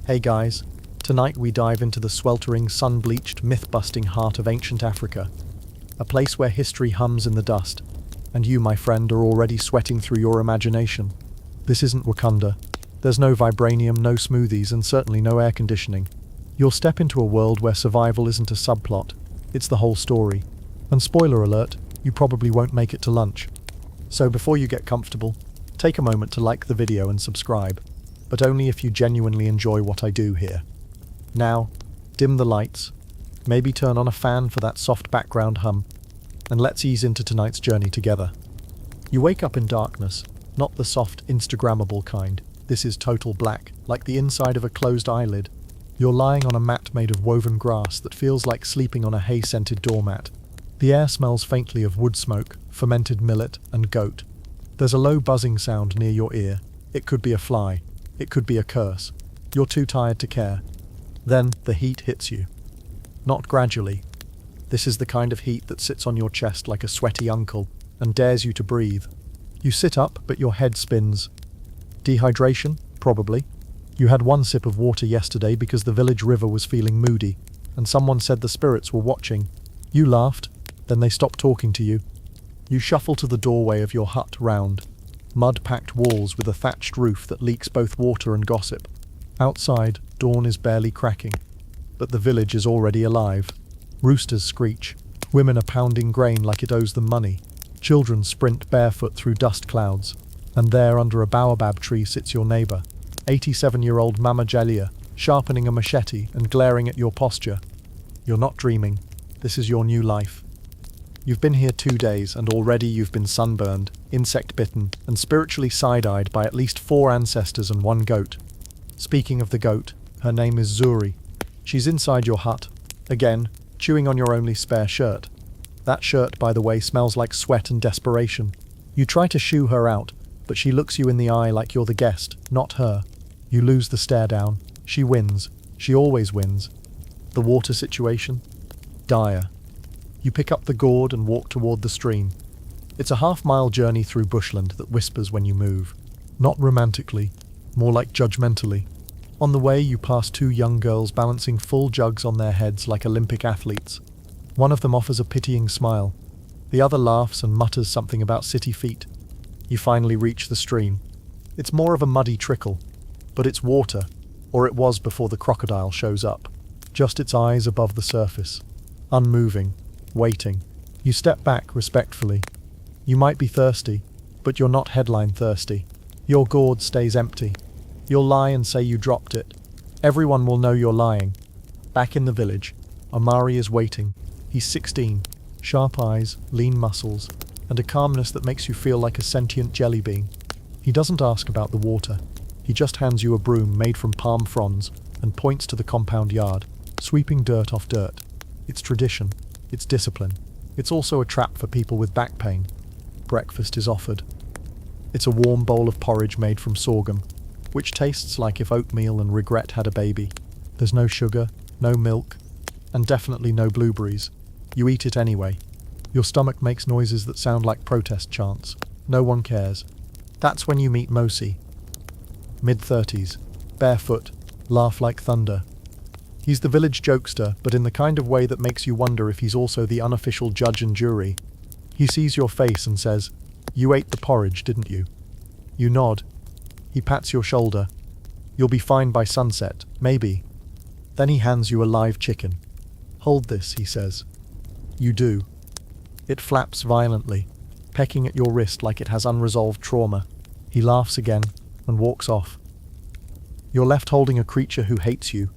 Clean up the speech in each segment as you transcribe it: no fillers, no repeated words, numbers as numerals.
Hey guys, tonight we dive into the sweltering, sun-bleached, myth-busting heart of ancient Africa, a place where history hums in the dust, and you, my friend, are already sweating through your imagination. This isn't Wakanda. There's no vibranium, no smoothies, and certainly no air conditioning. You'll step into a world where survival isn't a subplot, it's the whole story. And spoiler alert, you probably won't make it to lunch. So before you get comfortable, take a moment to like the video and subscribe, but only if you genuinely enjoy what I do here. Now, dim the lights, maybe turn on a fan for that soft background hum, and let's ease into tonight's journey together. You wake up in darkness, not the soft, Instagrammable kind. This is total black, like the inside of a closed eyelid. You're lying on a mat made of woven grass that feels like sleeping on a hay-scented doormat. The air smells faintly of wood smoke, fermented millet, and goat. There's a low buzzing sound near your ear. It could be a fly. It could be a curse. You're too tired to care. Then the heat hits you. Not gradually. This is the kind of heat that sits on your chest like a sweaty uncle and dares you to breathe. You sit up, but your head spins. Dehydration? Probably. You had one sip of water yesterday because the village river was feeling moody, and someone said the spirits were watching. You laughed, then they stopped talking to you. You shuffle to the doorway of your hut round. Mud-packed walls with a thatched roof that leaks both water and gossip. Outside, dawn is barely cracking, but the village is already alive. Roosters screech. Women are pounding grain like it owes them money. Children sprint barefoot through dust clouds. And there, under a baobab tree, sits your neighbor, 87-year-old Mama Jalia, sharpening a machete and glaring at your posture. You're not dreaming. This is your new life. You've been here 2 days, and already you've been sunburned, insect-bitten, and spiritually side-eyed by at least 4 ancestors and 1 goat. Speaking of the goat, her name is Zuri. She's inside your hut, again, chewing on your only spare shirt. That shirt, by the way, smells like sweat and desperation. You try to shoo her out, but she looks you in the eye like you're the guest, not her. You lose the stare down. She wins. She always wins. The water situation? Dire. You pick up the gourd and walk toward the stream. It's a half-mile journey through bushland that whispers when you move. Not romantically, more like judgmentally. On the way, you pass 2 young girls balancing full jugs on their heads like Olympic athletes. One of them offers a pitying smile. The other laughs and mutters something about city feet. You finally reach the stream. It's more of a muddy trickle, but it's water, or it was before the crocodile shows up. Just its eyes above the surface. Unmoving. Waiting. You step back respectfully. You might be thirsty, but you're not headline thirsty. Your gourd stays empty. You'll lie and say you dropped it. Everyone will know you're lying. Back in the village, Omari is waiting. He's 16. Sharp eyes, lean muscles, and a calmness that makes you feel like a sentient jelly bean. He doesn't ask about the water. He just hands you a broom made from palm fronds and points to the compound yard, sweeping dirt off dirt. It's tradition. It's discipline. It's also a trap for people with back pain. Breakfast is offered. It's a warm bowl of porridge made from sorghum, which tastes like if oatmeal and regret had a baby. There's no sugar, no milk, and definitely no blueberries. You eat it anyway. Your stomach makes noises that sound like protest chants. No one cares. That's when you meet Mosi. Mid-30s, barefoot, laugh like thunder. He's the village jokester, but in the kind of way that makes you wonder if he's also the unofficial judge and jury. He sees your face and says, "You ate the porridge, didn't you?" You nod. He pats your shoulder. "You'll be fine by sunset, maybe." Then he hands you a live chicken. "Hold this," he says. You do. It flaps violently, pecking at your wrist like it has unresolved trauma. He laughs again and walks off. You're left holding a creature who hates you,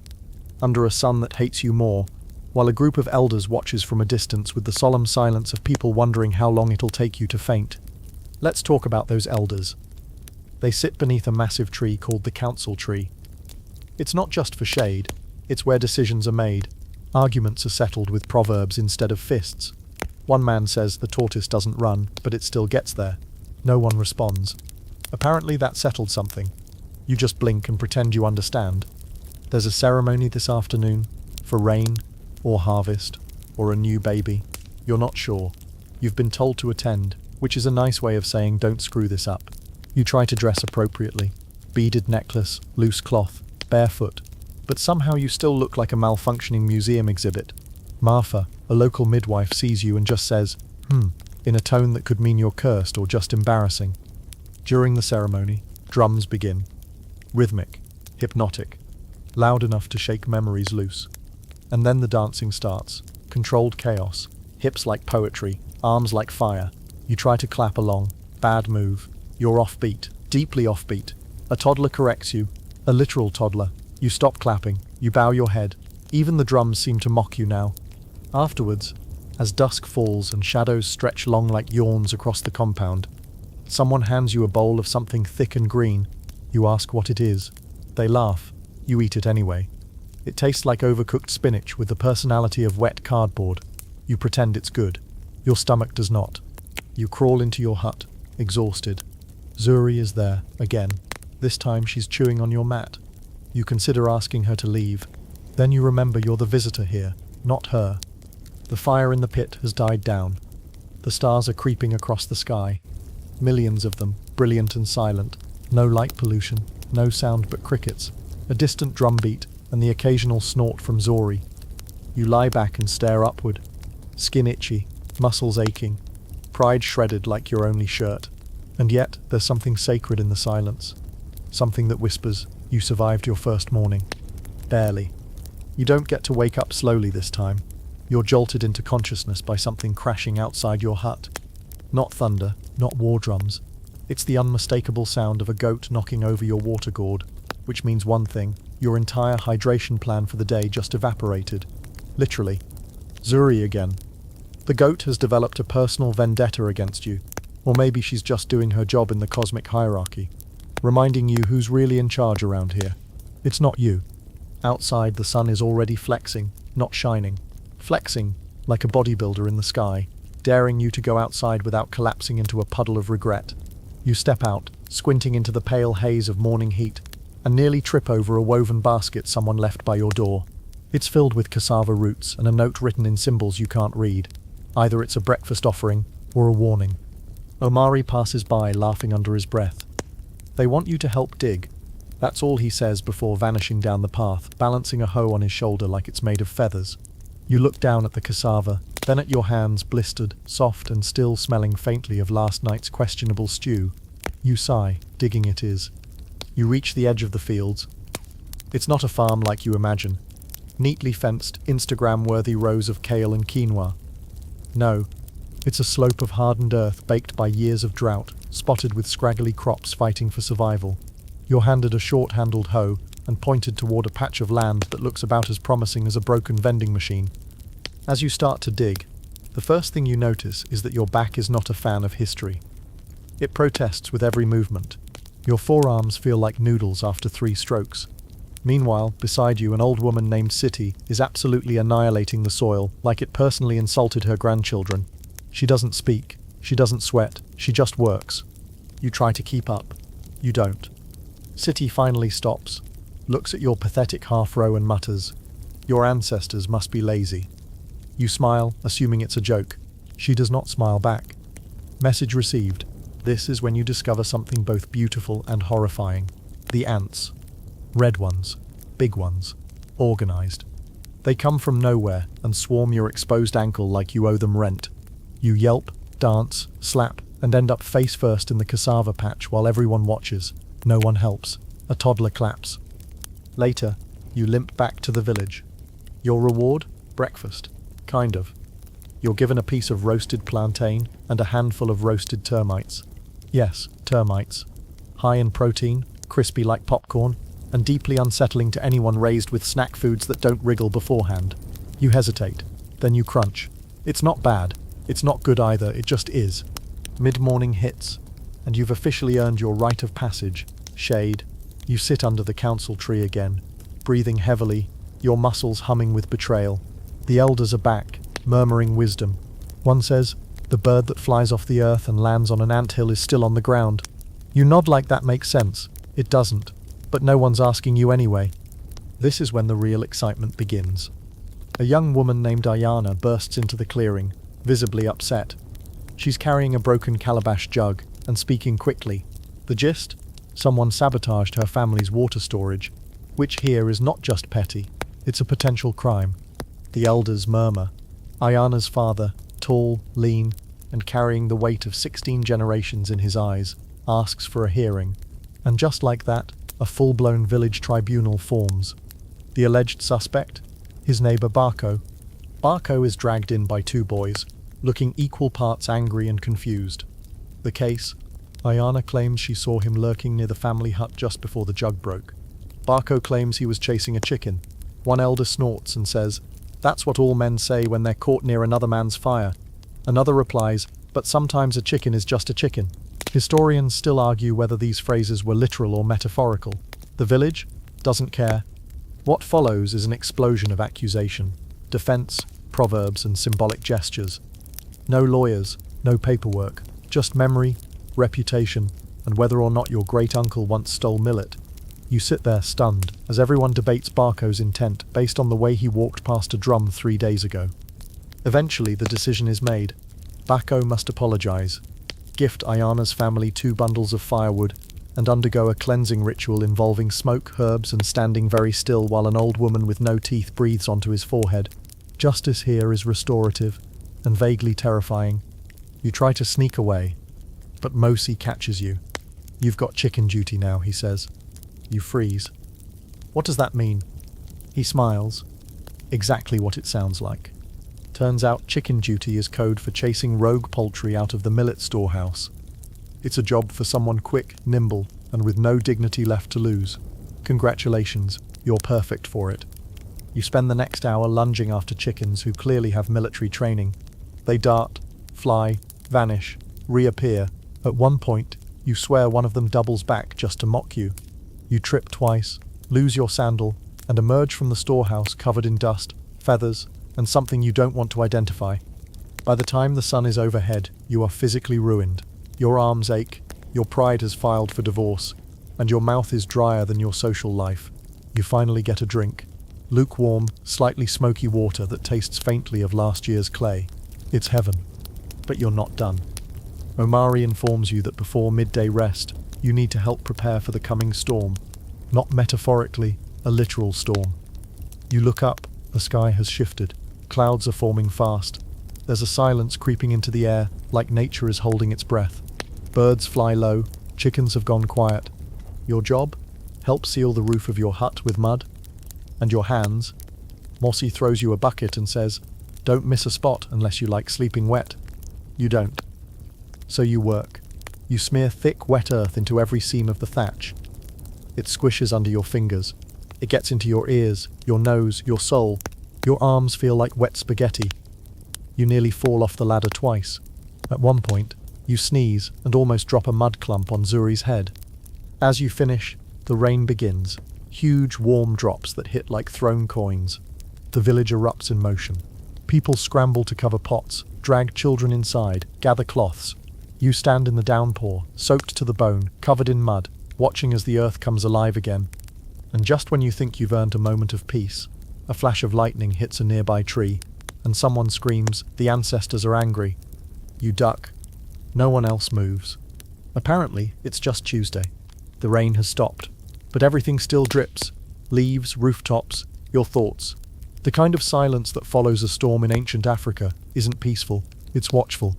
under a sun that hates you more, while a group of elders watches from a distance with the solemn silence of people wondering how long it'll take you to faint. Let's talk about those elders. They sit beneath a massive tree called the council tree. It's not just for shade, it's where decisions are made. Arguments are settled with proverbs instead of fists. One man says the tortoise doesn't run, but it still gets there. No one responds. Apparently that settled something. You just blink and pretend you understand. There's a ceremony this afternoon, for rain, or harvest, or a new baby. You're not sure. You've been told to attend, which is a nice way of saying don't screw this up. You try to dress appropriately. Beaded necklace, loose cloth, barefoot, but somehow you still look like a malfunctioning museum exhibit. Martha, a local midwife, sees you and just says, in a tone that could mean you're cursed or just embarrassing. During the ceremony, drums begin. Rhythmic, hypnotic, loud enough to shake memories loose. And then the dancing starts. Controlled chaos, hips like poetry, arms like fire. You try to clap along. Bad move. You're offbeat, deeply offbeat. A toddler corrects you, a literal toddler. You stop clapping, you bow your head. Even the drums seem to mock you now. Afterwards, as dusk falls and shadows stretch long like yawns across the compound, someone hands you a bowl of something thick and green. You ask what it is. They laugh. You eat it anyway. It tastes like overcooked spinach with the personality of wet cardboard. You pretend it's good. Your stomach does not. You crawl into your hut, exhausted. Zuri is there, again. This time she's chewing on your mat. You consider asking her to leave. Then you remember you're the visitor here, not her. The fire in the pit has died down. The stars are creeping across the sky. Millions of them, brilliant and silent. No light pollution, no sound but crickets. A distant drumbeat, and the occasional snort from Zori. You lie back and stare upward. Skin itchy, muscles aching, pride shredded like your only shirt. And yet, there's something sacred in the silence. Something that whispers, you survived your first morning. Barely. You don't get to wake up slowly this time. You're jolted into consciousness by something crashing outside your hut. Not thunder, not war drums. It's the unmistakable sound of a goat knocking over your water gourd, which means one thing, your entire hydration plan for the day just evaporated. Literally. Zuri again. The goat has developed a personal vendetta against you, or maybe she's just doing her job in the cosmic hierarchy, reminding you who's really in charge around here. It's not you. Outside, the sun is already flexing, not shining. Flexing, like a bodybuilder in the sky, daring you to go outside without collapsing into a puddle of regret. You step out, squinting into the pale haze of morning heat, and nearly trip over a woven basket someone left by your door. It's filled with cassava roots and a note written in symbols you can't read. Either it's a breakfast offering or a warning. Omari passes by, laughing under his breath. They want you to help dig. That's all he says before vanishing down the path, balancing a hoe on his shoulder like it's made of feathers. You look down at the cassava, then at your hands, blistered, soft and still smelling faintly of last night's questionable stew. You sigh, digging it is. You reach the edge of the fields. It's not a farm like you imagine. Neatly fenced, Instagram-worthy rows of kale and quinoa. No, it's a slope of hardened earth baked by years of drought, spotted with scraggly crops fighting for survival. You're handed a short-handled hoe and pointed toward a patch of land that looks about as promising as a broken vending machine. As you start to dig, the first thing you notice is that your back is not a fan of history. It protests with every movement. Your forearms feel like noodles after 3 strokes. Meanwhile, beside you, an old woman named City is absolutely annihilating the soil like it personally insulted her grandchildren. She doesn't speak, she doesn't sweat, she just works. You try to keep up. You don't. City finally stops, looks at your pathetic half-row and mutters, "Your ancestors must be lazy." You smile, assuming it's a joke. She does not smile back. Message received. This is when you discover something both beautiful and horrifying. The ants. Red ones. Big ones. Organized. They come from nowhere and swarm your exposed ankle like you owe them rent. You yelp, dance, slap, and end up face first in the cassava patch while everyone watches. No one helps. A toddler claps. Later, you limp back to the village. Your reward? Breakfast. Kind of. You're given a piece of roasted plantain and a handful of roasted termites. Yes, termites. High in protein, crispy like popcorn, and deeply unsettling to anyone raised with snack foods that don't wriggle beforehand. You hesitate. Then you crunch. It's not bad. It's not good either, it just is. Mid-morning hits, and you've officially earned your rite of passage. Shade. You sit under the council tree again, breathing heavily, your muscles humming with betrayal. The elders are back, murmuring wisdom. One says, "The bird that flies off the earth and lands on an anthill is still on the ground." You nod like that makes sense. It doesn't. But no one's asking you anyway. This is when the real excitement begins. A young woman named Ayana bursts into the clearing, visibly upset. She's carrying a broken calabash jug and speaking quickly. The gist? Someone sabotaged her family's water storage. which here is not just petty, it's a potential crime. The elders murmur. Ayana's father, tall, lean, and carrying the weight of 16 generations in his eyes, asks for a hearing. And just like that, a full-blown village tribunal forms. The alleged suspect? His neighbor Barco. Barco is dragged in by two boys, looking equal parts angry and confused. The case? Ayana claims she saw him lurking near the family hut just before the jug broke. Barco claims he was chasing a chicken. One elder snorts and says, "That's what all men say when they're caught near another man's fire." Another replies, "But sometimes a chicken is just a chicken." Historians still argue whether these phrases were literal or metaphorical. The village doesn't care. What follows is an explosion of accusation, defense, proverbs, and symbolic gestures. No lawyers, no paperwork, just memory, reputation, and whether or not your great-uncle once stole millet. You sit there stunned, as everyone debates Barco's intent based on the way he walked past a drum 3 days ago. Eventually, the decision is made. Barco must apologize, gift Ayana's family 2 bundles of firewood, and undergo a cleansing ritual involving smoke, herbs, and standing very still while an old woman with no teeth breathes onto his forehead. Justice here is restorative and vaguely terrifying. You try to sneak away, but Mosi catches you. "You've got chicken duty now," he says. You freeze. What does that mean? He smiles. Exactly what it sounds like. Turns out chicken duty is code for chasing rogue poultry out of the millet storehouse. It's a job for someone quick, nimble, and with no dignity left to lose. Congratulations, you're perfect for it. You spend the next hour lunging after chickens who clearly have military training. They dart, fly, vanish, reappear. At one point, you swear one of them doubles back just to mock you. You trip twice, lose your sandal, and emerge from the storehouse covered in dust, feathers, and something you don't want to identify. By the time the sun is overhead, you are physically ruined. Your arms ache, your pride has filed for divorce, and your mouth is drier than your social life. You finally get a drink. Lukewarm, slightly smoky water that tastes faintly of last year's clay. It's heaven. But you're not done. Omari informs you that before midday rest, you need to help prepare for the coming storm. Not metaphorically, a literal storm. You look up, the sky has shifted. Clouds are forming fast. There's a silence creeping into the air, like nature is holding its breath. Birds fly low, chickens have gone quiet. Your job? Help seal the roof of your hut with mud. And your hands? Mossy throws you a bucket and says, "Don't miss a spot unless you like sleeping wet." You don't. So you work. You smear thick, wet earth into every seam of the thatch. It squishes under your fingers. It gets into your ears, your nose, your soul. Your arms feel like wet spaghetti. You nearly fall off the ladder twice. At one point, you sneeze and almost drop a mud clump on Zuri's head. As you finish, the rain begins. Huge, warm drops that hit like thrown coins. The village erupts in motion. People scramble to cover pots, drag children inside, gather cloths. You stand in the downpour, soaked to the bone, covered in mud, watching as the earth comes alive again. And just when you think you've earned a moment of peace, a flash of lightning hits a nearby tree, and someone screams, "The ancestors are angry." You duck. No one else moves. Apparently, it's just Tuesday. The rain has stopped, but everything still drips. Leaves, rooftops, your thoughts. The kind of silence that follows a storm in ancient Africa isn't peaceful, it's watchful.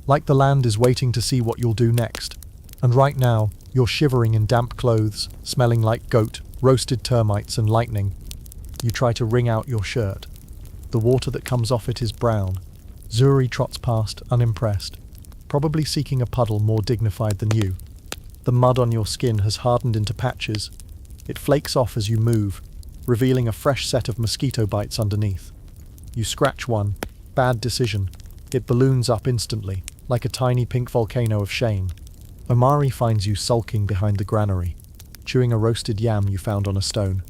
Like the land is waiting to see what you'll do next. And right now, you're shivering in damp clothes, smelling like goat, roasted termites, and lightning. You try to wring out your shirt. The water that comes off it is brown. Zuri trots past, unimpressed, probably seeking a puddle more dignified than you. The mud on your skin has hardened into patches. It flakes off as you move, revealing a fresh set of mosquito bites underneath. You scratch one. Bad decision. It balloons up instantly, like a tiny pink volcano of shame. Omari finds you sulking behind the granary, chewing a roasted yam you found on a stone.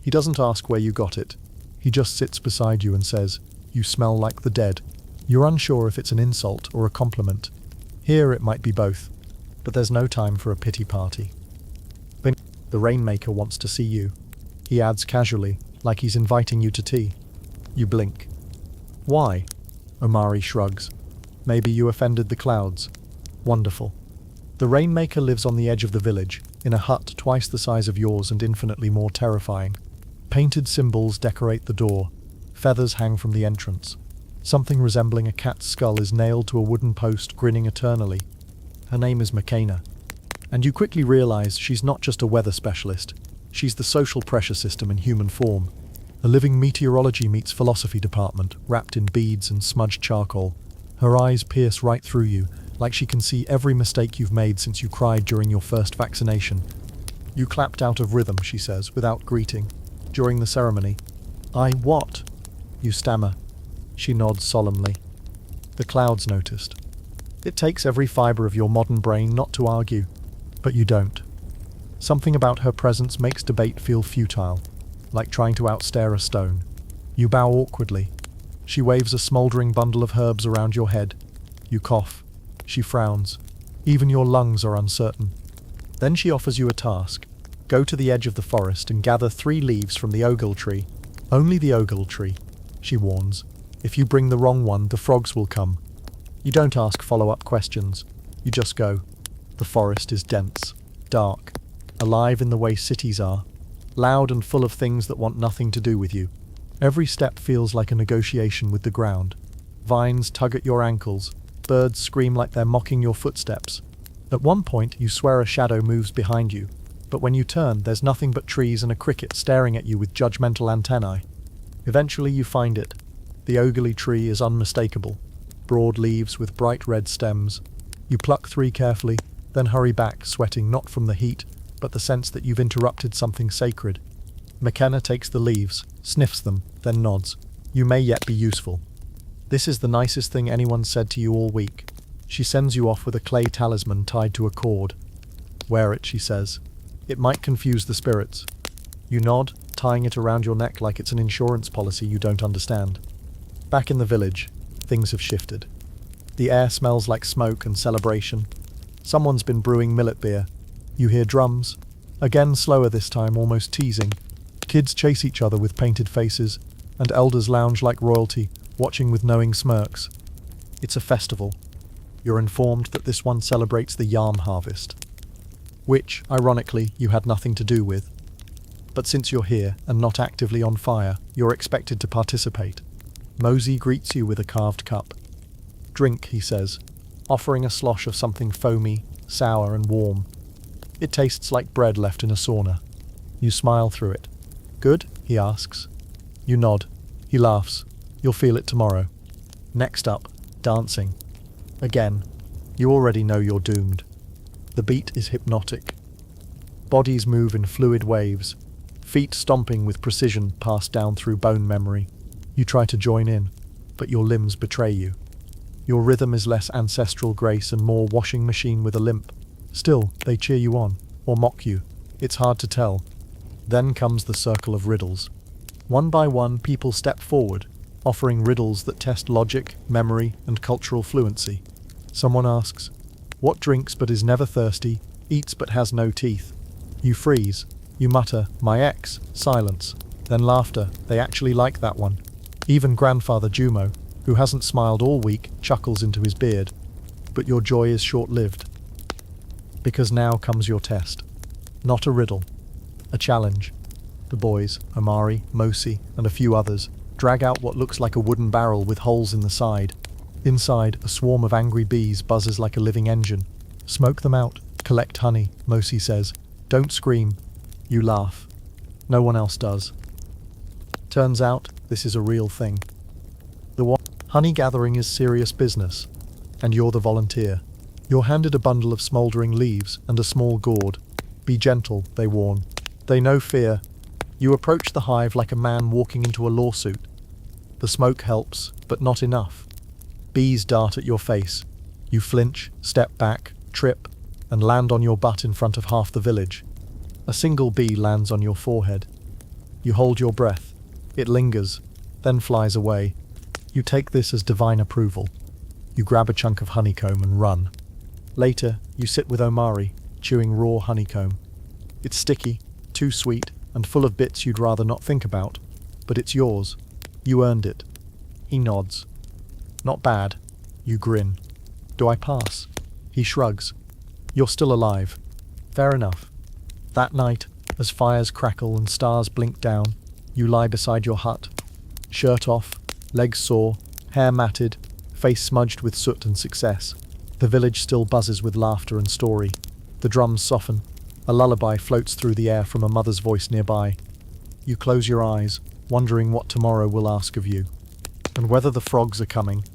He doesn't ask where you got it. He just sits beside you and says, "You smell like the dead." You're unsure if it's an insult or a compliment. Here it might be both, but there's no time for a pity party. Then the rainmaker wants to see you. He adds casually, like he's inviting you to tea. You blink. Why? Omari shrugs. Maybe you offended the clouds. Wonderful. The rainmaker lives on the edge of the village, in a hut twice the size of yours and infinitely more terrifying. Painted symbols decorate the door. Feathers hang from the entrance. Something resembling a cat's skull is nailed to a wooden post, grinning eternally. Her name is McKenna. And you quickly realize she's not just a weather specialist. She's the social pressure system in human form. A living meteorology meets philosophy department, wrapped in beads and smudged charcoal. Her eyes pierce right through you, like she can see every mistake you've made since you cried during your first vaccination. You clapped out of rhythm, she says, without greeting. During the ceremony. What? You stammer. She nods solemnly. The clouds noticed. It takes every fibre of your modern brain not to argue. But you don't. Something about her presence makes debate feel futile, like trying to outstare a stone. You bow awkwardly. She waves a smouldering bundle of herbs around your head. You cough. She frowns. Even your lungs are uncertain. Then she offers you a task. Go to the edge of the forest and gather 3 leaves from the ogle tree. Only the ogle tree, she warns. If you bring the wrong one, the frogs will come. You don't ask follow-up questions. You just go. The forest is dense, dark, alive in the way cities are, loud and full of things that want nothing to do with you. Every step feels like a negotiation with the ground. Vines tug at your ankles. Birds scream like they're mocking your footsteps. At one point, you swear a shadow moves behind you, but when you turn, there's nothing but trees and a cricket staring at you with judgmental antennae. Eventually, you find it. The ogle tree is unmistakable. Broad leaves with bright red stems. You pluck 3 carefully, then hurry back, sweating not from the heat, but the sense that you've interrupted something sacred. McKenna takes the leaves, sniffs them, then nods. You may yet be useful. This is the nicest thing anyone's said to you all week. She sends you off with a clay talisman tied to a cord. Wear it, she says. It might confuse the spirits. You nod, tying it around your neck like it's an insurance policy you don't understand. Back in the village, things have shifted. The air smells like smoke and celebration. Someone's been brewing millet beer. You hear drums. Again slower this time, almost teasing. Kids chase each other with painted faces, and elders lounge like royalty, watching with knowing smirks. It's a festival. You're informed that this one celebrates the yam harvest, which, ironically, you had nothing to do with. But since you're here and not actively on fire, you're expected to participate. Mosey greets you with a carved cup. Drink, he says, offering a slosh of something foamy, sour and warm. It tastes like bread left in a sauna. You smile through it. Good? He asks. You nod. He laughs. You'll feel it tomorrow. Next up, dancing. Again, you already know you're doomed. The beat is hypnotic. Bodies move in fluid waves, feet stomping with precision passed down through bone memory. You try to join in, but your limbs betray you. Your rhythm is less ancestral grace and more washing machine with a limp. Still, they cheer you on, or mock you. It's hard to tell. Then comes the circle of riddles. One by one, people step forward, offering riddles that test logic, memory, and cultural fluency. Someone asks, "What drinks but is never thirsty, eats but has no teeth?" You freeze. You mutter, "My ex," silence. Then laughter. They actually like that one. Even Grandfather Jumo, who hasn't smiled all week, chuckles into his beard. But your joy is short-lived. Because now comes your test. Not a riddle. A challenge. The boys, Omari, Mosi, and a few others, drag out what looks like a wooden barrel with holes in the side. Inside, a swarm of angry bees buzzes like a living engine. Smoke them out. Collect honey, Mosi says. Don't scream. You laugh. No one else does. Turns out, this is a real thing. Honey gathering is serious business, and you're the volunteer. You're handed a bundle of smouldering leaves and a small gourd. Be gentle, they warn. They know fear. You approach the hive like a man walking into a lawsuit. The smoke helps, but not enough. Bees dart at your face. You flinch, step back, trip, and land on your butt in front of half the village. A single bee lands on your forehead. You hold your breath. It lingers, then flies away. You take this as divine approval. You grab a chunk of honeycomb and run. Later, you sit with Omari, chewing raw honeycomb. It's sticky, too sweet, and full of bits you'd rather not think about. But it's yours. You earned it. He nods. Not bad. You grin. Do I pass? He shrugs. You're still alive. Fair enough. That night, as fires crackle and stars blink down, you lie beside your hut, shirt off, legs sore, hair matted, face smudged with soot and success. The village still buzzes with laughter and story. The drums soften. A lullaby floats through the air from a mother's voice nearby. You close your eyes, wondering what tomorrow will ask of you, and whether the frogs are coming.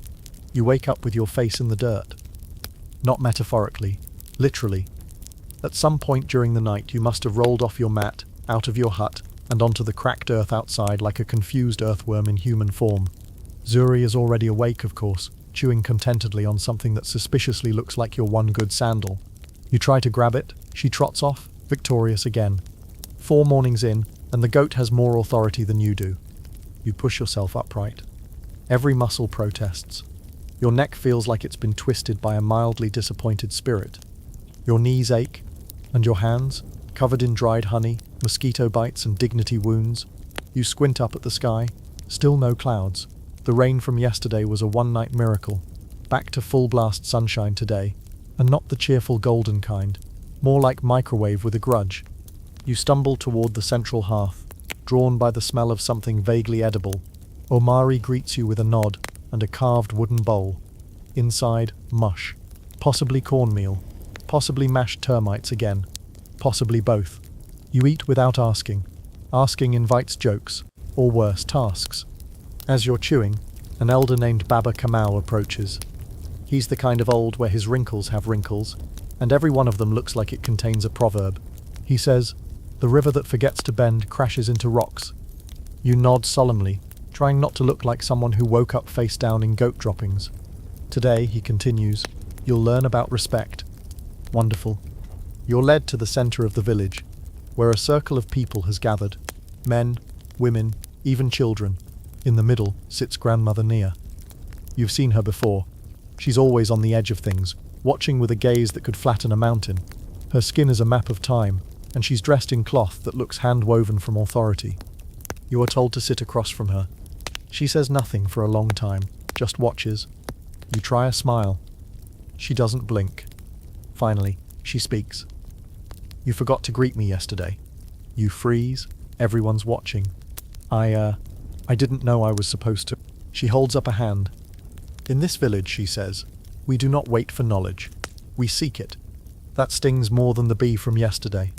You wake up with your face in the dirt. Not metaphorically, literally. At some point during the night you must have rolled off your mat, out of your hut, and onto the cracked earth outside like a confused earthworm in human form. Zuri is already awake, of course, chewing contentedly on something that suspiciously looks like your one good sandal. You try to grab it, she trots off, victorious again. 4 mornings in, and the goat has more authority than you do. You push yourself upright. Every muscle protests. Your neck feels like it's been twisted by a mildly disappointed spirit. Your knees ache, and your hands, covered in dried honey, mosquito bites and dignity wounds. You squint up at the sky. Still no clouds. The rain from yesterday was a one-night miracle. Back to full-blast sunshine today, and not the cheerful golden kind, more like microwave with a grudge. You stumble toward the central hearth, drawn by the smell of something vaguely edible. Omari greets you with a nod and a carved wooden bowl. Inside, mush. Possibly cornmeal. Possibly mashed termites again. Possibly both. You eat without asking. Asking invites jokes, or worse, tasks. As you're chewing, an elder named Baba Kamau approaches. He's the kind of old where his wrinkles have wrinkles, and every one of them looks like it contains a proverb. He says, "The river that forgets to bend crashes into rocks." You nod solemnly, trying not to look like someone who woke up face down in goat droppings. Today, he continues, you'll learn about respect. Wonderful. You're led to the center of the village, where a circle of people has gathered. Men, women, even children. In the middle sits Grandmother Nia. You've seen her before. She's always on the edge of things, watching with a gaze that could flatten a mountain. Her skin is a map of time, and she's dressed in cloth that looks hand-woven from authority. You are told to sit across from her. She says nothing for a long time, just watches. You try a smile. She doesn't blink. Finally, she speaks. "You forgot to greet me yesterday." You freeze. Everyone's watching. I didn't know I was supposed to." She holds up a hand. "In this village," she says, "we do not wait for knowledge. We seek it. That stings more than the bee from yesterday."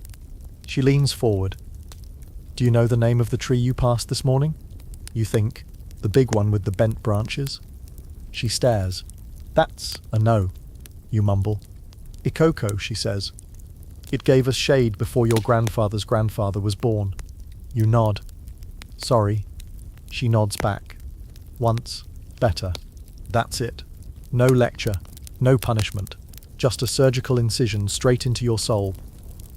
She leans forward. "Do you know the name of the tree you passed this morning?" You think, "The big one with the bent branches?" She stares. "That's a no," you mumble. "Ikoko," she says. "It gave us shade before your grandfather's grandfather was born." You nod. "Sorry." She nods back. "Once, better. That's it. No lecture, no punishment. Just a surgical incision straight into your soul."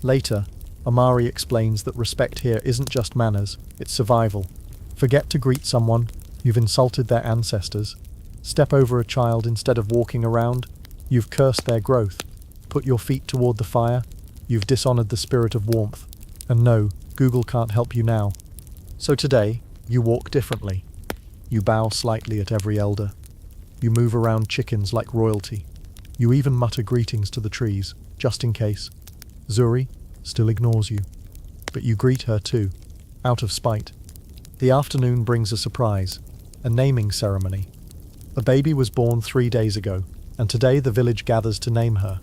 Later, Amari explains that respect here isn't just manners, it's survival. Forget to greet someone, you've insulted their ancestors. Step over a child instead of walking around, you've cursed their growth. Put your feet toward the fire, you've dishonored the spirit of warmth. And no, Google can't help you now. So today, you walk differently. You bow slightly at every elder. You move around chickens like royalty. You even mutter greetings to the trees, just in case. Zuri still ignores you. But you greet her too, out of spite. The afternoon brings a surprise, a naming ceremony. A baby was born 3 days ago, and today the village gathers to name her.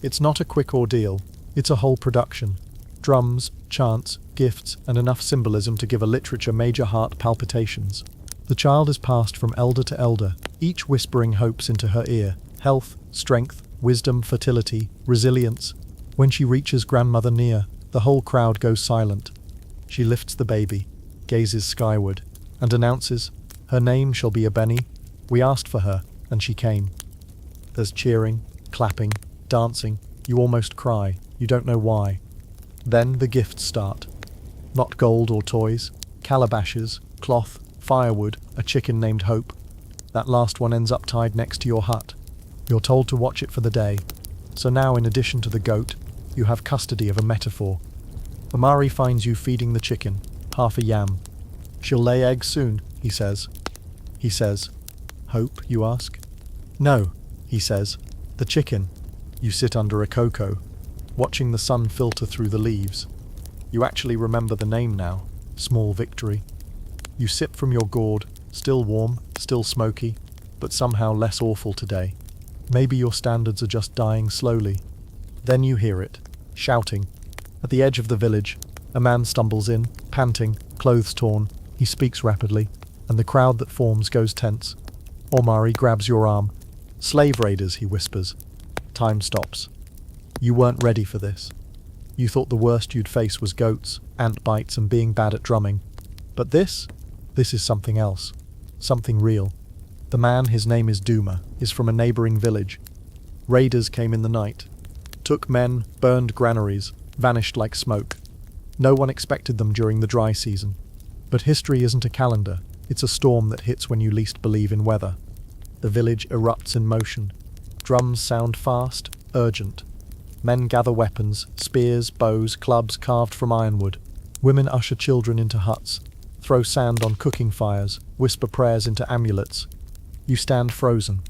It's not a quick ordeal, it's a whole production. Drums, chants, gifts, and enough symbolism to give a literature major heart palpitations. The child is passed from elder to elder, each whispering hopes into her ear. Health, strength, wisdom, fertility, resilience. When she reaches Grandmother Nia, the whole crowd goes silent. She lifts the baby, gazes skyward, and announces, "Her name shall be Abeni. We asked for her, and she came." There's cheering, clapping, dancing. You almost cry. You don't know why. Then the gifts start. Not gold or toys, calabashes, cloth, firewood, a chicken named Hope. That last one ends up tied next to your hut. You're told to watch it for the day. So now, in addition to the goat, you have custody of a metaphor. Amari finds you feeding the chicken, half a yam. "She'll lay eggs soon," he says. He says, "Hope, you ask?" "No," he says. "The chicken." You sit under a cocoa. watching the sun filter through the leaves. You actually remember the name now, Small Victory. You sip from your gourd, still warm, still smoky, but somehow less awful today. Maybe your standards are just dying slowly. Then you hear it, shouting. At the edge of the village, a man stumbles in, panting, clothes torn. He speaks rapidly, and the crowd that forms goes tense. Omari grabs your arm. "Slave raiders," he whispers. Time stops. You weren't ready for this. You thought the worst you'd face was goats, ant bites, and being bad at drumming. But this is something else. Something real. The man, his name is Duma, is from a neighboring village. Raiders came in the night. Took men, burned granaries, vanished like smoke. No one expected them during the dry season. But history isn't a calendar. It's a storm that hits when you least believe in weather. The village erupts in motion. Drums sound fast, urgent. Men gather weapons, spears, bows, clubs carved from ironwood. Women usher children into huts, throw sand on cooking fires, whisper prayers into amulets. You stand frozen.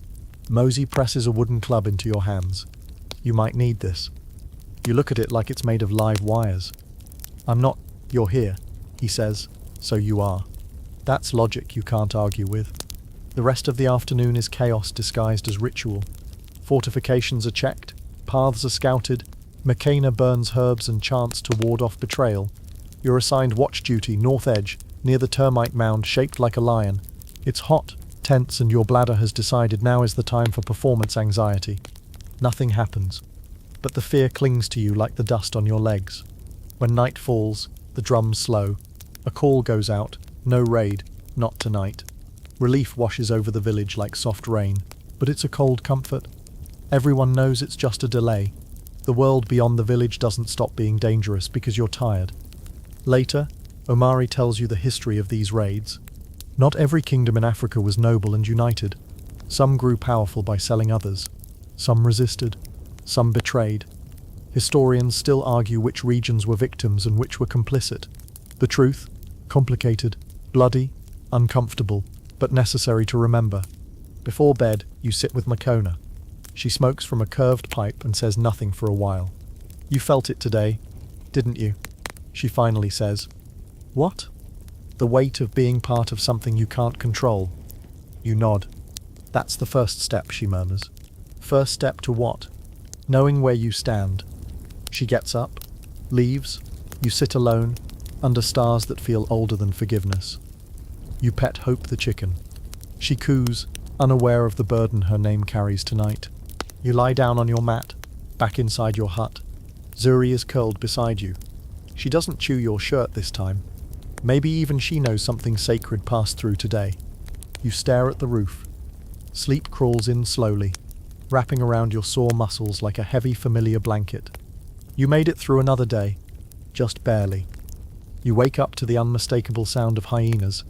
Mosey presses a wooden club into your hands. You might need this. You look at it like it's made of live wires. "I'm not, you're here," he says, "so you are." That's logic you can't argue with. The rest of the afternoon is chaos disguised as ritual. Fortifications are checked, paths are scouted, McKenna burns herbs and chants to ward off betrayal. You're assigned watch duty, north edge, near the termite mound shaped like a lion. It's hot, tense, and your bladder has decided now is the time for performance anxiety. Nothing happens, but the fear clings to you like the dust on your legs. When night falls, the drums slow. A call goes out, no raid, not tonight. Relief washes over the village like soft rain, but it's a cold comfort. Everyone knows it's just a delay. The world beyond the village doesn't stop being dangerous because you're tired. Later, Omari tells you the history of these raids. Not every kingdom in Africa was noble and united. Some grew powerful by selling others. Some resisted. Some betrayed. Historians still argue which regions were victims and which were complicit. The truth? Complicated, bloody, uncomfortable, but necessary to remember. Before bed, you sit with Makona. She smokes from a curved pipe and says nothing for a while. "You felt it today, didn't you?" she finally says. "What?" "The weight of being part of something you can't control." You nod. "That's the first step," she murmurs. "First step to what?" "Knowing where you stand." She gets up, leaves. You sit alone, under stars that feel older than forgiveness. You pet Hope the chicken. She coos, unaware of the burden her name carries tonight. You lie down on your mat, back inside your hut. Zuri is curled beside you. She doesn't chew your shirt this time. Maybe even she knows something sacred passed through today. You stare at the roof. Sleep crawls in slowly, wrapping around your sore muscles like a heavy, familiar blanket. You made it through another day, just barely. You wake up to the unmistakable sound of hyenas.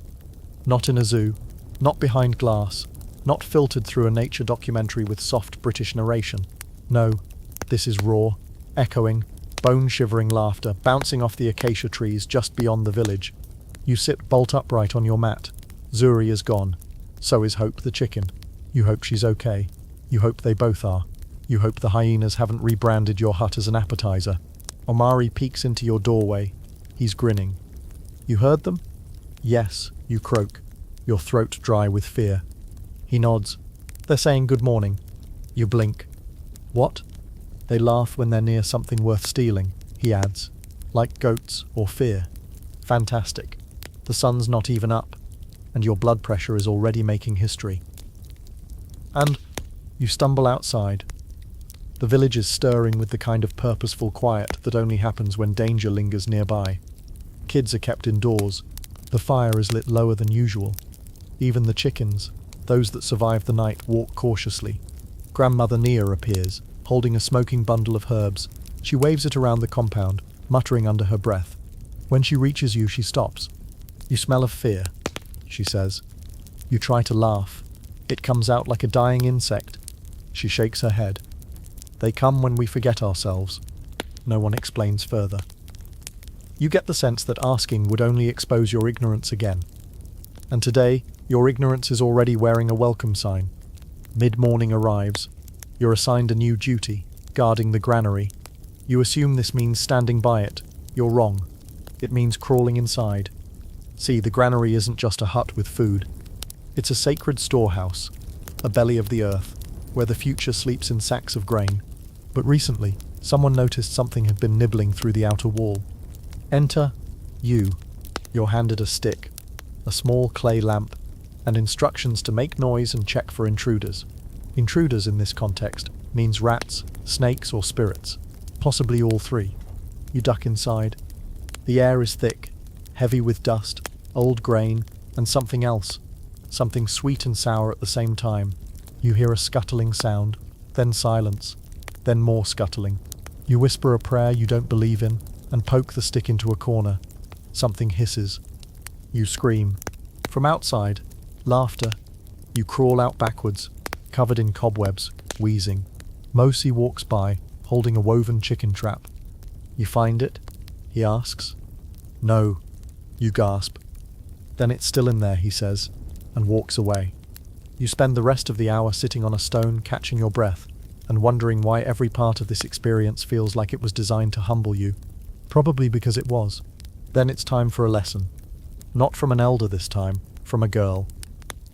Not in a zoo, not behind glass, not filtered through a nature documentary with soft British narration. No, this is raw, echoing, bone-shivering laughter bouncing off the acacia trees just beyond the village. You sit bolt upright on your mat. Zuri is gone. So is Hope the chicken. You hope she's okay. You hope they both are. You hope the hyenas haven't rebranded your hut as an appetizer. Omari peeks into your doorway. He's grinning. "You heard them?" "Yes," you croak, your throat dry with fear. He nods. "They're saying good morning." You blink. "What?" "They laugh when they're near something worth stealing," he adds. "Like goats or fear." Fantastic. The sun's not even up, and your blood pressure is already making history. And you stumble outside. The village is stirring with the kind of purposeful quiet that only happens when danger lingers nearby. Kids are kept indoors. The fire is lit lower than usual. Even the chickens, those that survive the night, walk cautiously. Grandmother Nia appears, holding a smoking bundle of herbs. She waves it around the compound, muttering under her breath. When she reaches you, she stops. "You smell of fear," she says. You try to laugh. It comes out like a dying insect. She shakes her head. "They come when we forget ourselves." No one explains further. You get the sense that asking would only expose your ignorance again. And today, your ignorance is already wearing a welcome sign. Mid-morning arrives. You're assigned a new duty, guarding the granary. You assume this means standing by it. You're wrong. It means crawling inside. See, the granary isn't just a hut with food. It's a sacred storehouse, a belly of the earth, where the future sleeps in sacks of grain. But recently, someone noticed something had been nibbling through the outer wall. Enter you. You're handed a stick, a small clay lamp, and instructions to make noise and check for intruders. Intruders in this context means rats, snakes, or spirits, possibly all three. You duck inside. The air is thick, heavy with dust, old grain, and something else, something sweet and sour at the same time. You hear a scuttling sound, then silence, then more scuttling. You whisper a prayer you don't believe in, and poke the stick into a corner. Something hisses. You scream. From outside, laughter. You crawl out backwards, covered in cobwebs, wheezing. Mosi walks by, holding a woven chicken trap. You find it? He asks. No. You gasp. Then it's still in there, he says, and walks away. You spend the rest of the hour sitting on a stone, catching your breath, and wondering why every part of this experience feels like it was designed to humble you. Probably because it was. Then it's time for a lesson. Not from an elder this time, from a girl.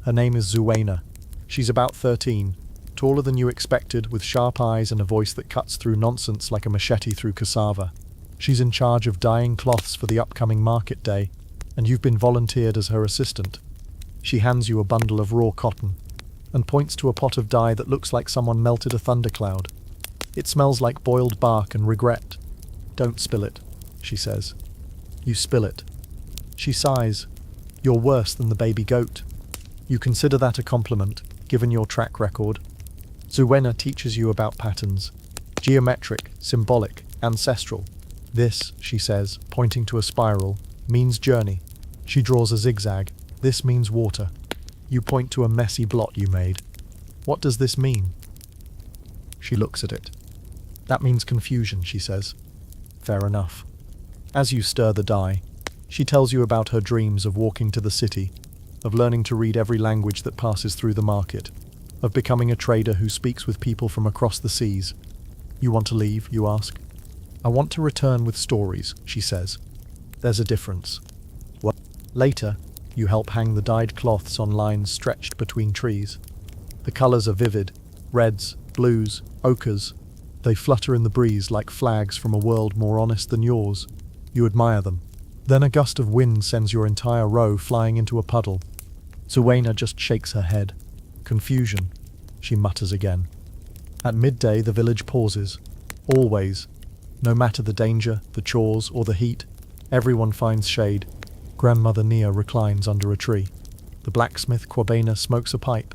Her name is Zuena. She's about 13, taller than you expected, with sharp eyes and a voice that cuts through nonsense like a machete through cassava. She's in charge of dyeing cloths for the upcoming market day, and you've been volunteered as her assistant. She hands you a bundle of raw cotton, and points to a pot of dye that looks like someone melted a thundercloud. It smells like boiled bark and regret. Don't spill it, she says. You spill it. She sighs. You're worse than the baby goat. You consider that a compliment, given your track record. Zuena teaches you about patterns. Geometric, symbolic, ancestral. This, she says, pointing to a spiral, means journey. She draws a zigzag. This means water. You point to a messy blot you made. What does this mean? She looks at it. That means confusion, she says. Fair enough. As you stir the dye, she tells you about her dreams of walking to the city, of learning to read every language that passes through the market, of becoming a trader who speaks with people from across the seas. You want to leave, you ask? I want to return with stories, she says. There's a difference. What? Later, you help hang the dyed cloths on lines stretched between trees. The colors are vivid, reds, blues, ochres. They flutter in the breeze like flags from a world more honest than yours. You admire them. Then a gust of wind sends your entire row flying into a puddle. Zuena just shakes her head. Confusion, she mutters again. At midday the village pauses. Always. No matter the danger, the chores, or the heat, everyone finds shade. Grandmother Nia reclines under a tree. The blacksmith Kwabena smokes a pipe.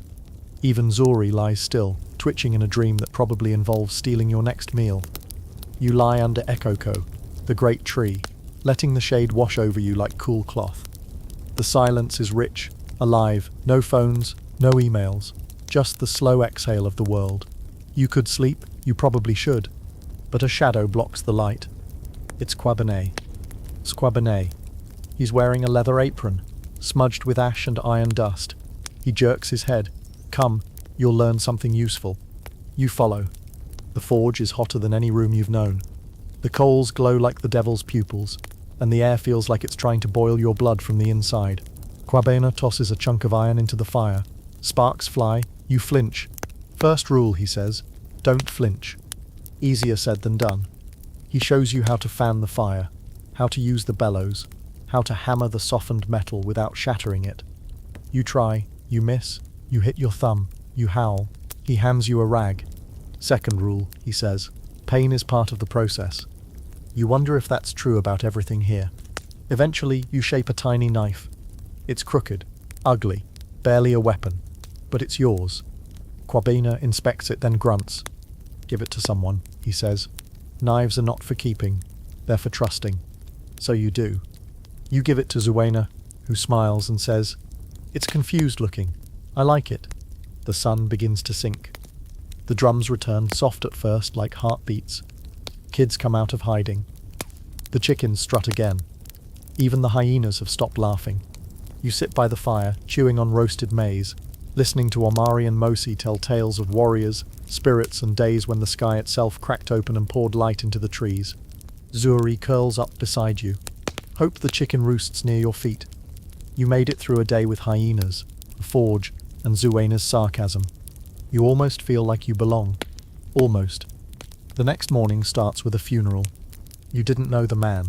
Even Zori lies still, twitching in a dream that probably involves stealing your next meal. You lie under Ekoko, the great tree, letting the shade wash over you like cool cloth. The silence is rich, alive, no phones, no emails, just the slow exhale of the world. You could sleep, you probably should, but a shadow blocks the light. It's Kwabene. Squabene. He's wearing a leather apron, smudged with ash and iron dust. He jerks his head. Come, you'll learn something useful. You follow. The forge is hotter than any room you've known. The coals glow like the devil's pupils, and the air feels like it's trying to boil your blood from the inside. Kwabena tosses a chunk of iron into the fire. Sparks fly. You flinch. First rule, he says, don't flinch. Easier said than done. He shows you how to fan the fire, how to use the bellows, how to hammer the softened metal without shattering it. You try, you miss, you hit your thumb, you howl. He hands you a rag. Second rule, he says, pain is part of the process. You wonder if that's true about everything here. Eventually, you shape a tiny knife. It's crooked, ugly, barely a weapon, but it's yours. Kwabena inspects it, then grunts. Give it to someone, he says. Knives are not for keeping, they're for trusting. So you do. You give it to Zuena, who smiles and says, it's confused looking. I like it. The sun begins to sink. The drums return, soft at first, like heartbeats. Kids come out of hiding. The chickens strut again. Even the hyenas have stopped laughing. You sit by the fire, chewing on roasted maize, listening to Omari and Mosi tell tales of warriors, spirits and days when the sky itself cracked open and poured light into the trees. Zuri curls up beside you. Hope the chicken roosts near your feet. You made it through a day with hyenas, a forge, and Zuena's sarcasm. You almost feel like you belong. Almost. The next morning starts with a funeral. You didn't know the man.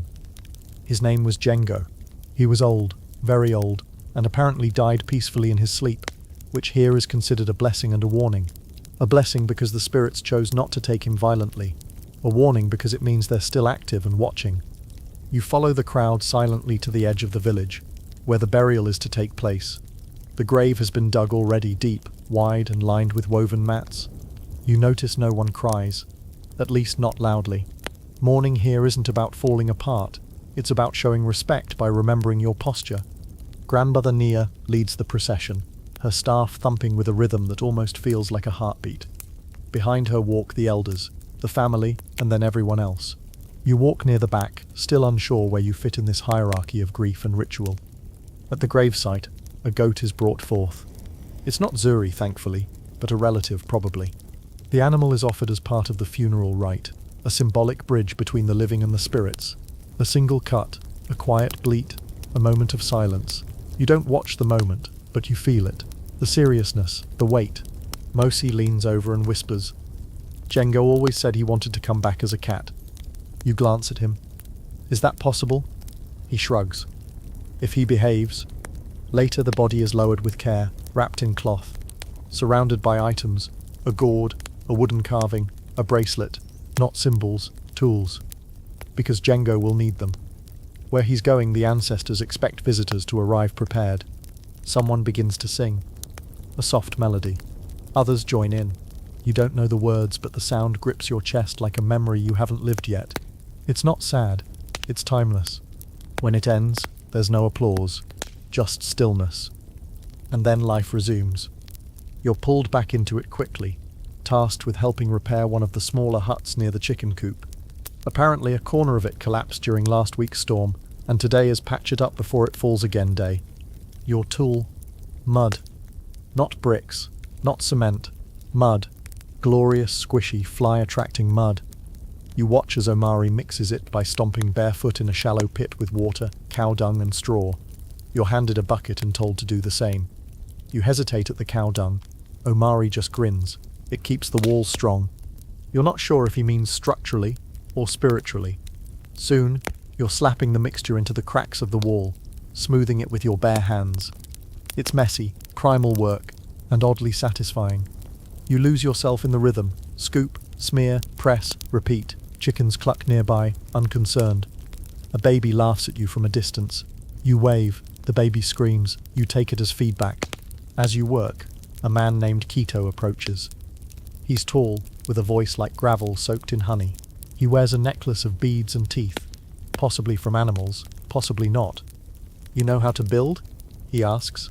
His name was Django. He was old, very old, and apparently died peacefully in his sleep, which here is considered a blessing and a warning. A blessing because the spirits chose not to take him violently. A warning because it means they're still active and watching. You follow the crowd silently to the edge of the village, where the burial is to take place. The grave has been dug already deep, wide and lined with woven mats. You notice no one cries, at least not loudly. Mourning here isn't about falling apart, it's about showing respect by remembering your posture. Grandmother Nia leads the procession, her staff thumping with a rhythm that almost feels like a heartbeat. Behind her walk the elders, the family, and then everyone else. You walk near the back, still unsure where you fit in this hierarchy of grief and ritual. At the gravesite, a goat is brought forth. It's not Zuri, thankfully, but a relative probably. The animal is offered as part of the funeral rite, a symbolic bridge between the living and the spirits. A single cut, a quiet bleat, a moment of silence. You don't watch the moment, but you feel it. The seriousness, the weight. Mosi leans over and whispers, "Django always said he wanted to come back as a cat." You glance at him. "Is that possible?" He shrugs. "If he behaves." Later the body is lowered with care, wrapped in cloth. Surrounded by items, a gourd, a wooden carving, a bracelet, not symbols, tools. Because Django will need them. Where he's going, the ancestors expect visitors to arrive prepared. Someone begins to sing. A soft melody. Others join in. You don't know the words, but the sound grips your chest like a memory you haven't lived yet. It's not sad, it's timeless. When it ends, there's no applause, just stillness. And then life resumes. You're pulled back into it quickly, tasked with helping repair one of the smaller huts near the chicken coop. Apparently a corner of it collapsed during last week's storm, and today is patch it up before it falls again day. Your tool? Mud. Not bricks, not cement. Mud. Glorious, squishy, fly-attracting mud. You watch as Omari mixes it by stomping barefoot in a shallow pit with water, cow dung and straw. You're handed a bucket and told to do the same. You hesitate at the cow dung. Omari just grins. It keeps the walls strong. You're not sure if he means structurally or spiritually. Soon, you're slapping the mixture into the cracks of the wall, smoothing it with your bare hands. It's messy, primal work, and oddly satisfying. You lose yourself in the rhythm. Scoop, smear, press, repeat. Chickens cluck nearby, unconcerned. A baby laughs at you from a distance. You wave. The baby screams. You take it as feedback. As you work, a man named Quito approaches. He's tall, with a voice like gravel soaked in honey. He wears a necklace of beads and teeth, possibly from animals, possibly not. "You know how to build?" he asks.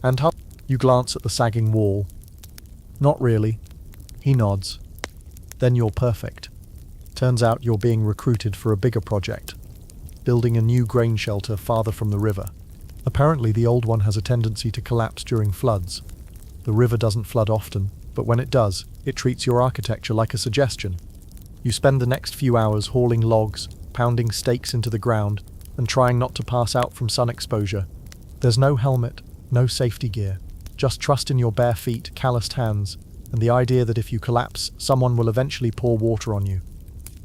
"And how?" You glance at the sagging wall. "Not really." He nods. "Then you're perfect." Turns out you're being recruited for a bigger project, building a new grain shelter farther from the river. Apparently the old one has a tendency to collapse during floods. The river doesn't flood often, but when it does, it treats your architecture like a suggestion. You spend the next few hours hauling logs, pounding stakes into the ground, and trying not to pass out from sun exposure. There's no helmet, no safety gear, just trust in your bare feet, calloused hands, and the idea that if you collapse, someone will eventually pour water on you.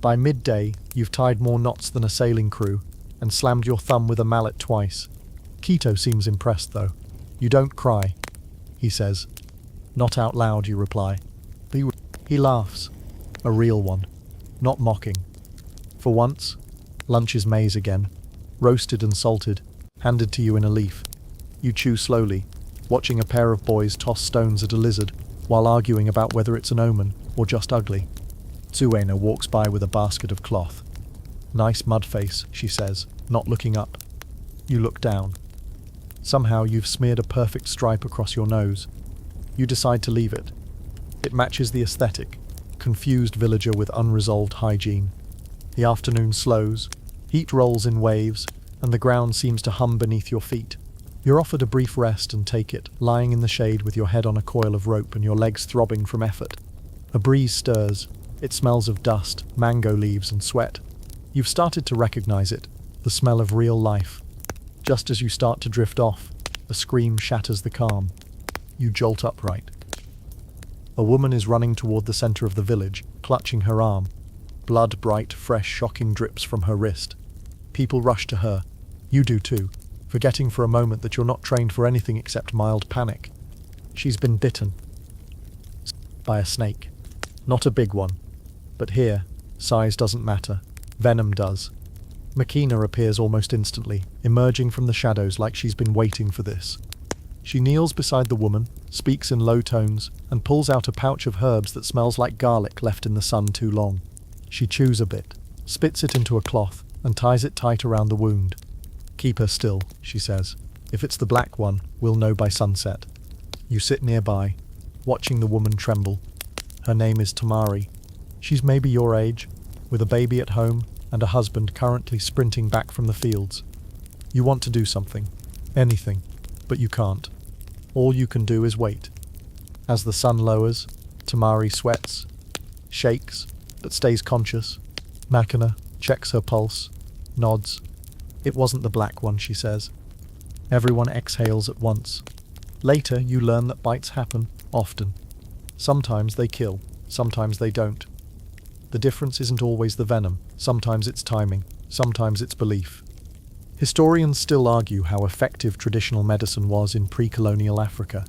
By midday, you've tied more knots than a sailing crew, and slammed your thumb with a mallet twice. Quito seems impressed, though. "You don't cry," he says. "Not out loud," you reply. He laughs. A real one. Not mocking. For once, lunch is maize again, roasted and salted, handed to you in a leaf. You chew slowly, watching a pair of boys toss stones at a lizard, while arguing about whether it's an omen or just ugly. Zuena walks by with a basket of cloth. "Nice mud face," she says, not looking up. You look down. Somehow you've smeared a perfect stripe across your nose. You decide to leave it. It matches the aesthetic, confused villager with unresolved hygiene. The afternoon slows, heat rolls in waves, and the ground seems to hum beneath your feet. You're offered a brief rest and take it, lying in the shade with your head on a coil of rope and your legs throbbing from effort. A breeze stirs. It smells of dust, mango leaves, and sweat. You've started to recognize it, the smell of real life. Just as you start to drift off, a scream shatters the calm. You jolt upright. A woman is running toward the center of the village, clutching her arm. Blood, bright, fresh, shocking drips from her wrist. People rush to her. You do too, forgetting for a moment that you're not trained for anything except mild panic. She's been bitten by a snake. Not a big one. But here, size doesn't matter. Venom does. Makina appears almost instantly, emerging from the shadows like she's been waiting for this. She kneels beside the woman, speaks in low tones, and pulls out a pouch of herbs that smells like garlic left in the sun too long. She chews a bit, spits it into a cloth, and ties it tight around the wound. "Keep her still," she says. "If it's the black one, we'll know by sunset." You sit nearby, watching the woman tremble. Her name is Tamari. She's maybe your age, with a baby at home and a husband currently sprinting back from the fields. You want to do something, anything, but you can't. All you can do is wait. As the sun lowers, Tamari sweats, shakes, but stays conscious. Makina checks her pulse, nods. "It wasn't the black one," she says. Everyone exhales at once. Later, you learn that bites happen, often. Sometimes they kill, sometimes they don't. The difference isn't always the venom, sometimes it's timing, sometimes it's belief. Historians still argue how effective traditional medicine was in pre-colonial Africa.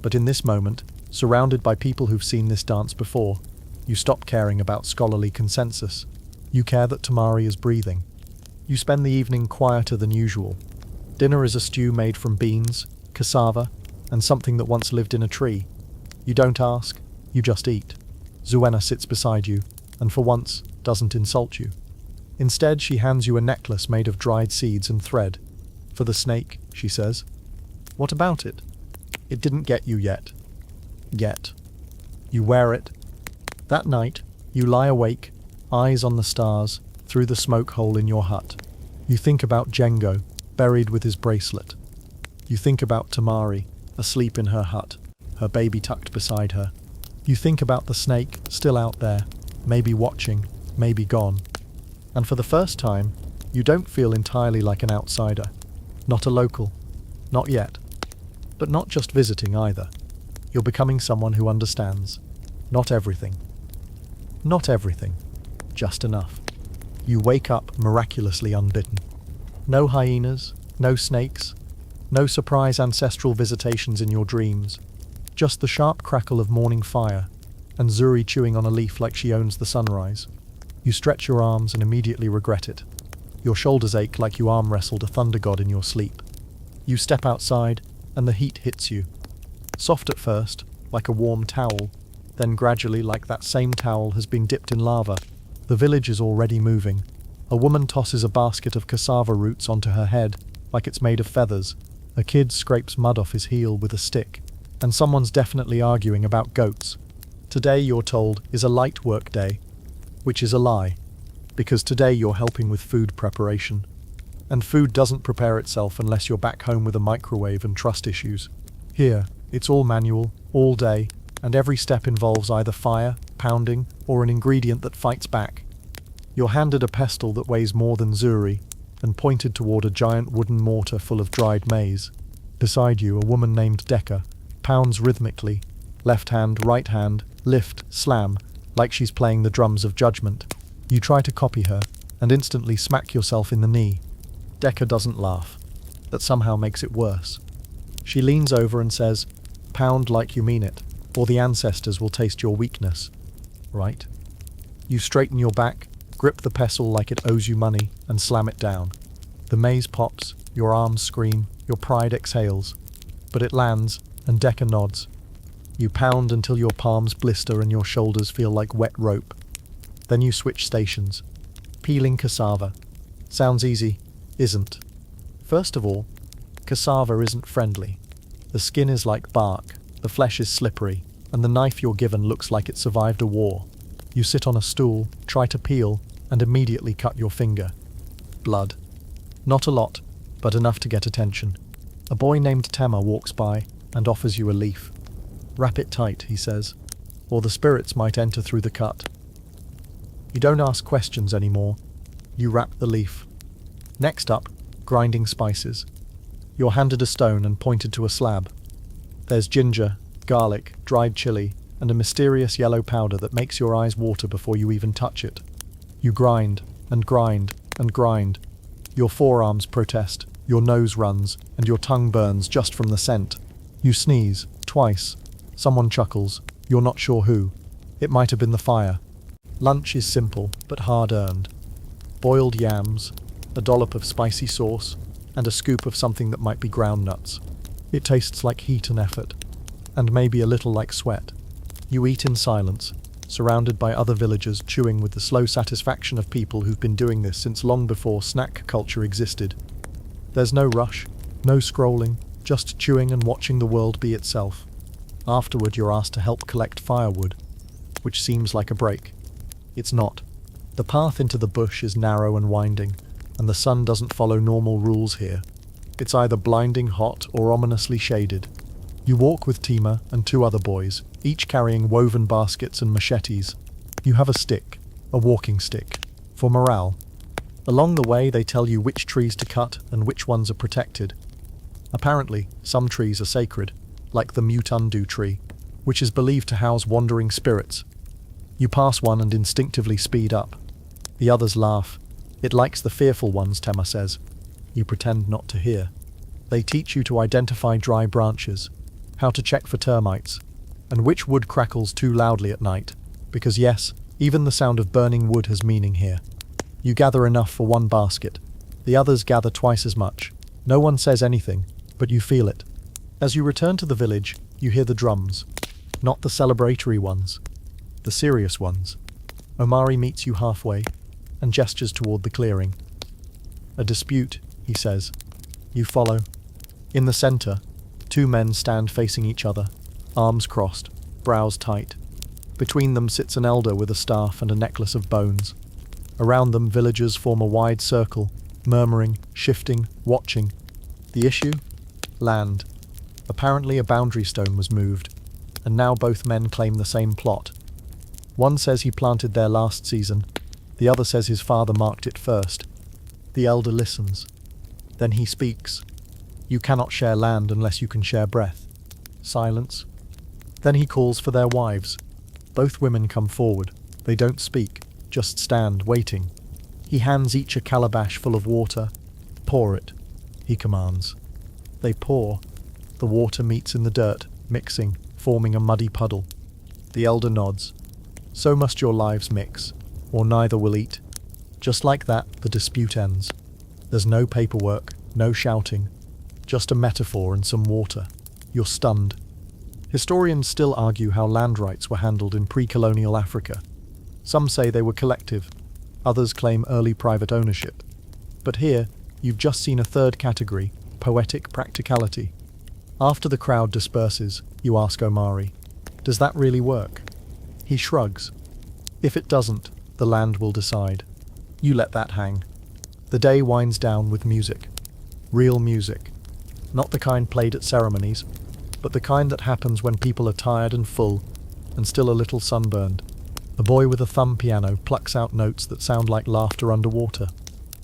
But in this moment, surrounded by people who've seen this dance before, you stop caring about scholarly consensus. You care that Tamari is breathing. You spend the evening quieter than usual. Dinner is a stew made from beans, cassava, and something that once lived in a tree. You don't ask, you just eat. Zuena sits beside you, and for once, doesn't insult you. Instead, she hands you a necklace made of dried seeds and thread. "For the snake," she says. "What about it?" "It didn't get you yet." Yet. You wear it. That night, you lie awake, eyes on the stars, through the smoke hole in your hut. You think about Django, buried with his bracelet. You think about Tamari, asleep in her hut, her baby tucked beside her. You think about the snake, still out there, maybe watching, maybe gone. And for the first time, you don't feel entirely like an outsider. Not a local. Not yet. But not just visiting either. You're becoming someone who understands. Not everything. Not everything. Just enough. You wake up miraculously unbitten. No hyenas, no snakes, no surprise ancestral visitations in your dreams. Just the sharp crackle of morning fire, and Zuri chewing on a leaf like she owns the sunrise. You stretch your arms and immediately regret it. Your shoulders ache like you arm wrestled a thunder god in your sleep. You step outside, and the heat hits you. Soft at first, like a warm towel, then gradually like that same towel has been dipped in lava. The village is already moving. A woman tosses a basket of cassava roots onto her head, like it's made of feathers. A kid scrapes mud off his heel with a stick. And someone's definitely arguing about goats. Today, you're told, is a light work day. Which is a lie, because today you're helping with food preparation. And food doesn't prepare itself unless you're back home with a microwave and trust issues. Here, it's all manual, all day, and every step involves either fire, pounding, or an ingredient that fights back. You're handed a pestle that weighs more than Zuri, and pointed toward a giant wooden mortar full of dried maize. Beside you, a woman named Decca pounds rhythmically, left hand, right hand, lift, slam, like she's playing the drums of judgment. You try to copy her, and instantly smack yourself in the knee. Decca doesn't laugh. That somehow makes it worse. She leans over and says, "Pound like you mean it, or the ancestors will taste your weakness." Right? You straighten your back, grip the pestle like it owes you money, and slam it down. The maize pops, your arms scream, your pride exhales. But it lands, and Decca nods. You pound until your palms blister and your shoulders feel like wet rope. Then you switch stations. Peeling cassava. Sounds easy, isn't. First of all, cassava isn't friendly. The skin is like bark, the flesh is slippery, and the knife you're given looks like it survived a war. You sit on a stool, try to peel, and immediately cut your finger. Blood. Not a lot, but enough to get attention. A boy named Tema walks by and offers you a leaf. "Wrap it tight," he says. or the spirits might enter through the cut. You don't ask questions anymore. You wrap the leaf. Next up, grinding spices. You're handed a stone and pointed to a slab. There's ginger, garlic, dried chili, and a mysterious yellow powder that makes your eyes water before you even touch it. You grind, and grind, and grind. Your forearms protest, your nose runs, and your tongue burns just from the scent. You sneeze, twice. Someone chuckles, you're not sure who. It might have been the fire. Lunch is simple, but hard-earned. Boiled yams, a dollop of spicy sauce, and a scoop of something that might be ground nuts. It tastes like heat and effort, and maybe a little like sweat. You eat in silence, surrounded by other villagers chewing with the slow satisfaction of people who've been doing this since long before snack culture existed. There's no rush, no scrolling, just chewing and watching the world be itself. Afterward, you're asked to help collect firewood, which seems like a break. It's not. The path into the bush is narrow and winding, and the sun doesn't follow normal rules here. It's either blinding hot or ominously shaded. You walk with Tima and two other boys, each carrying woven baskets and machetes. You have a stick, a walking stick, for morale. Along the way, they tell you which trees to cut and which ones are protected. Apparently, some trees are sacred, like the Mutundu tree, which is believed to house wandering spirits. You pass one and instinctively speed up. The others laugh. It likes the fearful ones, Tema says. You pretend not to hear. They teach you to identify dry branches, how to check for termites, and which wood crackles too loudly at night, because yes, even the sound of burning wood has meaning here. You gather enough for one basket. The others gather twice as much. No one says anything, but you feel it. As you return to the village, you hear the drums. Not the celebratory ones, the serious ones. Omari meets you halfway and gestures toward the clearing. A dispute, he says. You follow. In the center, two men stand facing each other, arms crossed, brows tight. Between them sits an elder with a staff and a necklace of bones. Around them, villagers form a wide circle, murmuring, shifting, watching. The issue? Land. Apparently a boundary stone was moved, and now both men claim the same plot. One says he planted there last season, the other says his father marked it first. The elder listens. Then he speaks. You cannot share land unless you can share breath. Silence. Then he calls for their wives. Both women come forward. They don't speak, just stand, waiting. He hands each a calabash full of water. Pour it, he commands. They pour. The water meets in the dirt, mixing, forming a muddy puddle. The elder nods. So must your lives mix, or neither will eat. Just like that, the dispute ends. There's no paperwork, no shouting, just a metaphor and some water. You're stunned. Historians still argue how land rights were handled in pre-colonial Africa. Some say they were collective, others claim early private ownership. But here, you've just seen a third category, poetic practicality. After the crowd disperses, you ask Omari, does that really work? He shrugs. If it doesn't, the land will decide. You let that hang. The day winds down with music. Real music. Not the kind played at ceremonies, but the kind that happens when people are tired and full, and still a little sunburned. A boy with a thumb piano plucks out notes that sound like laughter underwater.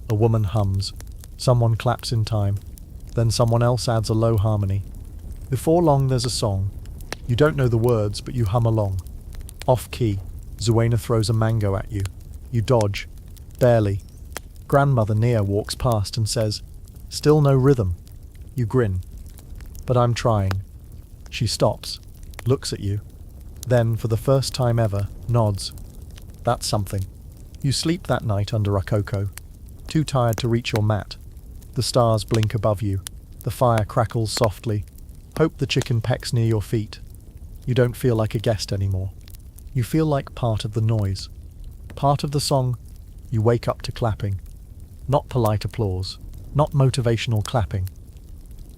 A woman hums. Someone claps in time. Then someone else adds a low harmony. Before long there's a song. You don't know the words, but you hum along. Off-key, Zuena throws a mango at you. You dodge. Barely. Grandmother Nia walks past and says, still no rhythm. You grin. But I'm trying. She stops, looks at you. Then, for the first time ever, nods. That's something. You sleep that night under a cocoa, too tired to reach your mat. The stars blink above you. The fire crackles softly. Hope the chicken pecks near your feet. You don't feel like a guest anymore. You feel like part of the noise. Part of the song. You wake up to clapping. Not polite applause. Not motivational clapping.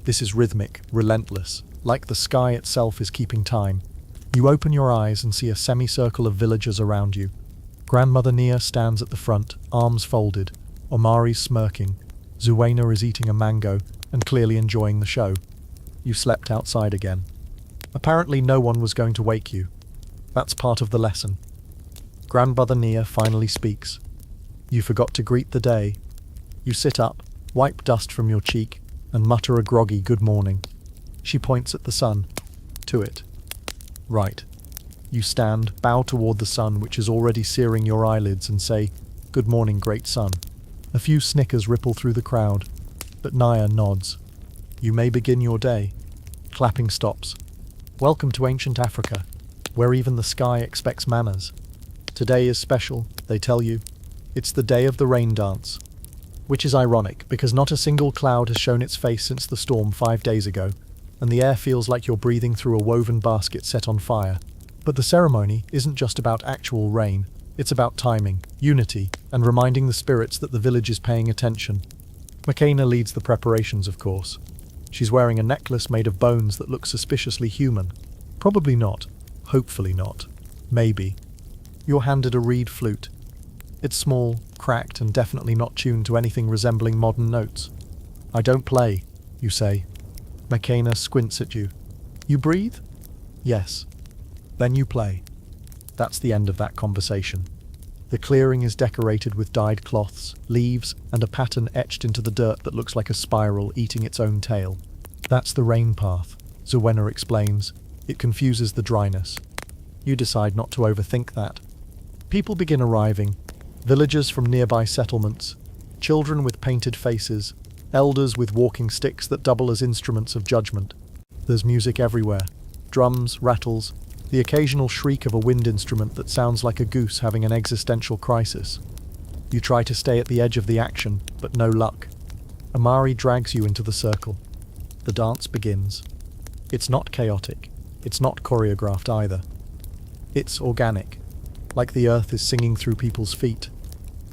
This is rhythmic, relentless, like the sky itself is keeping time. You open your eyes and see a semicircle of villagers around you. Grandmother Nia stands at the front, arms folded. Omari's smirking. Zuena is eating a mango and clearly enjoying the show. You slept outside again. Apparently no one was going to wake you. That's part of the lesson. Grandmother Nia finally speaks. You forgot to greet the day. You sit up, wipe dust from your cheek, and mutter a groggy good morning. She points at the sun. To it. Right. You stand, bow toward the sun which is already searing your eyelids, and say, "Good morning, great sun." A few snickers ripple through the crowd, but Nia nods. You may begin your day. Clapping stops. Welcome to ancient Africa, where even the sky expects manners. Today is special, they tell you. It's the day of the rain dance. Which is ironic, because not a single cloud has shown its face since the storm 5 days ago, and the air feels like you're breathing through a woven basket set on fire. But the ceremony isn't just about actual rain, it's about timing, unity, and reminding the spirits that the village is paying attention. McKenna leads the preparations, of course. She's wearing a necklace made of bones that looks suspiciously human. Probably not. Hopefully not. Maybe. You're handed a reed flute. It's small, cracked, and definitely not tuned to anything resembling modern notes. I don't play, you say. McKenna squints at you. You breathe? Yes. Then you play. That's the end of that conversation. The clearing is decorated with dyed cloths, leaves, and a pattern etched into the dirt that looks like a spiral eating its own tail. That's the rain path, Zuena explains. It confuses the dryness. You decide not to overthink that. People begin arriving. Villagers from nearby settlements, children with painted faces, elders with walking sticks that double as instruments of judgment. There's music everywhere. Drums, rattles, the occasional shriek of a wind instrument that sounds like a goose having an existential crisis. You try to stay at the edge of the action, but no luck. Amari drags you into the circle. The dance begins. It's not chaotic. It's not choreographed either. It's organic, like the earth is singing through people's feet.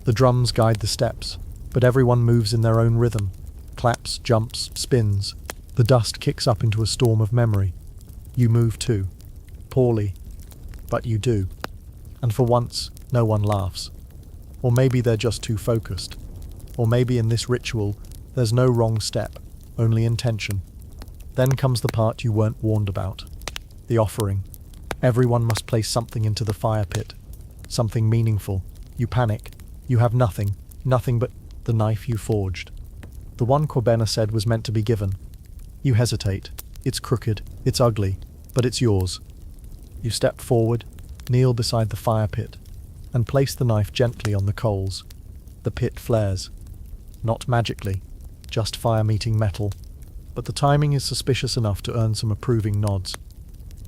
The drums guide the steps, but everyone moves in their own rhythm. Claps, jumps, spins. The dust kicks up into a storm of memory. You move too. Poorly. But you do. And for once, no one laughs. Or maybe they're just too focused. Or maybe in this ritual, there's no wrong step, only intention. Then comes the part you weren't warned about. The offering. Everyone must place something into the fire pit. Something meaningful. You panic. You have nothing. Nothing but the knife you forged. The one Corbena said was meant to be given. You hesitate. It's crooked. It's ugly. But it's yours. You step forward, kneel beside the fire pit, and place the knife gently on the coals. The pit flares. Not magically, just fire meeting metal, but the timing is suspicious enough to earn some approving nods.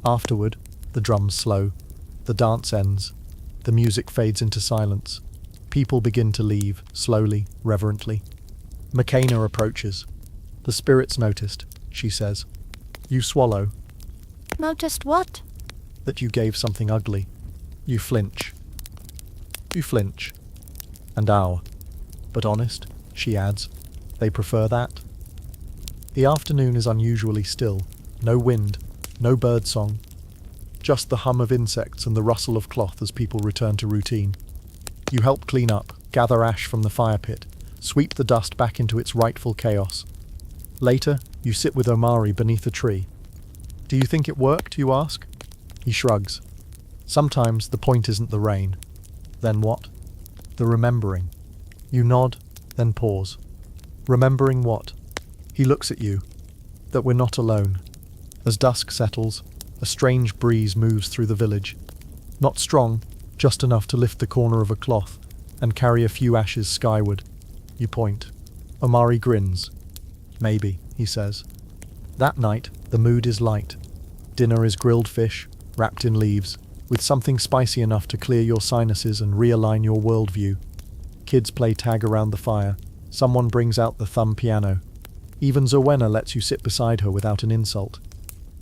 Afterward, the drums slow, the dance ends, the music fades into silence. People begin to leave, slowly, reverently. McKenna approaches. The spirits noticed, she says. You swallow. Noticed what? That you gave something ugly. You flinch. You flinch. And ow. But honest, she adds. They prefer that. The afternoon is unusually still. No wind, no birdsong. Just the hum of insects and the rustle of cloth as people return to routine. You help clean up, gather ash from the fire pit, sweep the dust back into its rightful chaos. Later, you sit with Omari beneath a tree. Do you think it worked, you ask? He shrugs. Sometimes the point isn't the rain. Then what? The remembering. You nod, then pause. Remembering what? He looks at you. That we're not alone. As dusk settles, a strange breeze moves through the village. Not strong, just enough to lift the corner of a cloth and carry a few ashes skyward. You point. Omari grins. Maybe, he says. That night, the mood is light. Dinner is grilled fish, wrapped in leaves, with something spicy enough to clear your sinuses and realign your worldview. Kids play tag around the fire. Someone brings out the thumb piano. Even Zuena lets you sit beside her without an insult.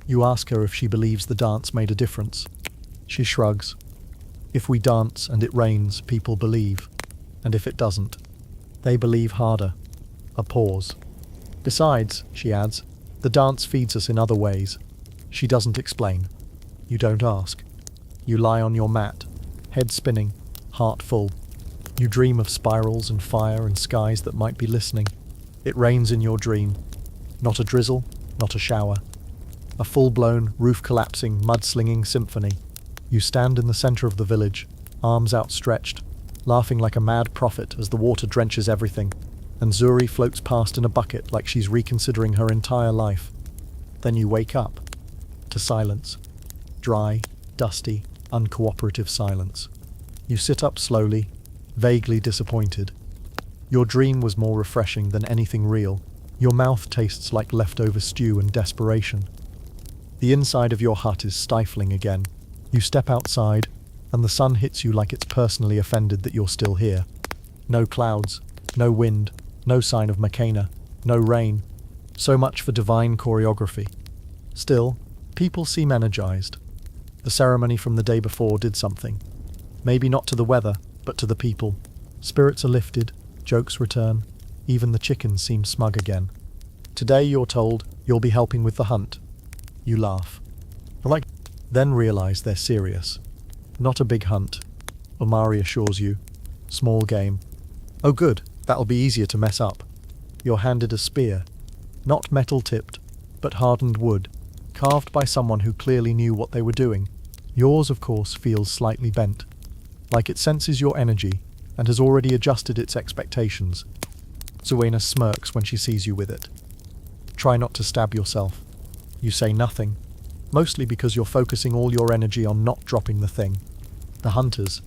You ask her if she believes the dance made a difference. She shrugs. If we dance and it rains, people believe. And if it doesn't, they believe harder. A pause. Besides, she adds, the dance feeds us in other ways. She doesn't explain. You don't ask. You lie on your mat, head spinning, heart full. You dream of spirals and fire and skies that might be listening. It rains in your dream. Not a drizzle, not a shower. A full-blown, roof-collapsing, mud-slinging symphony. You stand in the center of the village, arms outstretched, laughing like a mad prophet as the water drenches everything, and Zuri floats past in a bucket like she's reconsidering her entire life. Then you wake up to silence. Dry, dusty, uncooperative silence. You sit up slowly, vaguely disappointed. Your dream was more refreshing than anything real. Your mouth tastes like leftover stew and desperation. The inside of your hut is stifling again. You step outside, and the sun hits you like it's personally offended that you're still here. No clouds, no wind, no sign of Makena, no rain. So much for divine choreography. Still, people seem energized. The ceremony from the day before did something. Maybe not to the weather, but to the people. Spirits are lifted, jokes return, even the chickens seem smug again. Today you're told you'll be helping with the hunt. You laugh. Then realize they're serious. Not a big hunt, Omari assures you. Small game. Oh good, that'll be easier to mess up. You're handed a spear. Not metal-tipped, but hardened wood, carved by someone who clearly knew what they were doing. Yours, of course, feels slightly bent, like it senses your energy and has already adjusted its expectations. Zuena smirks when she sees you with it. Try not to stab yourself. You say nothing, mostly because you're focusing all your energy on not dropping the thing. The hunters,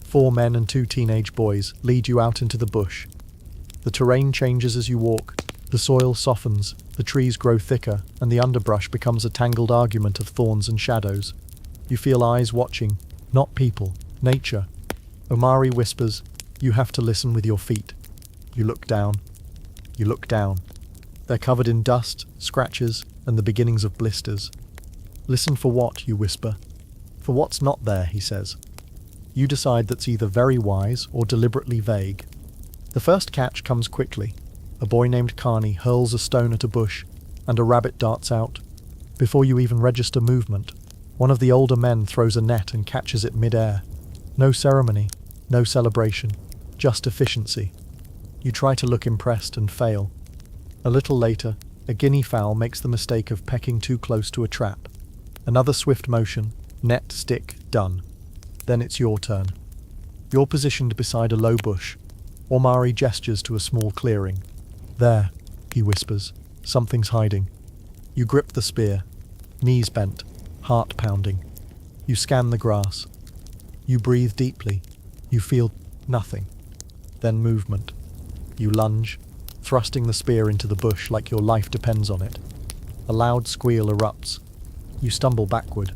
4 men and 2 teenage boys, lead you out into the bush. The terrain changes as you walk. The soil softens, the trees grow thicker, and the underbrush becomes a tangled argument of thorns and shadows. You feel eyes watching, not people, nature. Omari whispers, "You have to listen with your feet." You look down. You look down. They're covered in dust, scratches, and the beginnings of blisters. "Listen for what?" you whisper. "For what's not there," he says. You decide that's either very wise or deliberately vague. The first catch comes quickly. A boy named Carney hurls a stone at a bush, and a rabbit darts out. Before you even register movement, one of the older men throws a net and catches it mid-air. No ceremony, no celebration, just efficiency. You try to look impressed and fail. A little later, a guinea fowl makes the mistake of pecking too close to a trap. Another swift motion, net, stick, done. Then it's your turn. You're positioned beside a low bush. Omari gestures to a small clearing. "There," he whispers. "Something's hiding." You grip the spear, knees bent, heart pounding. You scan the grass. You breathe deeply. You feel nothing. Then movement. You lunge, thrusting the spear into the bush like your life depends on it. A loud squeal erupts. You stumble backward.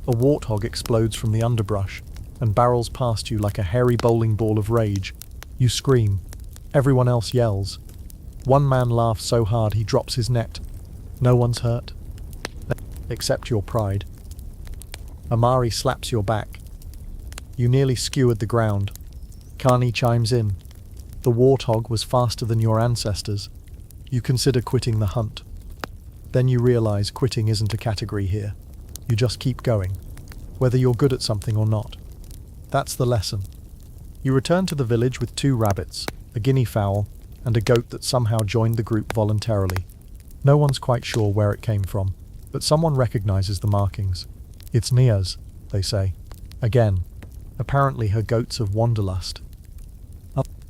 A warthog explodes from the underbrush and barrels past you like a hairy bowling ball of rage. You scream. Everyone else yells. One man laughs so hard he drops his net. No one's hurt. Except your pride. Amari slaps your back. You nearly skewered the ground. Carney chimes in. The warthog was faster than your ancestors. You consider quitting the hunt. Then you realize quitting isn't a category here. You just keep going, whether you're good at something or not. That's the lesson. You return to the village with 2 rabbits, a guinea fowl, and a goat that somehow joined the group voluntarily. No one's quite sure where it came from, but someone recognizes the markings. "It's Nia's," they say. Again, apparently her goats of wanderlust.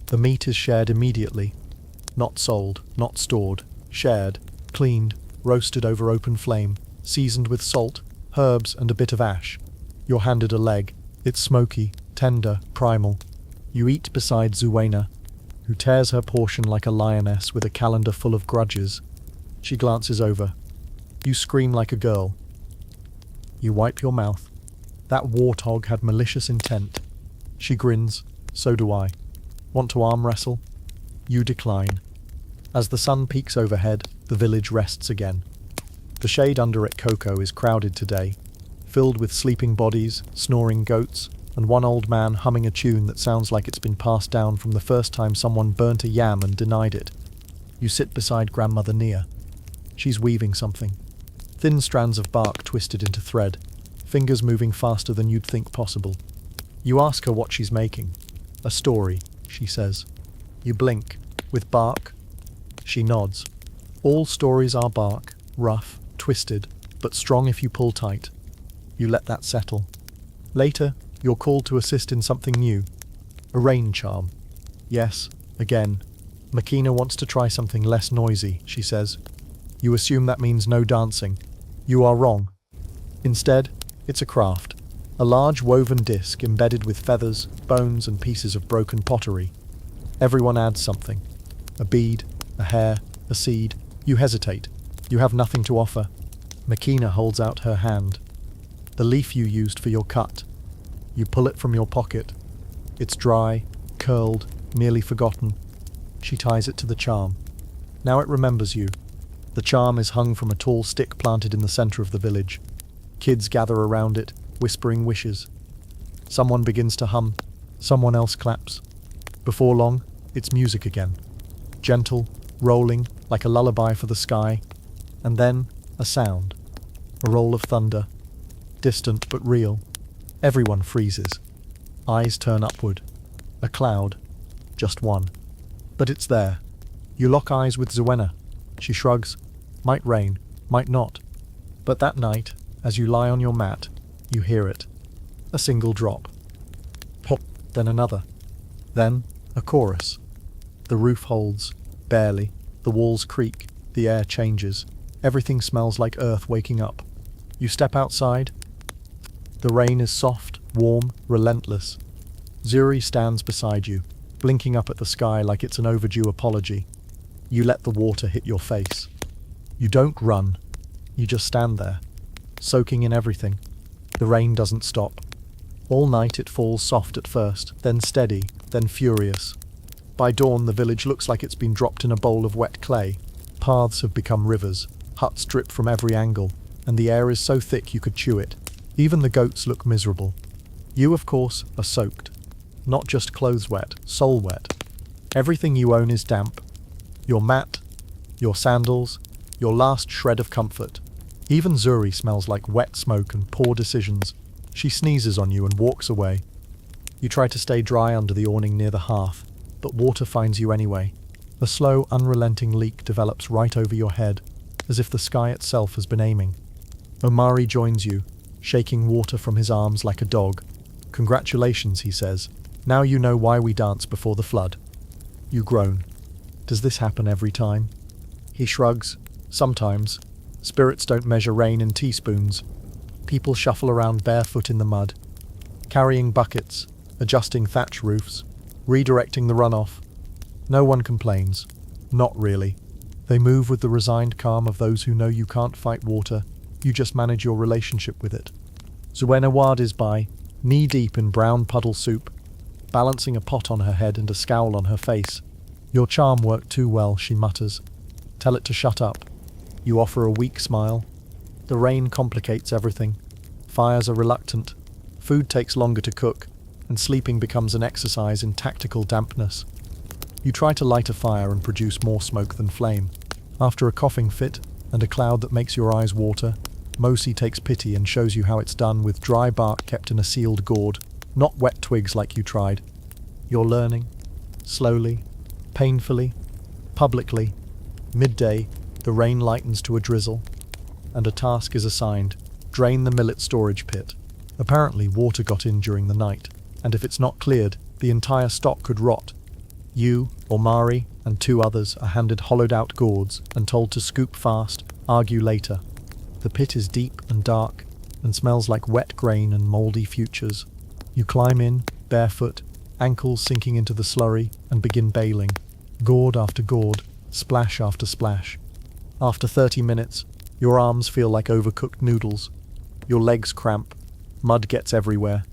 The meat is shared immediately. Not sold, not stored, shared, cleaned, roasted over open flame, seasoned with salt, herbs, and a bit of ash. You're handed a leg. It's smoky, tender, primal. You eat beside Zuena, who tears her portion like a lioness with a calendar full of grudges. She glances over. You scream like a girl. You wipe your mouth. That warthog had malicious intent. She grins. So do I. Want to arm wrestle? You decline. As the sun peaks overhead, the village rests again. The shade under it Coco is crowded today, filled with sleeping bodies, snoring goats, and one old man humming a tune that sounds like it's been passed down from the first time someone burnt a yam and denied it. You sit beside Grandmother Nia. She's weaving something. Thin strands of bark twisted into thread, fingers moving faster than you'd think possible. You ask her what she's making. "A story," she says. You blink. "With bark?" She nods. "All stories are bark, rough, twisted, but strong if you pull tight." You let that settle. Later, you're called to assist in something new. A rain charm. Yes, again. Makina wants to try something less noisy, she says. You assume that means no dancing. You are wrong. Instead, it's a craft. A large woven disc embedded with feathers, bones, and pieces of broken pottery. Everyone adds something. A bead, a hair, a seed. You hesitate. You have nothing to offer. Makina holds out her hand. The leaf you used for your cut. You pull it from your pocket. It's dry, curled, nearly forgotten. She ties it to the charm. Now it remembers you. The charm is hung from a tall stick planted in the center of the village. Kids gather around it, whispering wishes. Someone begins to hum. Someone else claps. Before long, it's music again. Gentle, rolling, like a lullaby for the sky. And then, a sound. A roll of thunder. Distant but real. Everyone freezes. Eyes turn upward. A cloud. Just one. But it's there. You lock eyes with Zuena. She shrugs. Might rain, might not. But that night, as you lie on your mat, you hear it. A single drop. Pop, then another. Then, a chorus. The roof holds, barely. The walls creak. The air changes. Everything smells like earth waking up. You step outside. The rain is soft, warm, relentless. Zuri stands beside you, blinking up at the sky like it's an overdue apology. You let the water hit your face. You don't run. You just stand there, soaking in everything. The rain doesn't stop. All night it falls soft at first, then steady, then furious. By dawn the village looks like it's been dropped in a bowl of wet clay. Paths have become rivers, huts drip from every angle, and the air is so thick you could chew it. Even the goats look miserable. You, of course, are soaked. Not just clothes wet, soul wet. Everything you own is damp. Your mat, your sandals, your last shred of comfort. Even Zuri smells like wet smoke and poor decisions. She sneezes on you and walks away. You try to stay dry under the awning near the hearth, but water finds you anyway. A slow, unrelenting leak develops right over your head, as if the sky itself has been aiming. Omari joins you, shaking water from his arms like a dog. Congratulations, he says. Now you know why we dance before the flood. You groan. Does this happen every time? He shrugs. Sometimes. Spirits don't measure rain in teaspoons. People shuffle around barefoot in the mud, carrying buckets, adjusting thatch roofs, redirecting the runoff. No one complains. Not really. They move with the resigned calm of those who know you can't fight water, you just manage your relationship with it. Zuena Ward is by, knee-deep in brown puddle soup, balancing a pot on her head and a scowl on her face. Your charm worked too well, she mutters. Tell it to shut up. You offer a weak smile. The rain complicates everything. Fires are reluctant. Food takes longer to cook, and sleeping becomes an exercise in tactical dampness. You try to light a fire and produce more smoke than flame. After a coughing fit, and a cloud that makes your eyes water, Mosi takes pity and shows you how it's done with dry bark kept in a sealed gourd, not wet twigs like you tried. You're learning. Slowly. Painfully. Publicly. Midday, the rain lightens to a drizzle, and a task is assigned. Drain the millet storage pit. Apparently water got in during the night, and if it's not cleared, the entire stock could rot. You, Omari, and 2 others are handed hollowed-out gourds and told to scoop fast, argue later. The pit is deep and dark, and smells like wet grain and mouldy futures. You climb in, barefoot, ankles sinking into the slurry, and begin bailing. Gourd after gourd, splash after splash. After 30 minutes, your arms feel like overcooked noodles. Your legs cramp. Mud gets everywhere.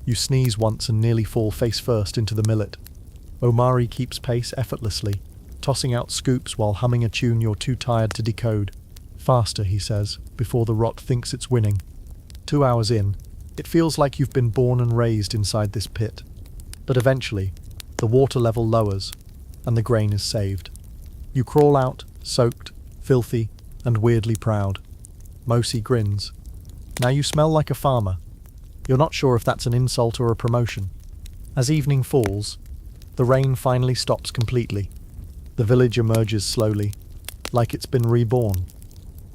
You sneeze once and nearly fall face first into the millet. Omari keeps pace effortlessly, tossing out scoops while humming a tune you're too tired to decode. Faster, he says, before the rot thinks it's winning. 2 hours in, it feels like you've been born and raised inside this pit. But eventually, the water level lowers, and the grain is saved. You crawl out, soaked, filthy, and weirdly proud. Mosi grins. Now you smell like a farmer. You're not sure if that's an insult or a promotion. As evening falls, the rain finally stops completely. The village emerges slowly, like it's been reborn.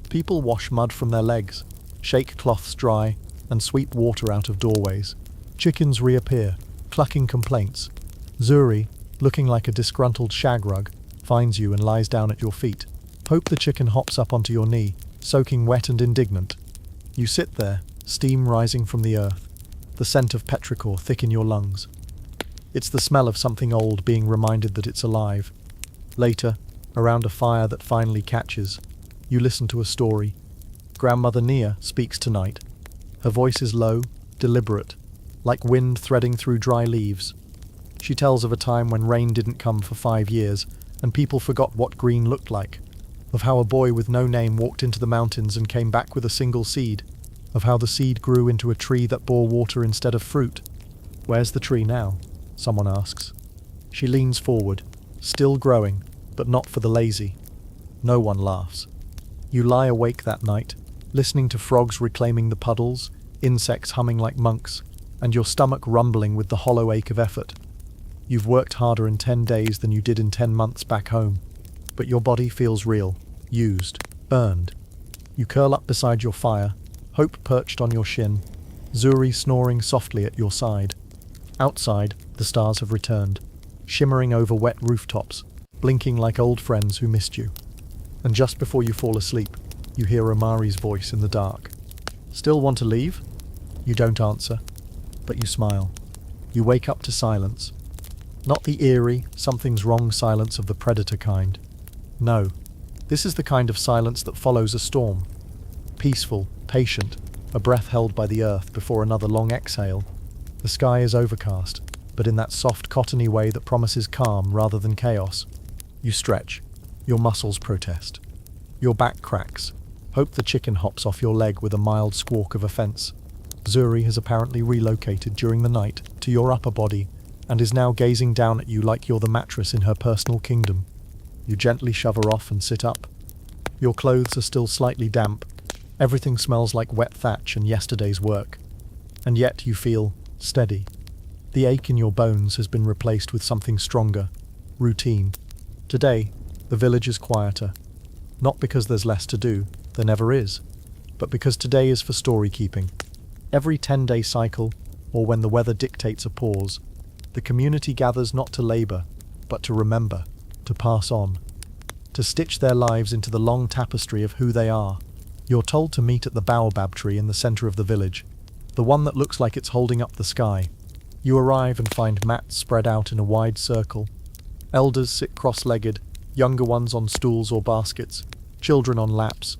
People wash mud from their legs, shake cloths dry, and sweep water out of doorways. Chickens reappear, clucking complaints. Zuri, looking like a disgruntled shag rug, finds you and lies down at your feet. Hope the chicken hops up onto your knee, soaking wet and indignant. You sit there, steam rising from the earth, the scent of petrichor thick in your lungs. It's the smell of something old being reminded that it's alive. Later, around a fire that finally catches, you listen to a story. Grandmother Nia speaks tonight. Her voice is low, deliberate, like wind threading through dry leaves. She tells of a time when rain didn't come for 5 years, and people forgot what green looked like. Of how a boy with no name walked into the mountains and came back with a single seed. Of how the seed grew into a tree that bore water instead of fruit. Where's the tree now? Someone asks. She leans forward, still growing, but not for the lazy. No one laughs. You lie awake that night, listening to frogs reclaiming the puddles, insects humming like monks, and your stomach rumbling with the hollow ache of effort. You've worked harder in 10 days than you did in 10 months back home, but your body feels real, used, earned. You curl up beside your fire, Hope perched on your shin, Zuri snoring softly at your side. Outside, the stars have returned, shimmering over wet rooftops, blinking like old friends who missed you. And just before you fall asleep, you hear Omari's voice in the dark. Still want to leave? You don't answer, but you smile. You wake up to silence. Not the eerie, something's wrong silence of the predator kind. No, this is the kind of silence that follows a storm. Peaceful, patient, a breath held by the earth before another long exhale. The sky is overcast, but in that soft, cottony way that promises calm rather than chaos. You stretch. Your muscles protest. Your back cracks. Hope the chicken hops off your leg with a mild squawk of offense. Zuri has apparently relocated during the night to your upper body and is now gazing down at you like you're the mattress in her personal kingdom. You gently shove her off and sit up. Your clothes are still slightly damp. Everything smells like wet thatch and yesterday's work. And yet you feel steady. The ache in your bones has been replaced with something stronger. Routine. Today, the village is quieter. Not because there's less to do, there never is, but because today is for story keeping. Every 10-day cycle, or when the weather dictates a pause, the community gathers not to labor, but to remember, to pass on, to stitch their lives into the long tapestry of who they are. You're told to meet at the baobab tree in the center of the village, the one that looks like it's holding up the sky. You arrive and find mats spread out in a wide circle. Elders sit cross-legged, younger ones on stools or baskets, children on laps.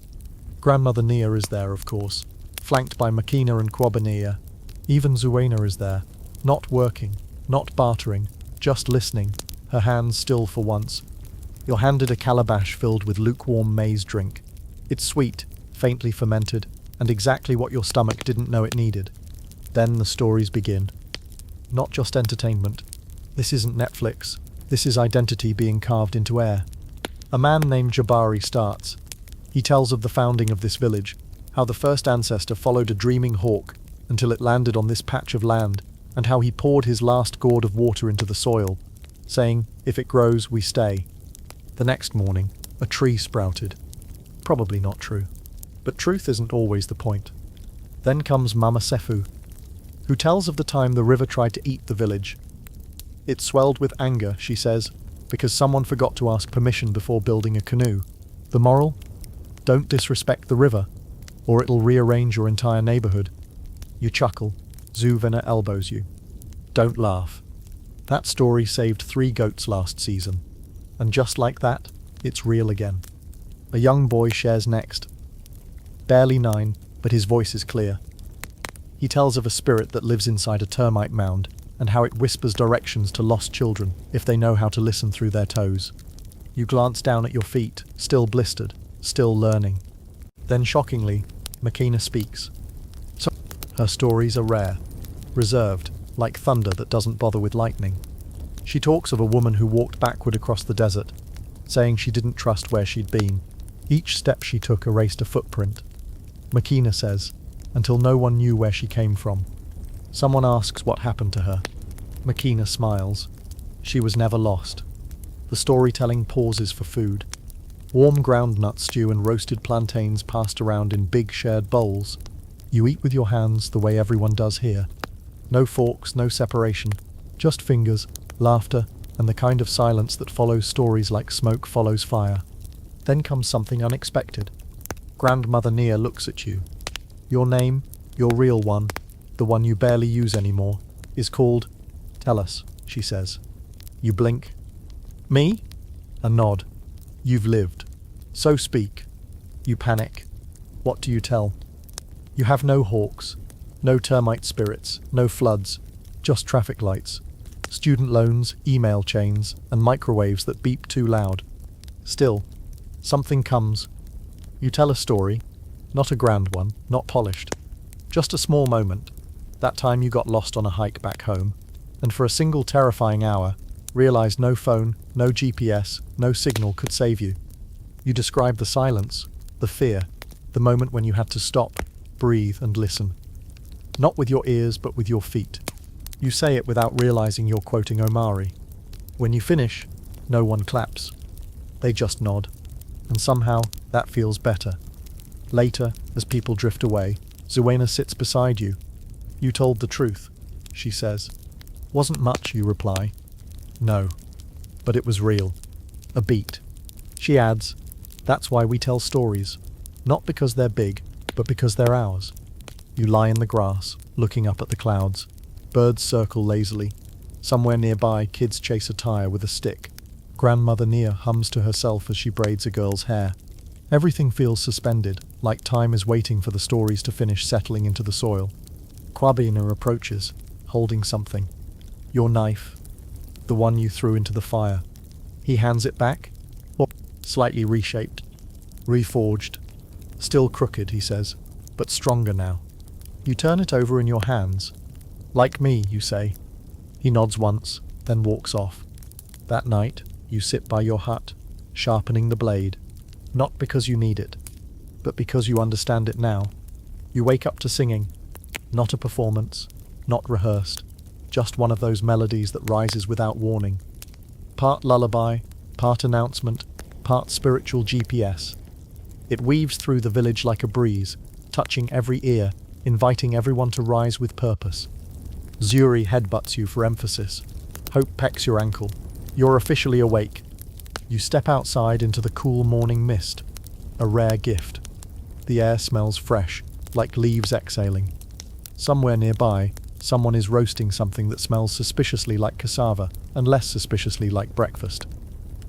Grandmother Nia is there, of course, flanked by Makina and Kwabania. Even Zuena is there, not working, not bartering, just listening, her hands still for once. You're handed a calabash filled with lukewarm maize drink. It's sweet, faintly fermented, and exactly what your stomach didn't know it needed. Then the stories begin. Not just entertainment. This isn't Netflix. This is identity being carved into air. A man named Jabari starts. He tells of the founding of this village, how the first ancestor followed a dreaming hawk until it landed on this patch of land, and how he poured his last gourd of water into the soil, saying, "If it grows, we stay." The next morning, a tree sprouted. Probably not true. But truth isn't always the point. Then comes Mama Sefu, who tells of the time the river tried to eat the village. It swelled with anger, she says, because someone forgot to ask permission before building a canoe. The moral? Don't disrespect the river, or it'll rearrange your entire neighborhood. You chuckle. Zuvena elbows you. Don't laugh. That story saved 3 goats last season. And just like that, it's real again. A young boy shares next. Barely 9, but his voice is clear. He tells of a spirit that lives inside a termite mound and how it whispers directions to lost children if they know how to listen through their toes. You glance down at your feet, still blistered, still learning. Then shockingly, Makina speaks. Her stories are rare, reserved, like thunder that doesn't bother with lightning. She talks of a woman who walked backward across the desert, saying she didn't trust where she'd been. Each step she took erased a footprint. Makina says, until no one knew where she came from. Someone asks what happened to her. Makina smiles. She was never lost. The storytelling pauses for food. Warm groundnut stew and roasted plantains passed around in big shared bowls. You eat with your hands the way everyone does here. No forks, no separation. Just fingers, laughter, and the kind of silence that follows stories like smoke follows fire. Then comes something unexpected. Grandmother Nia looks at you. Your name, your real one, the one you barely use anymore, is called... Tell us, she says. You blink. Me? A nod. You've lived. So speak. You panic. What do you tell? You have no hawks, no termite spirits, no floods, just traffic lights, student loans, email chains, and microwaves that beep too loud. Still, something comes. You tell a story, not a grand one, not polished. Just a small moment, that time you got lost on a hike back home, and for a single terrifying hour, realized no phone, no GPS, no signal could save you. You describe the silence, the fear, the moment when you had to stop, breathe, and listen. Not with your ears, but with your feet. You say it without realizing you're quoting Omari. When you finish, no one claps. They just nod. And somehow, that feels better. Later, as people drift away, Zuena sits beside you. You told the truth, she says. Wasn't much, you reply. No. But it was real. A beat. She adds, that's why we tell stories. Not because they're big, but because they're ours. You lie in the grass, looking up at the clouds. Birds circle lazily. Somewhere nearby, kids chase a tire with a stick. Grandmother Nia hums to herself as she braids a girl's hair. Everything feels suspended, like time is waiting for the stories to finish settling into the soil. Kwabena approaches, holding something. Your knife. The one you threw into the fire. He hands it back. Slightly reshaped. Reforged. Still crooked, he says, but stronger now. You turn it over in your hands. Like me, you say. He nods once, then walks off. That night, you sit by your hut, sharpening the blade. Not because you need it, but because you understand it now. You wake up to singing. Not a performance, not rehearsed. Just one of those melodies that rises without warning. Part lullaby, part announcement, part spiritual GPS. It weaves through the village like a breeze, touching every ear, inviting everyone to rise with purpose. Zuri headbutts you for emphasis. Hope pecks your ankle. You're officially awake. You step outside into the cool morning mist. A rare gift. The air smells fresh, like leaves exhaling. Somewhere nearby, someone is roasting something that smells suspiciously like cassava and less suspiciously like breakfast.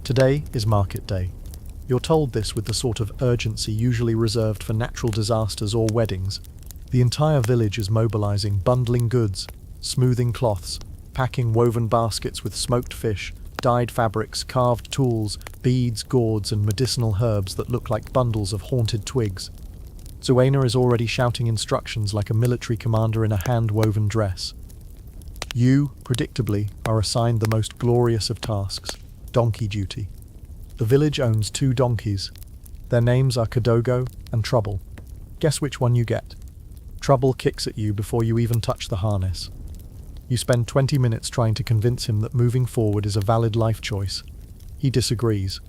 Today is market day. You're told this with the sort of urgency usually reserved for natural disasters or weddings. The entire village is mobilizing, bundling goods, smoothing cloths, packing woven baskets with smoked fish, dyed fabrics, carved tools, beads, gourds, and medicinal herbs that look like bundles of haunted twigs. Zuena is already shouting instructions like a military commander in a hand-woven dress. You, predictably, are assigned the most glorious of tasks, donkey duty. The village owns 2 donkeys. Their names are Kadogo and Trouble. Guess which one you get. Trouble kicks at you before you even touch the harness. You spend 20 minutes trying to convince him that moving forward is a valid life choice. He disagrees.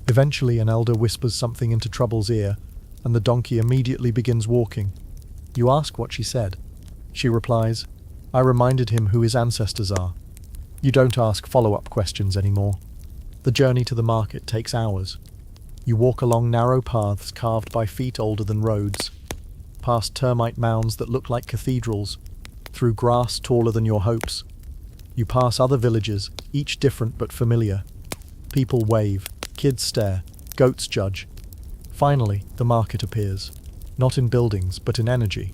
Eventually, an elder whispers something into Trouble's ear, and the donkey immediately begins walking. You ask what she said. She replies, I reminded him who his ancestors are. You don't ask follow-up questions anymore. The journey to the market takes hours. You walk along narrow paths carved by feet older than roads, past termite mounds that look like cathedrals, through grass taller than your hopes. You pass other villages, each different but familiar. People wave, kids stare, goats judge. Finally, the market appears, not in buildings but in energy.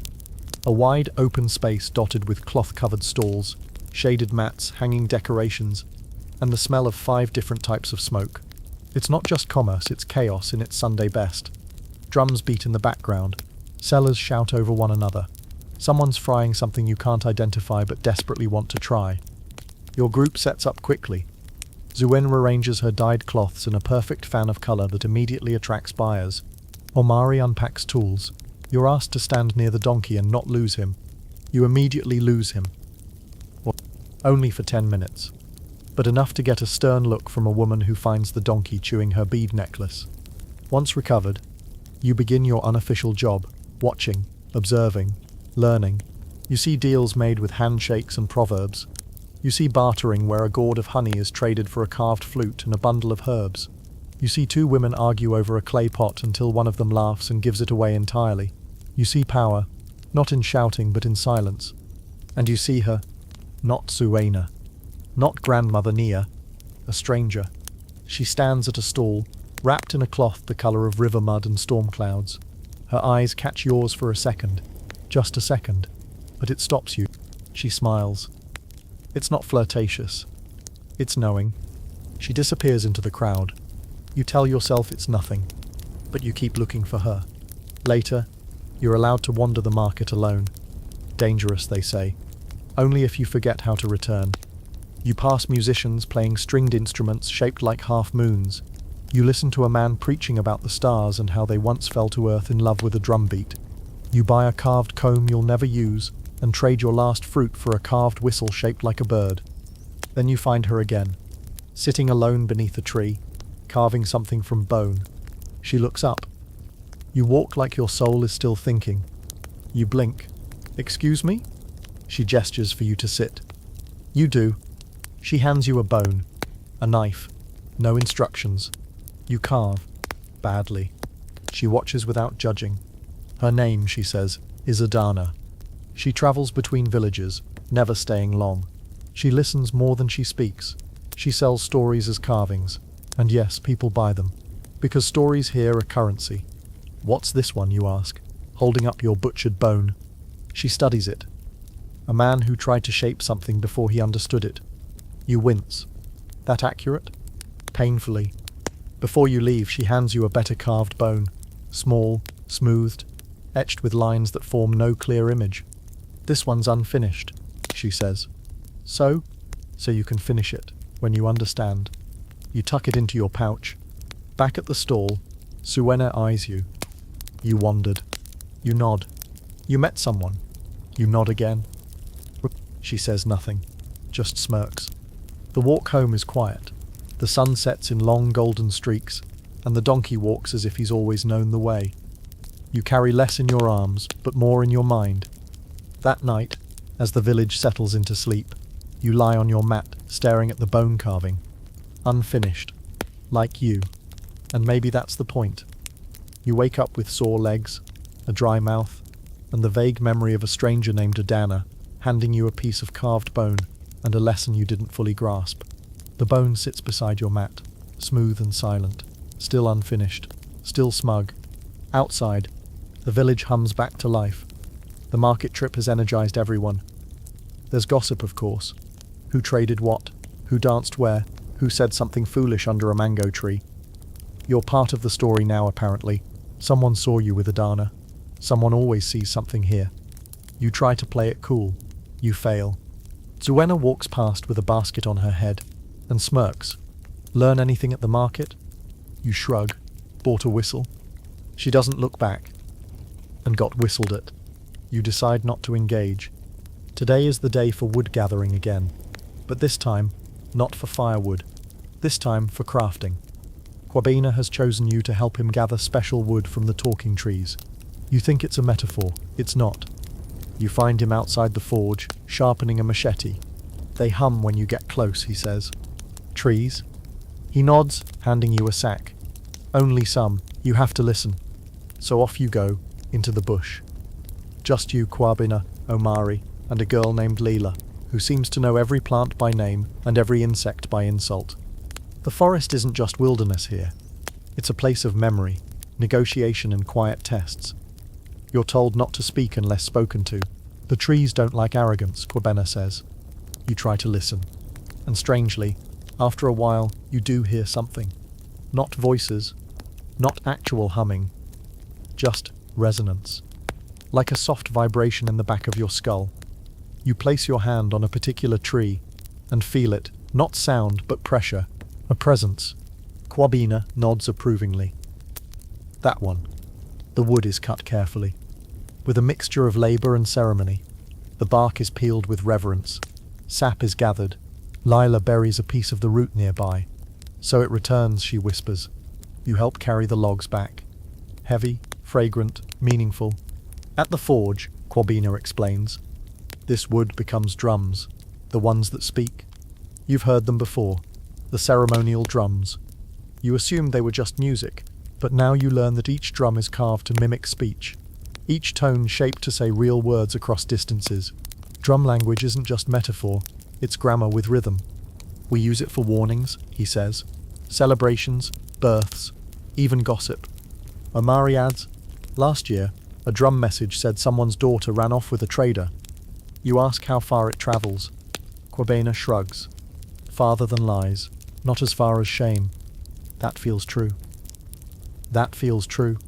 A wide open space dotted with cloth-covered stalls, shaded mats, hanging decorations, and the smell of 5 different types of smoke. It's not just commerce, it's chaos in its Sunday best. Drums beat in the background. Sellers shout over one another. Someone's frying something you can't identify but desperately want to try. Your group sets up quickly. Zuena arranges her dyed cloths in a perfect fan of color that immediately attracts buyers. Omari unpacks tools. You're asked to stand near the donkey and not lose him. You immediately lose him. Only for 10 minutes. But enough to get a stern look from a woman who finds the donkey chewing her bead necklace. Once recovered, you begin your unofficial job, watching, observing, learning. You see deals made with handshakes and proverbs. You see bartering where a gourd of honey is traded for a carved flute and a bundle of herbs. You see two women argue over a clay pot until one of them laughs and gives it away entirely. You see power, not in shouting but in silence. And you see her, not Suena, not Grandmother Nia, a stranger. She stands at a stall, wrapped in a cloth the colour of river mud and storm clouds. Her eyes catch yours for a second, just a second, but it stops you. She smiles. It's not flirtatious. It's knowing. She disappears into the crowd. You tell yourself it's nothing, but you keep looking for her. Later, you're allowed to wander the market alone. Dangerous, they say. Only if you forget how to return. You pass musicians playing stringed instruments shaped like half-moons. You listen to a man preaching about the stars and how they once fell to earth in love with a drumbeat. You buy a carved comb you'll never use and trade your last fruit for a carved whistle shaped like a bird. Then you find her again, sitting alone beneath a tree, carving something from bone. She looks up. You walk like your soul is still thinking. You blink. Excuse me? She gestures for you to sit. You do. She hands you a bone, a knife, no instructions. You carve. Badly. She watches without judging. Her name, she says, is Adana. She travels between villages, never staying long. She listens more than she speaks. She sells stories as carvings. And yes, people buy them. Because stories here are currency. What's this one, you ask, holding up your butchered bone? She studies it. A man who tried to shape something before he understood it. You wince. That accurate? Painfully. Before you leave, she hands you a better carved bone. Small, smoothed, etched with lines that form no clear image. This one's unfinished, she says. So you can finish it, when you understand. You tuck it into your pouch. Back at the stall, Suena eyes you. You wandered. You nod. You met someone. You nod again. She says nothing, just smirks. The walk home is quiet. The sun sets in long golden streaks, and the donkey walks as if he's always known the way. You carry less in your arms, but more in your mind. That night, as the village settles into sleep, you lie on your mat, staring at the bone carving. Unfinished. Like you. And maybe that's the point. You wake up with sore legs, a dry mouth, and the vague memory of a stranger named Adana handing you a piece of carved bone and a lesson you didn't fully grasp. The bone sits beside your mat, smooth and silent, still unfinished, still smug. Outside, the village hums back to life. The market trip has energized everyone. There's gossip, of course. Who traded what? Who danced where? Who said something foolish under a mango tree? You're part of the story now, apparently. Someone saw you with Adana. Someone always sees something here. You try to play it cool. You fail. Zuena walks past with a basket on her head and smirks. Learn anything at the market? You shrug. Bought a whistle? She doesn't look back. And got whistled at. You decide not to engage. Today is the day for wood gathering again. But this time, not for firewood. This time for crafting. Kwabena has chosen you to help him gather special wood from the talking trees. You think it's a metaphor. It's not. You find him outside the forge, sharpening a machete. They hum when you get close, he says. Trees? He nods, handing you a sack. Only some. You have to listen. So off you go, into the bush. Just you, Kwabena, Omari, and a girl named Leela, who seems to know every plant by name and every insect by insult. The forest isn't just wilderness here. It's a place of memory, negotiation and quiet tests. You're told not to speak unless spoken to. The trees don't like arrogance, Kwabena says. You try to listen. And strangely, after a while, you do hear something. Not voices, not actual humming, just resonance. Like a soft vibration in the back of your skull. You place your hand on a particular tree and feel it, not sound but pressure, a presence. Kwabena nods approvingly. That one. The wood is cut carefully, with a mixture of labour and ceremony. The bark is peeled with reverence. Sap is gathered. Lila buries a piece of the root nearby. So it returns, she whispers. You help carry the logs back. Heavy, fragrant, meaningful. At the forge, Quabina explains. This wood becomes drums, the ones that speak. You've heard them before, the ceremonial drums. You assumed they were just music, but now you learn that each drum is carved to mimic speech, each tone shaped to say real words across distances. Drum language isn't just metaphor, it's grammar with rhythm. We use it for warnings, he says, celebrations, births, even gossip. Omari adds, last year, a drum message said someone's daughter ran off with a trader. You ask how far it travels. Quabena shrugs. Farther than lies, not as far as shame. That feels true. That feels true.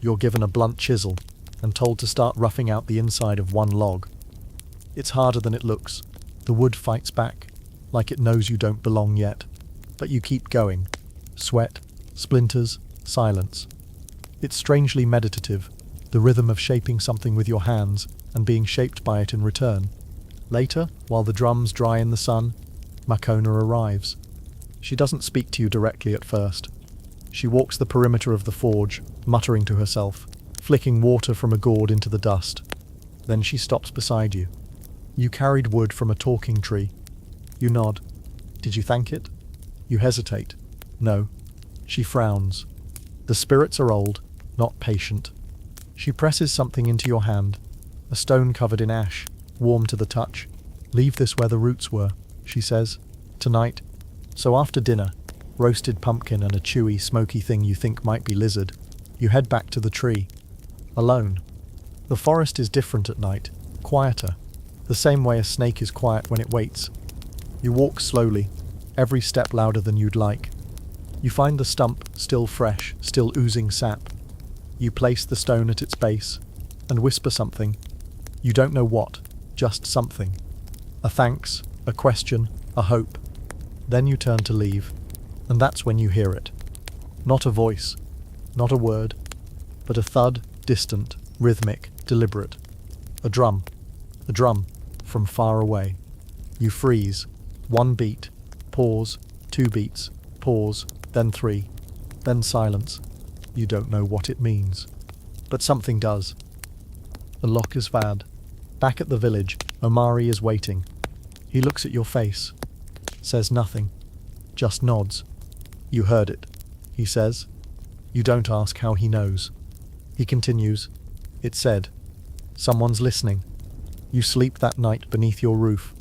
You're given a blunt chisel and told to start roughing out the inside of one log. It's harder than it looks. The wood fights back, like it knows you don't belong yet. But you keep going. Sweat, splinters, silence. It's strangely meditative, the rhythm of shaping something with your hands and being shaped by it in return. Later, while the drums dry in the sun, Makona arrives. She doesn't speak to you directly at first. She walks the perimeter of the forge, muttering to herself, flicking water from a gourd into the dust. Then she stops beside you. You carried wood from a talking tree. You nod. Did you thank it? You hesitate. No. She frowns. The spirits are old, not patient. She presses something into your hand, a stone covered in ash, warm to the touch. Leave this where the roots were, she says. Tonight. So after dinner, roasted pumpkin and a chewy, smoky thing you think might be lizard, you head back to the tree. Alone. The forest is different at night, quieter, the same way a snake is quiet when it waits. You walk slowly, every step louder than you'd like. You find the stump still fresh, still oozing sap. You place the stone at its base and whisper something. You don't know what, just something. A thanks, a question, a hope. Then you turn to leave, and that's when you hear it. Not a voice, not a word, but a thud, distant, rhythmic, deliberate. A drum, from far away. You freeze. 1 beat, pause, 2 beats, pause, then 3, then silence. You don't know what it means. But something does. The lock is vad. Back at the village, Omari is waiting. He looks at your face, says nothing, just nods. You heard it, he says. You don't ask how he knows. He continues, it said, someone's listening. You sleep that night beneath your roof,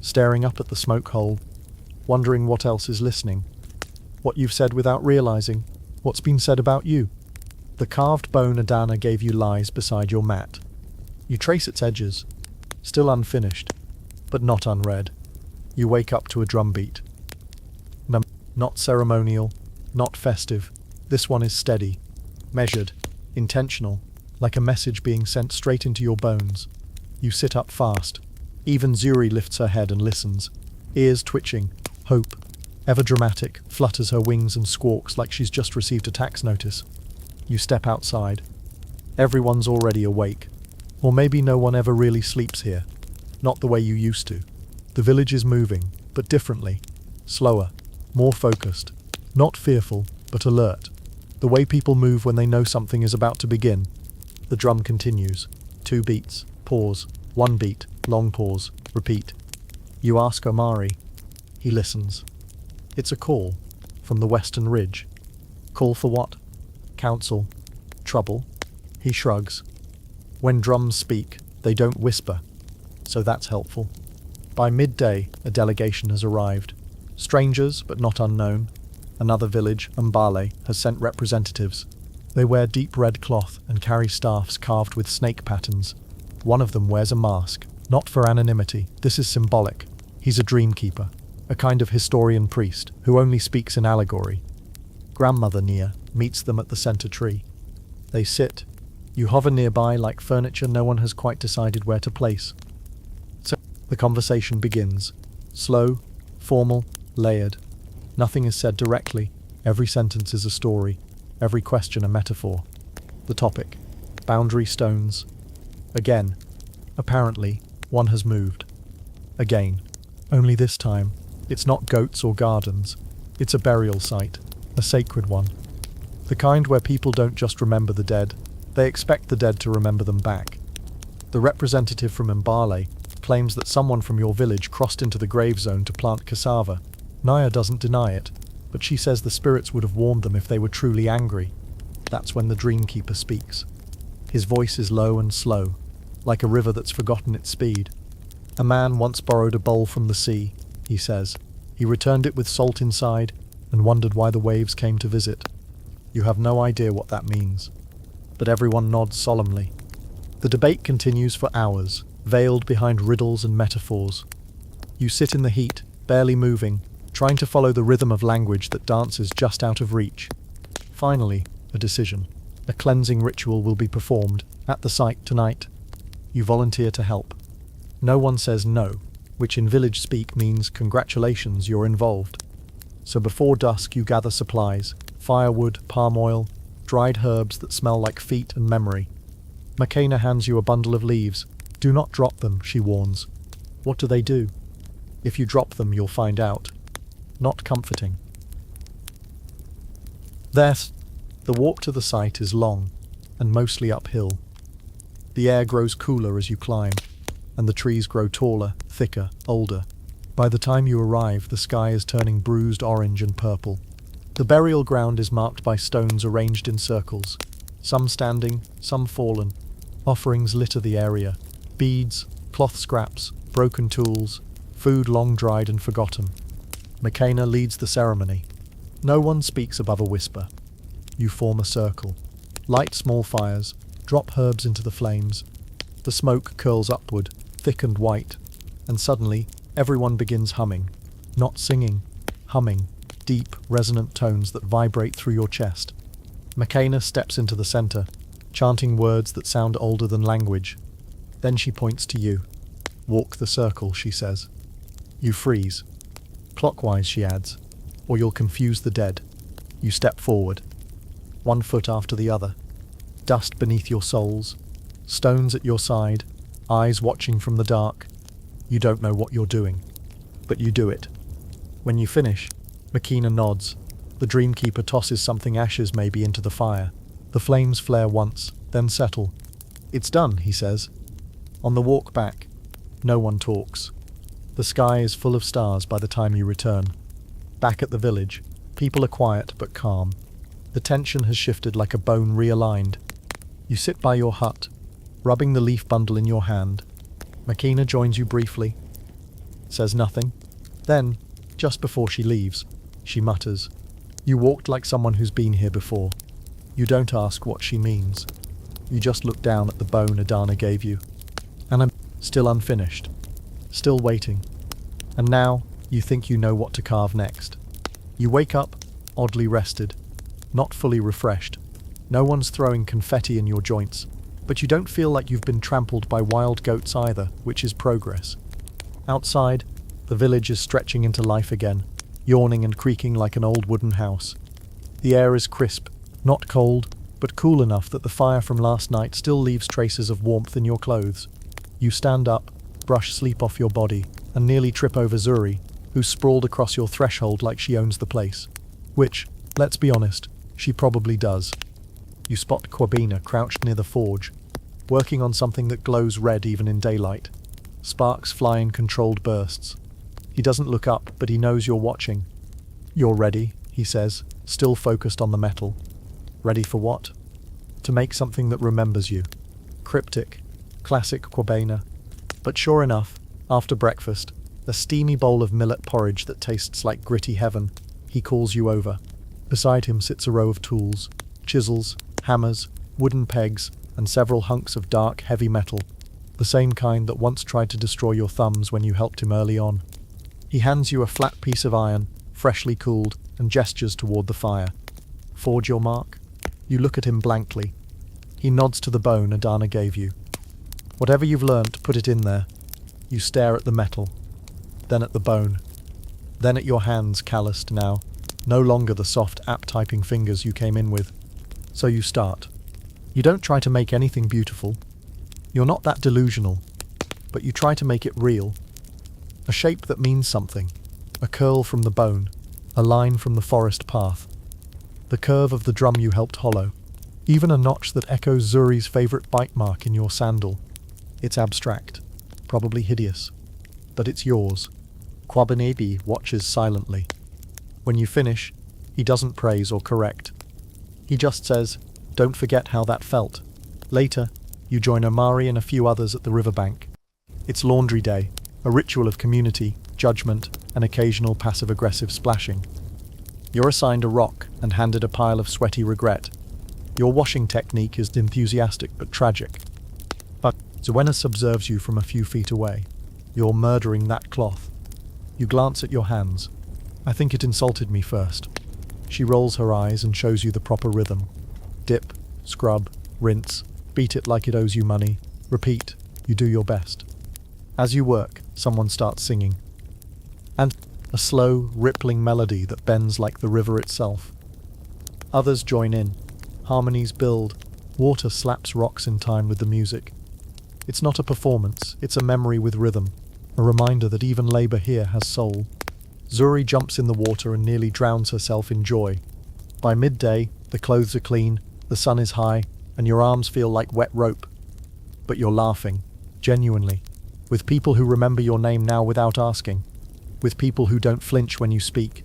staring up at the smoke hole, wondering what else is listening. What you've said without realizing, what's been said about you. The carved bone Adana gave you lies beside your mat. You trace its edges, still unfinished, but not unread. You wake up to a drum beat. Not ceremonial, not festive. This one is steady, measured, intentional, like a message being sent straight into your bones. You sit up fast. Even Zuri lifts her head and listens, ears twitching, hope, ever dramatic, flutters her wings and squawks like she's just received a tax notice. You step outside. Everyone's already awake. Or maybe no one ever really sleeps here. Not the way you used to. The village is moving, but differently. Slower, more focused. Not fearful, but alert. The way people move when they know something is about to begin. The drum continues. 2 beats, pause, 1 beat, long pause, repeat. You ask Omari. He listens. It's a call, from the western ridge. Call for what? Counsel. Trouble. He shrugs. When drums speak, they don't whisper, so that's helpful. By midday, a delegation has arrived. Strangers, but not unknown. Another village, Mbale, has sent representatives. They wear deep red cloth and carry staffs carved with snake patterns. One of them wears a mask, not for anonymity. This is symbolic. He's a dreamkeeper, a kind of historian priest who only speaks in allegory. Grandmother Nia meets them at the center tree. They sit. You hover nearby like furniture no one has quite decided where to place. So the conversation begins. Slow, formal, layered. Nothing is said directly. Every sentence is a story. Every question a metaphor. The topic. Boundary stones. Again. Apparently, one has moved. Again. Only this time, it's not goats or gardens. It's a burial site. A sacred one. The kind where people don't just remember the dead. They expect the dead to remember them back. The representative from Mbale claims that someone from your village crossed into the grave zone to plant cassava. Naya doesn't deny it, but she says the spirits would have warned them if they were truly angry. That's when the dreamkeeper speaks. His voice is low and slow, like a river that's forgotten its speed. A man once borrowed a bowl from the sea, he says. He returned it with salt inside and wondered why the waves came to visit. You have no idea what that means, but everyone nods solemnly. The debate continues for hours, veiled behind riddles and metaphors. You sit in the heat, barely moving, trying to follow the rhythm of language that dances just out of reach. Finally, a decision. A cleansing ritual will be performed at the site tonight. You volunteer to help. No one says no, which in village speak means congratulations, you're involved. So before dusk you gather supplies, firewood, palm oil, dried herbs that smell like feet and memory. Makena hands you a bundle of leaves. Do not drop them, she warns. What do they do? If you drop them, you'll find out. Not comforting. The walk to the site is long, and mostly uphill. The air grows cooler as you climb, and the trees grow taller, thicker, older. By the time you arrive, the sky is turning bruised orange and purple. The burial ground is marked by stones arranged in circles, some standing, some fallen. Offerings litter the area. Beads, cloth scraps, broken tools, food long dried and forgotten. Makena leads the ceremony. No one speaks above a whisper. You form a circle. Light small fires, drop herbs into the flames. The smoke curls upward, thick and white, and suddenly everyone begins humming. Not singing, humming, deep, resonant tones that vibrate through your chest. Makena steps into the center, chanting words that sound older than language. Then she points to you. Walk the circle, she says. You freeze. Clockwise, she adds, or you'll confuse the dead. You step forward, 1 foot after the other. Dust beneath your soles, stones at your side, eyes watching from the dark. You don't know what you're doing, but you do it. When you finish, Makena nods. The dreamkeeper tosses something ashes maybe into the fire. The flames flare once, then settle. It's done, he says. On the walk back, no one talks. The sky is full of stars by the time you return. Back at the village, people are quiet but calm. The tension has shifted like a bone realigned. You sit by your hut, rubbing the leaf bundle in your hand. Makena joins you briefly, says nothing. Then, just before she leaves, she mutters, "You walked like someone who's been here before." You don't ask what she means. You just look down at the bone Adana gave you. And I'm still unfinished, still waiting. And now, you think you know what to carve next. You wake up, oddly rested, not fully refreshed. No one's throwing confetti in your joints, but you don't feel like you've been trampled by wild goats either, which is progress. Outside, the village is stretching into life again, yawning and creaking like an old wooden house. The air is crisp, not cold, but cool enough that the fire from last night still leaves traces of warmth in your clothes. You stand up, brush sleep off your body, and nearly trip over Zuri, who's sprawled across your threshold like she owns the place. Which, let's be honest, she probably does. You spot Kwabena crouched near the forge, working on something that glows red even in daylight. Sparks fly in controlled bursts. He doesn't look up, but he knows you're watching. "You're ready," he says, still focused on the metal. Ready for what? To make something that remembers you. Cryptic, classic Kwabena. But sure enough, after breakfast, a steamy bowl of millet porridge that tastes like gritty heaven, he calls you over. Beside him sits a row of tools, chisels, hammers, wooden pegs, and several hunks of dark, heavy metal, the same kind that once tried to destroy your thumbs when you helped him early on. He hands you a flat piece of iron, freshly cooled, and gestures toward the fire. Forge your mark? You look at him blankly. He nods to the bone Adana gave you. Whatever you've learnt, put it in there. You stare at the metal, then at the bone, then at your hands calloused now, no longer the soft app-typing fingers you came in with. So you start. You don't try to make anything beautiful. You're not that delusional, but you try to make it real. A shape that means something, a curl from the bone, a line from the forest path, the curve of the drum you helped hollow, even a notch that echoes Zuri's favourite bite mark in your sandal. It's abstract, probably hideous, but it's yours. Kwabanebi watches silently. When you finish, he doesn't praise or correct. He just says, "Don't forget how that felt." Later, you join Omari and a few others at the riverbank. It's laundry day, a ritual of community, judgment, and occasional passive-aggressive splashing. You're assigned a rock and handed a pile of sweaty regret. Your washing technique is enthusiastic but tragic. But Zuenis observes you from a few feet away. You're murdering that cloth. You glance at your hands. "I think it insulted me first." She rolls her eyes and shows you the proper rhythm. Dip, scrub, rinse, beat it like it owes you money. Repeat, you do your best. As you work, someone starts singing. And a slow, rippling melody that bends like the river itself. Others join in. Harmonies build. Water slaps rocks in time with the music. It's not a performance, it's a memory with rhythm, a reminder that even labor here has soul. Zuri jumps in the water and nearly drowns herself in joy. By midday, the clothes are clean, the sun is high, and your arms feel like wet rope. But you're laughing, genuinely, with people who remember your name now without asking, with people who don't flinch when you speak,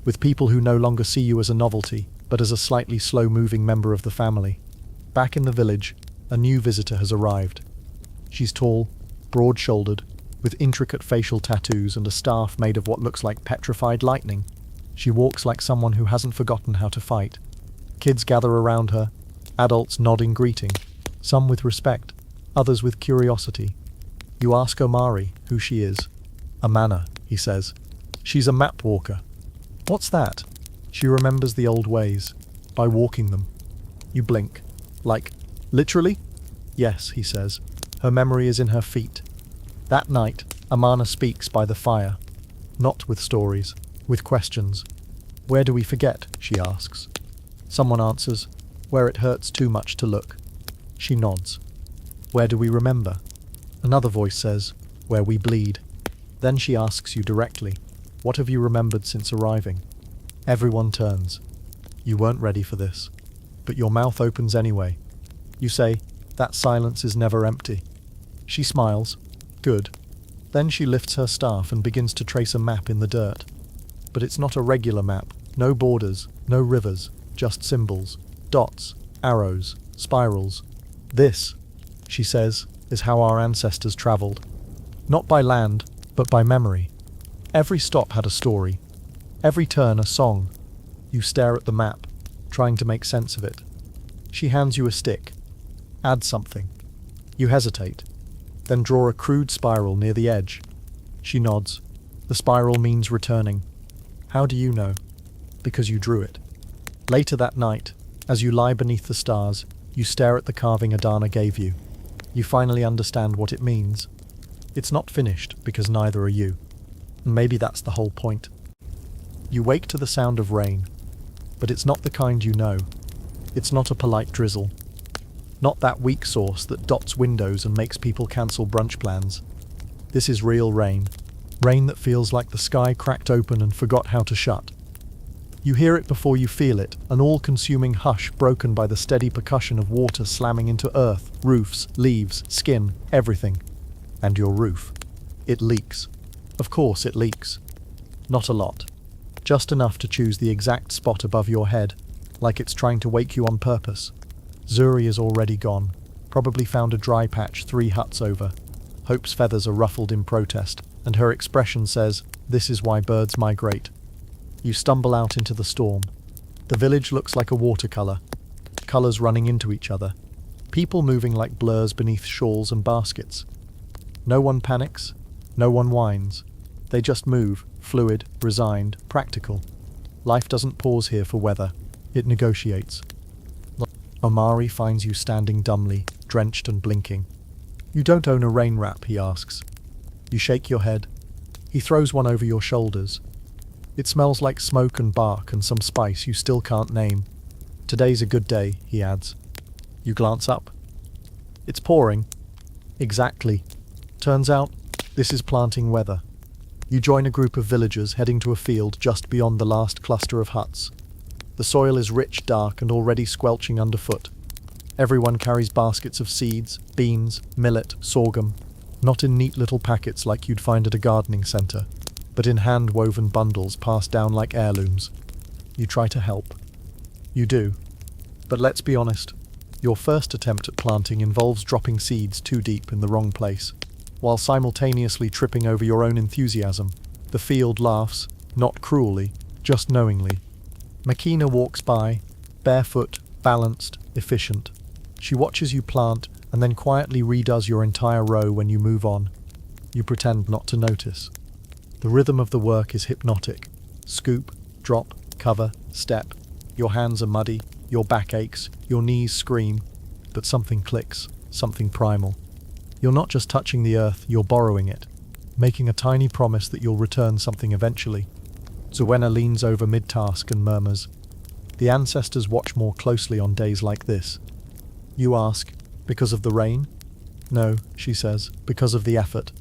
with people who no longer see you as a novelty, but as a slightly slow-moving member of the family. Back in the village, a new visitor has arrived. She's tall, broad-shouldered, with intricate facial tattoos and a staff made of what looks like petrified lightning. She walks like someone who hasn't forgotten how to fight. Kids gather around her, adults nod in greeting, some with respect, others with curiosity. You ask Omari who she is. "Amana," he says. "She's a map walker." "What's that?" She remembers the old ways, by walking them. You blink. Like, "Literally?" "Yes," he says. Her memory is in her feet. That night, Amana speaks by the fire. Not with stories, with questions. "Where do we forget?" she asks. Someone answers, "Where it hurts too much to look." She nods. "Where do we remember?" Another voice says, "Where we bleed." Then she asks you directly, "What have you remembered since arriving?" Everyone turns. You weren't ready for this. But your mouth opens anyway. You say, "That silence is never empty." She smiles. "Good." Then she lifts her staff and begins to trace a map in the dirt. But it's not a regular map. No borders, no rivers, just symbols, dots, arrows, spirals. "This," she says, "is how our ancestors traveled. Not by land, but by memory. Every stop had a story. Every turn a song." You stare at the map, trying to make sense of it. She hands you a stick. "Add something." You hesitate, then draw a crude spiral near the edge. She nods. The spiral means returning. How do you know? Because you drew it. Later that night, as you lie beneath the stars, you stare at the carving Adana gave you. You finally understand what it means. It's not finished, because neither are you. And maybe that's the whole point. You wake to the sound of rain, but it's not the kind you know. It's not a polite drizzle. Not that weak sauce that dots windows and makes people cancel brunch plans. This is real rain. Rain that feels like the sky cracked open and forgot how to shut. You hear it before you feel it, an all-consuming hush broken by the steady percussion of water slamming into earth, roofs, leaves, skin, everything. And your roof. It leaks. Of course it leaks. Not a lot. Just enough to choose the exact spot above your head, like it's trying to wake you on purpose. Zuri is already gone. Probably found a dry patch 3 huts over. Hope's feathers are ruffled in protest, and her expression says, "This is why birds migrate." You stumble out into the storm. The village looks like a watercolor. Colors running into each other. People moving like blurs beneath shawls and baskets. No one panics. No one whines. They just move, fluid, resigned, practical. Life doesn't pause here for weather. It negotiates. Omari finds you standing dumbly, drenched and blinking. "You don't own a rain wrap?" he asks. You shake your head. He throws one over your shoulders. It smells like smoke and bark and some spice you still can't name. "Today's a good day," he adds. You glance up. It's pouring. Exactly. Turns out, this is planting weather. You join a group of villagers heading to a field just beyond the last cluster of huts. The soil is rich, dark, and already squelching underfoot. Everyone carries baskets of seeds, beans, millet, sorghum, not in neat little packets like you'd find at a gardening centre, but in hand-woven bundles passed down like heirlooms. You try to help. You do. But let's be honest, your first attempt at planting involves dropping seeds too deep in the wrong place, while simultaneously tripping over your own enthusiasm. The field laughs, not cruelly, just knowingly. Makina walks by, barefoot, balanced, efficient. She watches you plant and then quietly redoes your entire row when you move on. You pretend not to notice. The rhythm of the work is hypnotic. Scoop, drop, cover, step. Your hands are muddy, your back aches, your knees scream, but something clicks, something primal. You're not just touching the earth, you're borrowing it, making a tiny promise that you'll return something eventually. Zuena leans over mid-task and murmurs, "The ancestors watch more closely on days like this." You ask, "Because of the rain?" "No," she says, "because of the effort."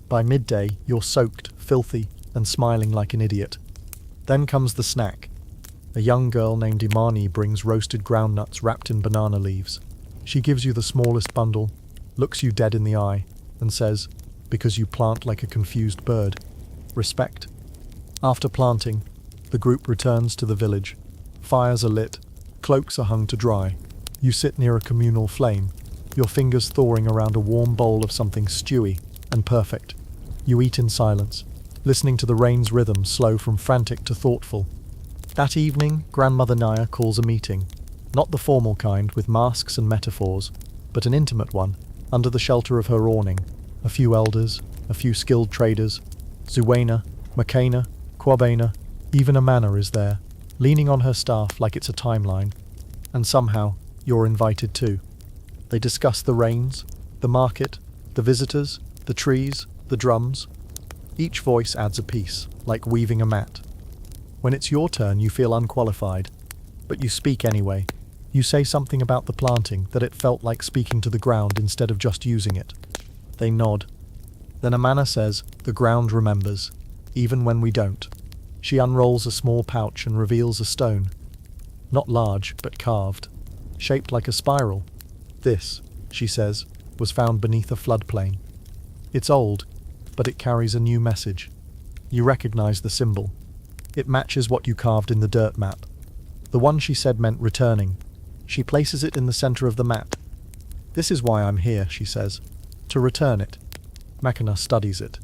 By midday, you're soaked, filthy, and smiling like an idiot. Then comes the snack. A young girl named Imani brings roasted groundnuts wrapped in banana leaves. She gives you the smallest bundle, looks you dead in the eye, and says, "Because you plant like a confused bird." Respect. After planting, the group returns to the village. Fires are lit, cloaks are hung to dry. You sit near a communal flame, your fingers thawing around a warm bowl of something stewy and perfect. You eat in silence, listening to the rain's rhythm slow from frantic to thoughtful. That evening, Grandmother Naya calls a meeting. Not the formal kind with masks and metaphors, but an intimate one, under the shelter of her awning. A few elders, a few skilled traders, Zuena, Makena, Kwabena, even Amana is there, leaning on her staff like it's a timeline. And somehow, you're invited too. They discuss the rains, the market, the visitors, the trees, the drums. Each voice adds a piece, like weaving a mat. When it's your turn, you feel unqualified, but you speak anyway. You say something about the planting, that it felt like speaking to the ground instead of just using it. They nod. Then Amana says, "The ground remembers, even when we don't." She unrolls a small pouch and reveals a stone. Not large, but carved, shaped like a spiral. "This," she says, "was found beneath a floodplain. It's old, but it carries a new message." You recognize the symbol. It matches what you carved in the dirt map. The one she said meant returning. She places it in the center of the mat. "This is why I'm here," she says, "to return it." Makina studies it.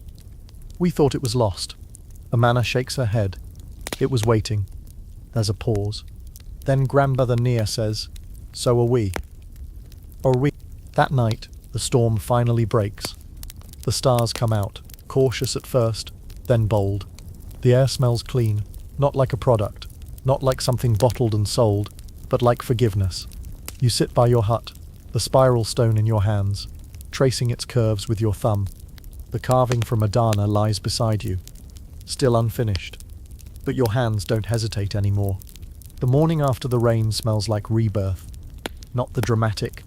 "We thought it was lost." Amana shakes her head. "It was waiting." There's a pause. Then Grandmother Nia says, "So are we." Are we? That night, the storm finally breaks. The stars come out, cautious at first, then bold. The air smells clean, not like a product, not like something bottled and sold, but like forgiveness. You sit by your hut, the spiral stone in your hands, tracing its curves with your thumb. The carving from Adana lies beside you, still unfinished. But your hands don't hesitate anymore. The morning after the rain smells like rebirth. Not the dramatic,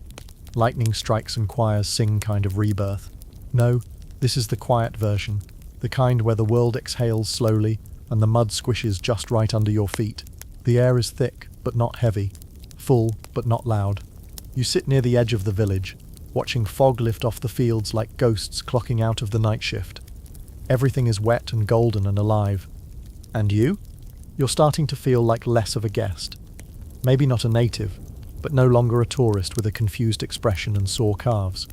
lightning strikes and choirs sing kind of rebirth. No, this is the quiet version, the kind where the world exhales slowly and the mud squishes just right under your feet. The air is thick, but not heavy, full, but not loud. You sit near the edge of the village, watching fog lift off the fields like ghosts clocking out of the night shift. Everything is wet and golden and alive. And you? You're starting to feel like less of a guest. Maybe not a native, but no longer a tourist with a confused expression and sore calves.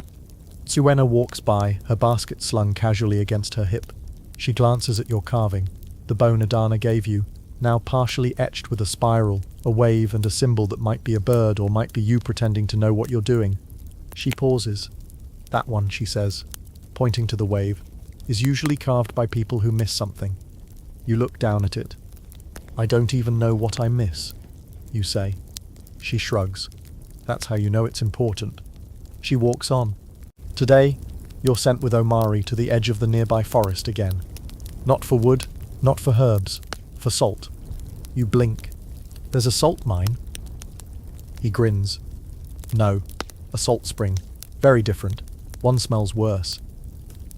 Zuena walks by, her basket slung casually against her hip. She glances at your carving, the bone Adana gave you, now partially etched with a spiral, a wave and a symbol that might be a bird or might be you pretending to know what you're doing. She pauses. "That one," she says, pointing to the wave, "is usually carved by people who miss something." You look down at it. "I don't even know what I miss," you say. She shrugs. "That's how you know it's important." She walks on. Today, you're sent with Omari to the edge of the nearby forest again. Not for wood, not for herbs, for salt. You blink. "There's a salt mine?" He grins. "No, a salt spring. Very different. One smells worse."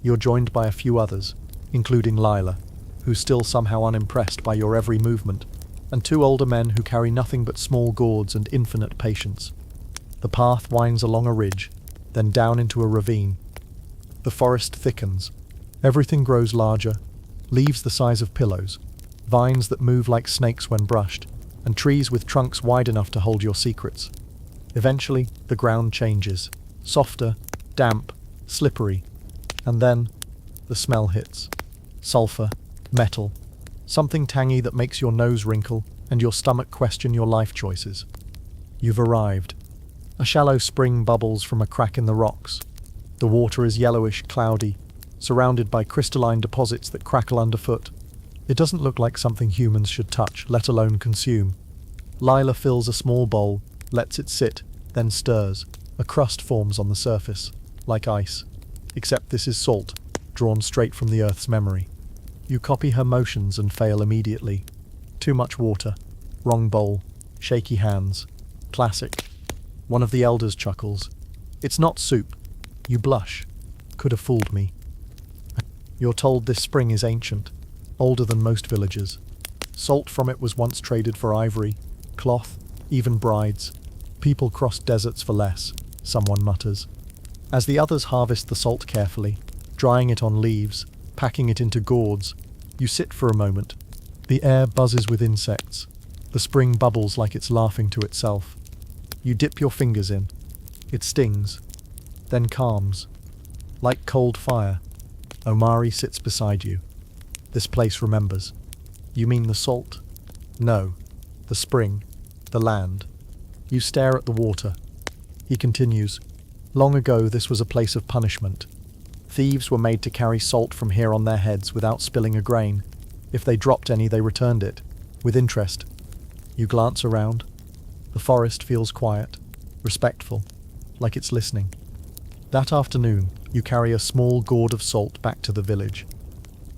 You're joined by a few others, including Lila, who's still somehow unimpressed by your every movement, and two older men who carry nothing but small gourds and infinite patience. The path winds along a ridge, then down into a ravine. The forest thickens. Everything grows larger, leaves the size of pillows, vines that move like snakes when brushed, and trees with trunks wide enough to hold your secrets. Eventually, the ground changes, softer, damp, slippery, and then the smell hits. Sulfur, metal, something tangy that makes your nose wrinkle and your stomach question your life choices. You've arrived. A shallow spring bubbles from a crack in the rocks. The water is yellowish, cloudy, surrounded by crystalline deposits that crackle underfoot. It doesn't look like something humans should touch, let alone consume. Lila fills a small bowl, lets it sit, then stirs. A crust forms on the surface, like ice. Except this is salt, drawn straight from the earth's memory. You copy her motions and fail immediately. Too much water. Wrong bowl. Shaky hands. Classic. One of the elders chuckles. It's not soup. You blush. Could have fooled me. You're told this spring is ancient, older than most villages. Salt from it was once traded for ivory, cloth, even brides. People crossed deserts for less, someone mutters. As the others harvest the salt carefully, drying it on leaves, packing it into gourds, you sit for a moment. The air buzzes with insects. The spring bubbles like it's laughing to itself. You dip your fingers in. It stings, then calms. Like cold fire, Omari sits beside you. This place remembers. You mean the salt? No, the spring, the land. You stare at the water. He continues, long ago this was a place of punishment. Thieves were made to carry salt from here on their heads without spilling a grain. If they dropped any, they returned it, with interest. You glance around. The forest feels quiet, respectful, like it's listening. That afternoon, you carry a small gourd of salt back to the village.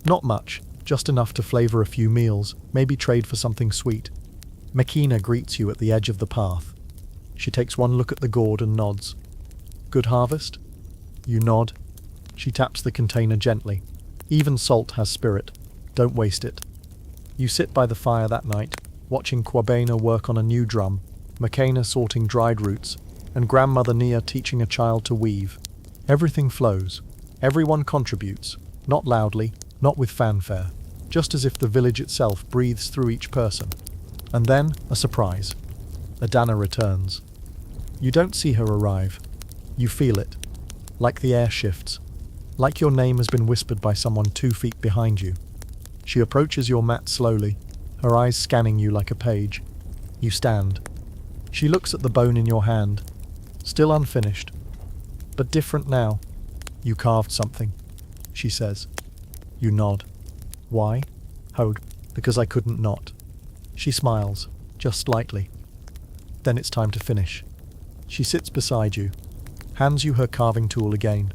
Not much, just enough to flavor a few meals, maybe trade for something sweet. Makina greets you at the edge of the path. She takes one look at the gourd and nods. Good harvest? You nod. She taps the container gently. Even salt has spirit. Don't waste it. You sit by the fire that night, watching Kwabena work on a new drum, Makena sorting dried roots, and grandmother Nia teaching a child to weave. Everything flows. Everyone contributes. Not loudly, not with fanfare. Just as if the village itself breathes through each person. And then, a surprise. Adana returns. You don't see her arrive. You feel it. Like the air shifts. Like your name has been whispered by someone 2 feet behind you. She approaches your mat slowly, her eyes scanning you like a page. You stand. She looks at the bone in your hand. Still unfinished. But different now. You carved something, she says. You nod. Why? Hode. Because I couldn't not. She smiles, just slightly. Then it's time to finish. She sits beside you, hands you her carving tool again.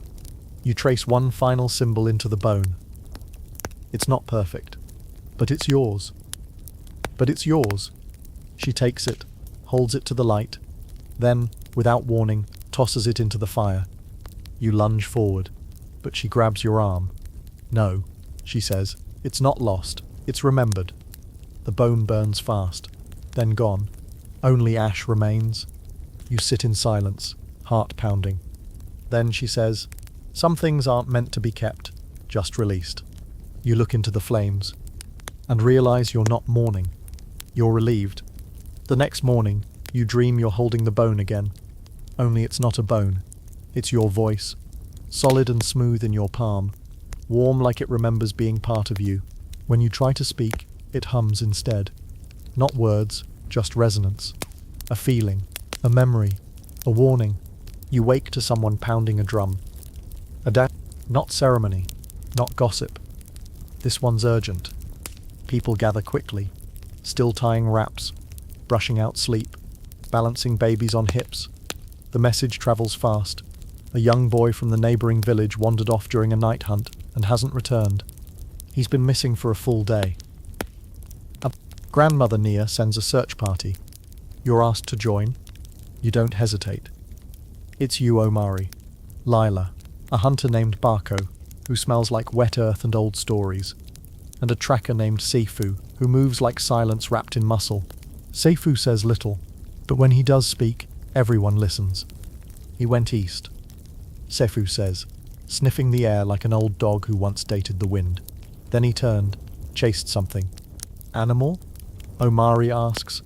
You trace one final symbol into the bone. It's not perfect, but it's yours. But it's yours. She takes it, holds it to the light, then, without warning, tosses it into the fire. You lunge forward, but she grabs your arm. No, she says, it's not lost, it's remembered. The bone burns fast, then gone. Only ash remains. You sit in silence, heart pounding. Then she says, some things aren't meant to be kept, just released. You look into the flames, and realize you're not mourning. You're relieved. The next morning, you dream you're holding the bone again. Only it's not a bone. It's your voice, solid and smooth in your palm, warm like it remembers being part of you. When you try to speak, it hums instead. Not words, just resonance. A feeling, a memory, a warning. You wake to someone pounding a drum. Not ceremony, not gossip. This one's urgent. People gather quickly, still tying wraps, brushing out sleep, balancing babies on hips. The message travels fast. A young boy from the neighboring village wandered off during a night hunt and hasn't returned. He's been missing for a full day. Grandmother Nia sends a search party. You're asked to join. You don't hesitate. It's you, Omari. Lila, a hunter named Barko, who smells like wet earth and old stories, and a tracker named Seifu, who moves like silence wrapped in muscle. Seifu says little, but when he does speak, Everyone listens. He went east, Sefu says, sniffing the air like an old dog who once dated the wind. Then he turned, chased something. Animal? Omari asks.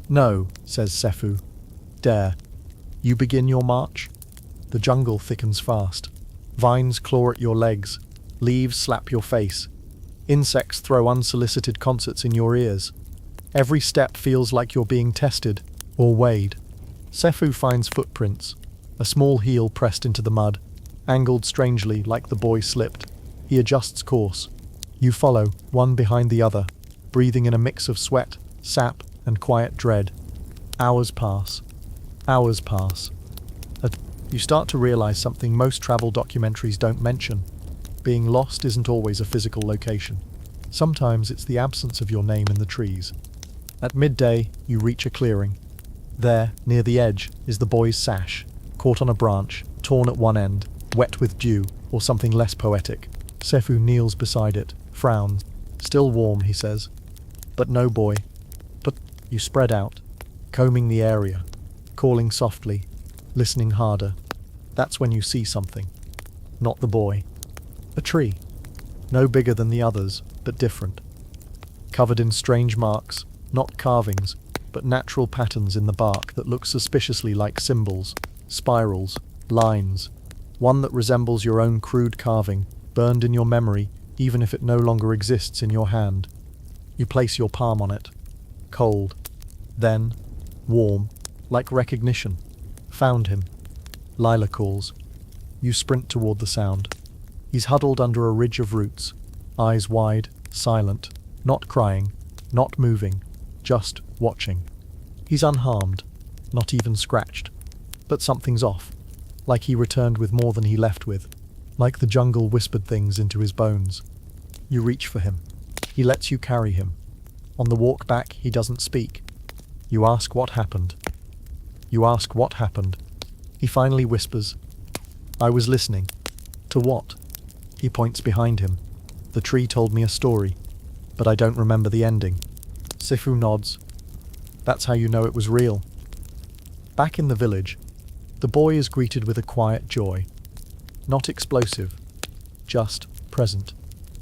No, says Sefu. Dare. You begin your march? The jungle thickens fast. Vines claw at your legs. Leaves slap your face. Insects throw unsolicited concerts in your ears. Every step feels like you're being tested or weighed. Sefu finds footprints, a small heel pressed into the mud, angled strangely like the boy slipped. He adjusts course. You follow, one behind the other, breathing in a mix of sweat, sap, and quiet dread. Hours pass. Hours pass. You start to realize something most travel documentaries don't mention. Being lost isn't always a physical location. Sometimes it's the absence of your name in the trees. At midday, you reach a clearing. There, near the edge, is the boy's sash, caught on a branch, torn at one end, wet with dew, or something less poetic. Sefu kneels beside it, frowns. Still warm, he says. But no boy. But you spread out, combing the area, calling softly, listening harder. That's when you see something. Not the boy. A tree. No bigger than the others, but different. Covered in strange marks, not carvings, but natural patterns in the bark that look suspiciously like symbols, spirals, lines. One that resembles your own crude carving, burned in your memory, even if it no longer exists in your hand. You place your palm on it. Cold. Then, warm, like recognition. Found him. Lila calls. You sprint toward the sound. He's huddled under a ridge of roots, eyes wide, silent, not crying, not moving, just watching. He's unharmed, not even scratched. But something's off, like he returned with more than he left with, like the jungle whispered things into his bones. You reach for him. He lets you carry him. On the walk back, he doesn't speak. You ask what happened. You ask what happened. He finally whispers, I was listening. To what? He points behind him. The tree told me a story, but I don't remember the ending. Sifu nods. That's how you know it was real. Back in the village, the boy is greeted with a quiet joy. Not explosive, just present.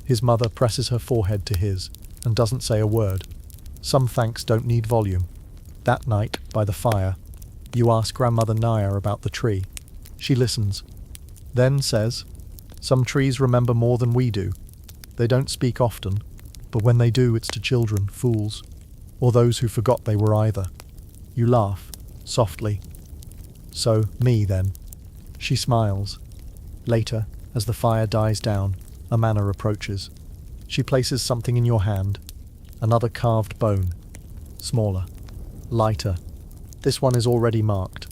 His mother presses her forehead to his and doesn't say a word. Some thanks don't need volume. That night, by the fire, you ask Grandmother Naya about the tree. She listens, then says, some trees remember more than we do. They don't speak often, but when they do, it's to children, fools, or those who forgot they were either. You laugh, softly. So, me then. She smiles. Later, as the fire dies down, Amana approaches. She places something in your hand, another carved bone, smaller, lighter. This one is already marked.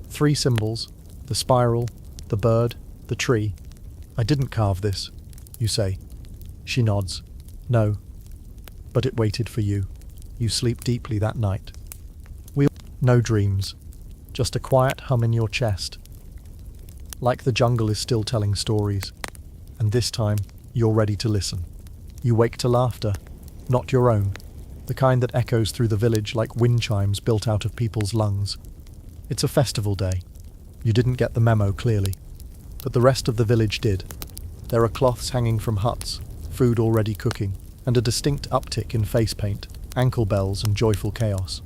3 symbols, the spiral, the bird, the tree. I didn't carve this, you say. She nods. No, but it waited for you. You sleep deeply that night. No dreams, just a quiet hum in your chest. Like the jungle is still telling stories, and this time you're ready to listen. You wake to laughter, not your own, the kind that echoes through the village like wind chimes built out of people's lungs. It's a festival day. You didn't get the memo clearly, but the rest of the village did. There are cloths hanging from huts, food already cooking, and a distinct uptick in face paint, ankle bells and joyful chaos.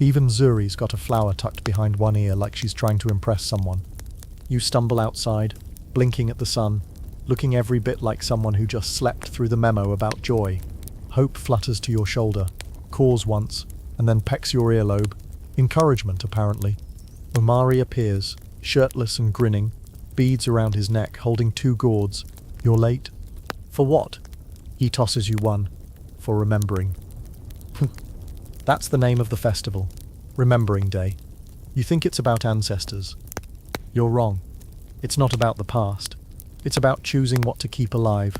Even Zuri's got a flower tucked behind one ear like she's trying to impress someone. You stumble outside, blinking at the sun, looking every bit like someone who just slept through the memo about joy. Hope flutters to your shoulder, caws once, and then pecks your earlobe. Encouragement, apparently. Omari appears, shirtless and grinning, beads around his neck, holding 2 gourds. You're late? For what? He tosses you one. For remembering. That's the name of the festival. Remembering Day. You think it's about ancestors. You're wrong. It's not about the past. It's about choosing what to keep alive.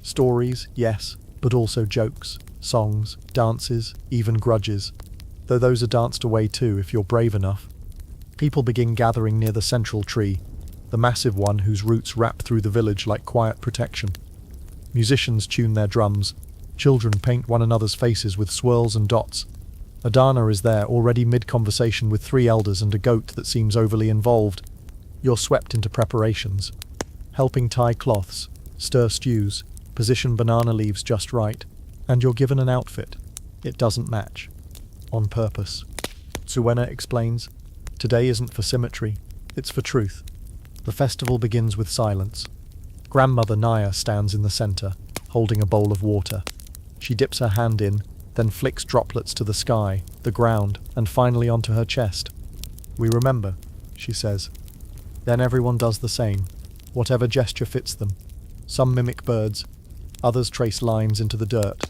Stories, yes, but also jokes, songs, dances, even grudges. Though those are danced away too if you're brave enough. People begin gathering near the central tree, the massive one whose roots wrap through the village like quiet protection. Musicians tune their drums. Children paint one another's faces with swirls and dots. Adana is there, already mid-conversation with three elders and a goat that seems overly involved. You're swept into preparations. Helping tie cloths, stir stews, position banana leaves just right, and you're given an outfit. It doesn't match. On purpose. Zuena explains, today isn't for symmetry, it's for truth. The festival begins with silence. Grandmother Naya stands in the center, holding a bowl of water. She dips her hand in, then flicks droplets to the sky, the ground, and finally onto her chest. We remember, she says. Then everyone does the same, whatever gesture fits them. Some mimic birds, others trace lines into the dirt.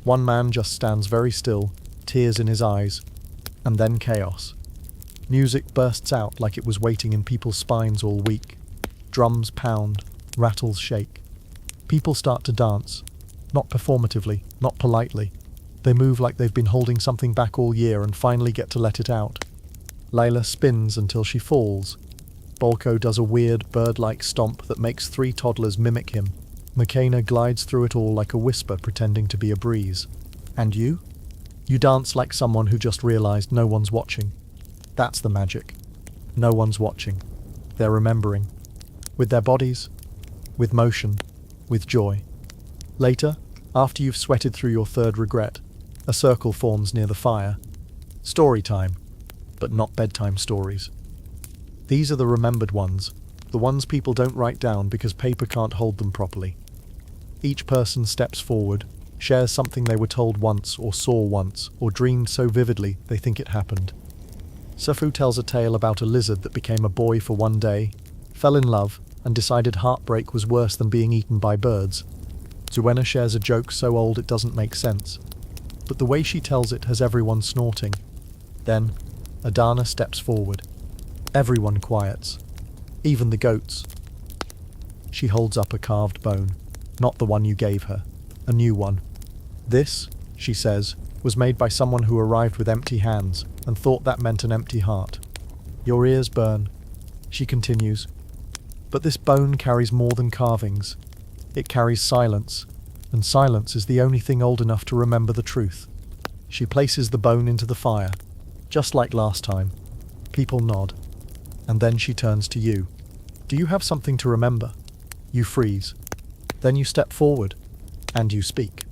One man just stands very still, tears in his eyes, and then chaos. Music bursts out like it was waiting in people's spines all week. Drums pound, rattles shake. People start to dance, not performatively, not politely. They move like they've been holding something back all year and finally get to let it out. Layla spins until she falls. Bolko does a weird bird-like stomp that makes three toddlers mimic him. Makena glides through it all like a whisper pretending to be a breeze. And you? You dance like someone who just realized no one's watching. That's the magic. No one's watching. They're remembering. With their bodies, with motion, with joy. Later, after you've sweated through your third regret, a circle forms near the fire. Story time, but not bedtime stories. These are the remembered ones, the ones people don't write down because paper can't hold them properly. Each person steps forward, shares something they were told once or saw once or dreamed so vividly they think it happened. Safu tells a tale about a lizard that became a boy for one day, fell in love, and decided heartbreak was worse than being eaten by birds. Zuena shares a joke so old it doesn't make sense, but the way she tells it has everyone snorting. Then, Adana steps forward. Everyone quiets, even the goats. She holds up a carved bone, not the one you gave her, a new one. This, she says, was made by someone who arrived with empty hands and thought that meant an empty heart. Your ears burn, she continues. But this bone carries more than carvings. It carries silence, and silence is the only thing old enough to remember the truth. She places the bone into the fire, just like last time. People nod, and then she turns to you. Do you have something to remember? You freeze. Then you step forward, and you speak.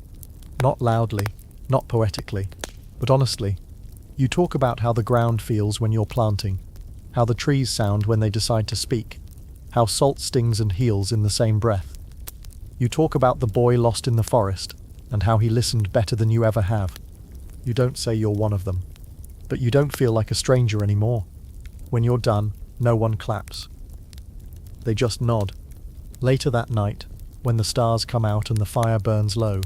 Not loudly, not poetically, but honestly. You talk about how the ground feels when you're planting, how the trees sound when they decide to speak, how salt stings and heals in the same breath. You talk about the boy lost in the forest, and how he listened better than you ever have. You don't say you're one of them, but you don't feel like a stranger anymore. When you're done, no one claps. They just nod. Later that night, when the stars come out and the fire burns low,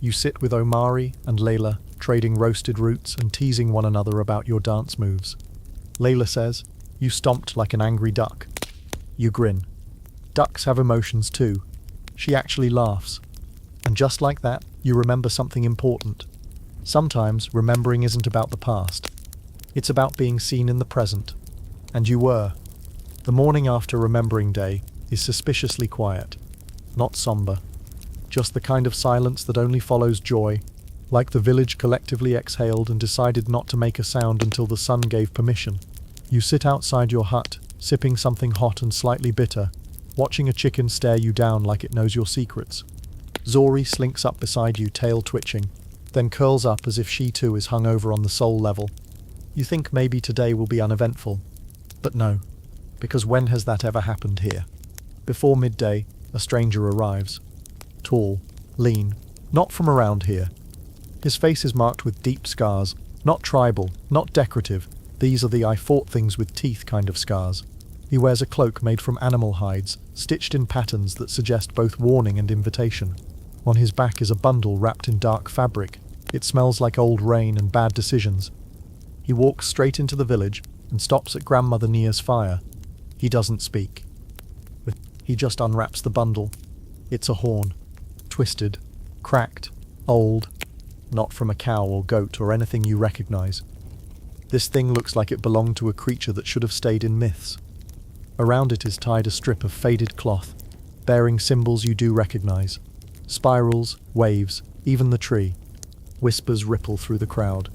you sit with Omari and Layla, trading roasted roots and teasing one another about your dance moves. Layla says, you stomped like an angry duck. You grin. Ducks have emotions too. She actually laughs. And just like that, you remember something important. Sometimes remembering isn't about the past. It's about being seen in the present. And you were. The morning after Remembering Day is suspiciously quiet. Not somber. Just the kind of silence that only follows joy, like the village collectively exhaled and decided not to make a sound until the sun gave permission. You sit outside your hut, sipping something hot and slightly bitter, watching a chicken stare you down like it knows your secrets. Zori slinks up beside you, tail twitching, then curls up as if she too is hungover on the soul level. You think maybe today will be uneventful, but no, because when has that ever happened here? Before midday, a stranger arrives. Tall, lean, not from around here. His face is marked with deep scars, not tribal, not decorative. These are the I fought things with teeth kind of scars. He wears a cloak made from animal hides, stitched in patterns that suggest both warning and invitation. On his back is a bundle wrapped in dark fabric. It smells like old rain and bad decisions. He walks straight into the village and stops at Grandmother Nia's fire. He doesn't speak. He just unwraps the bundle. It's a horn. Twisted, cracked, old, not from a cow or goat or anything you recognize. This thing looks like it belonged to a creature that should have stayed in myths. Around it is tied a strip of faded cloth, bearing symbols you do recognize. Spirals, waves, even the tree. Whispers ripple through the crowd.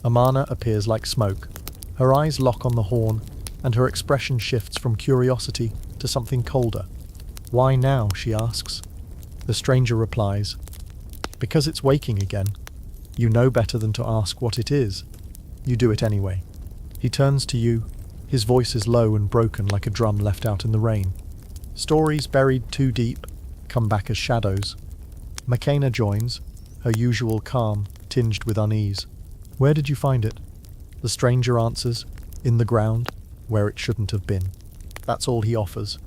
Amana appears like smoke. Her eyes lock on the horn, and her expression shifts from curiosity to something colder. "Why now?" she asks. The stranger replies, "Because it's waking again. You know better than to ask what it is. You do it anyway." He turns to you. His voice is low and broken like a drum left out in the rain. Stories buried too deep come back as shadows. McKenna joins, her usual calm tinged with unease. "Where did you find it?" The stranger answers, "In the ground, where it shouldn't have been." That's all he offers.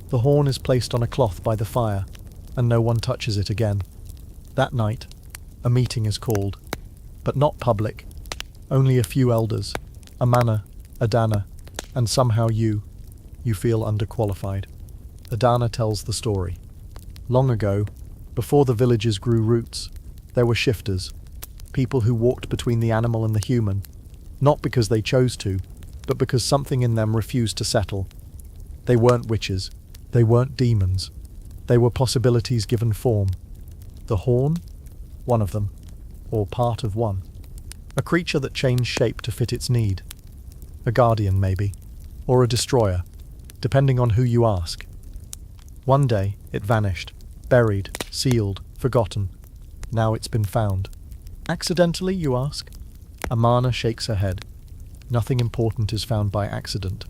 The horn is placed on a cloth by the fire, and no one touches it again. That night, a meeting is called, but not public. Only a few elders, Amana, Adana, and somehow you feel underqualified. Adana tells the story. Long ago, before the villages grew roots, there were shifters, people who walked between the animal and the human, not because they chose to, but because something in them refused to settle. They weren't witches, they weren't demons, they were possibilities given form. The horn? One of them, or part of one. A creature that changed shape to fit its need. A guardian, maybe, or a destroyer, depending on who you ask. One day, it vanished, buried, sealed, forgotten. Now it's been found. Accidentally, you ask? Amana shakes her head. Nothing important is found by accident.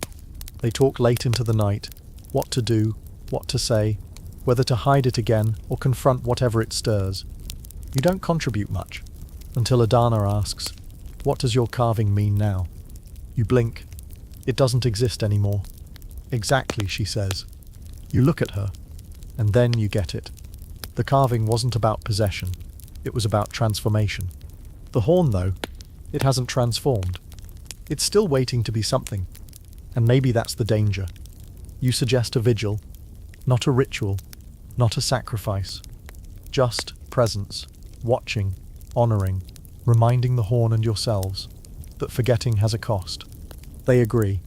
They talk late into the night, what to do, what to say, whether to hide it again or confront whatever it stirs. You don't contribute much, until Adana asks, "What does your carving mean now?" You blink. It doesn't exist anymore. "Exactly," she says. You look at her, and then you get it. The carving wasn't about possession. It was about transformation. The horn, though, it hasn't transformed. It's still waiting to be something. And maybe that's the danger. You suggest a vigil, not a ritual, not a sacrifice. Just presence, watching, honoring, reminding the horn and yourselves that forgetting has a cost. They agree.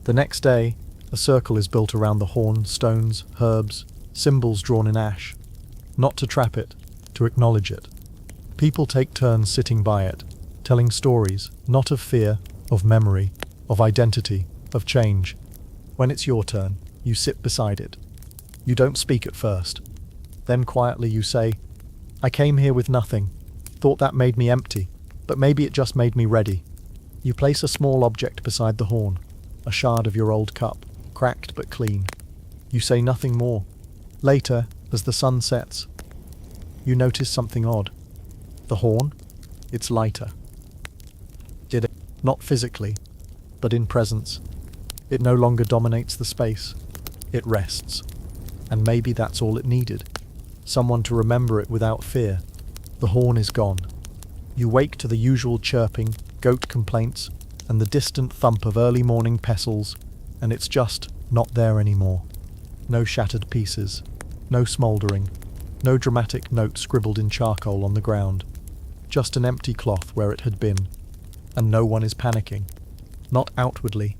The next day, a circle is built around the horn, stones, herbs, symbols drawn in ash. Not to trap it, to acknowledge it. People take turns sitting by it, telling stories, not of fear, of memory, of identity, of change. When it's your turn, you sit beside it. You don't speak at first. Then quietly you say, "I came here with nothing, thought that made me empty, but maybe it just made me ready." You place a small object beside the horn, a shard of your old cup, cracked but clean. You say nothing more. Later, as the sun sets, you notice something odd. The horn? It's lighter. Did it? Not physically, but in presence. It no longer dominates the space. It rests. And maybe that's all it needed. Someone to remember it without fear. The horn is gone. You wake to the usual chirping, goat complaints, and the distant thump of early morning pestles, and it's just not there anymore. No shattered pieces, no smouldering, no dramatic note scribbled in charcoal on the ground. Just an empty cloth where it had been. And no one is panicking. Not outwardly,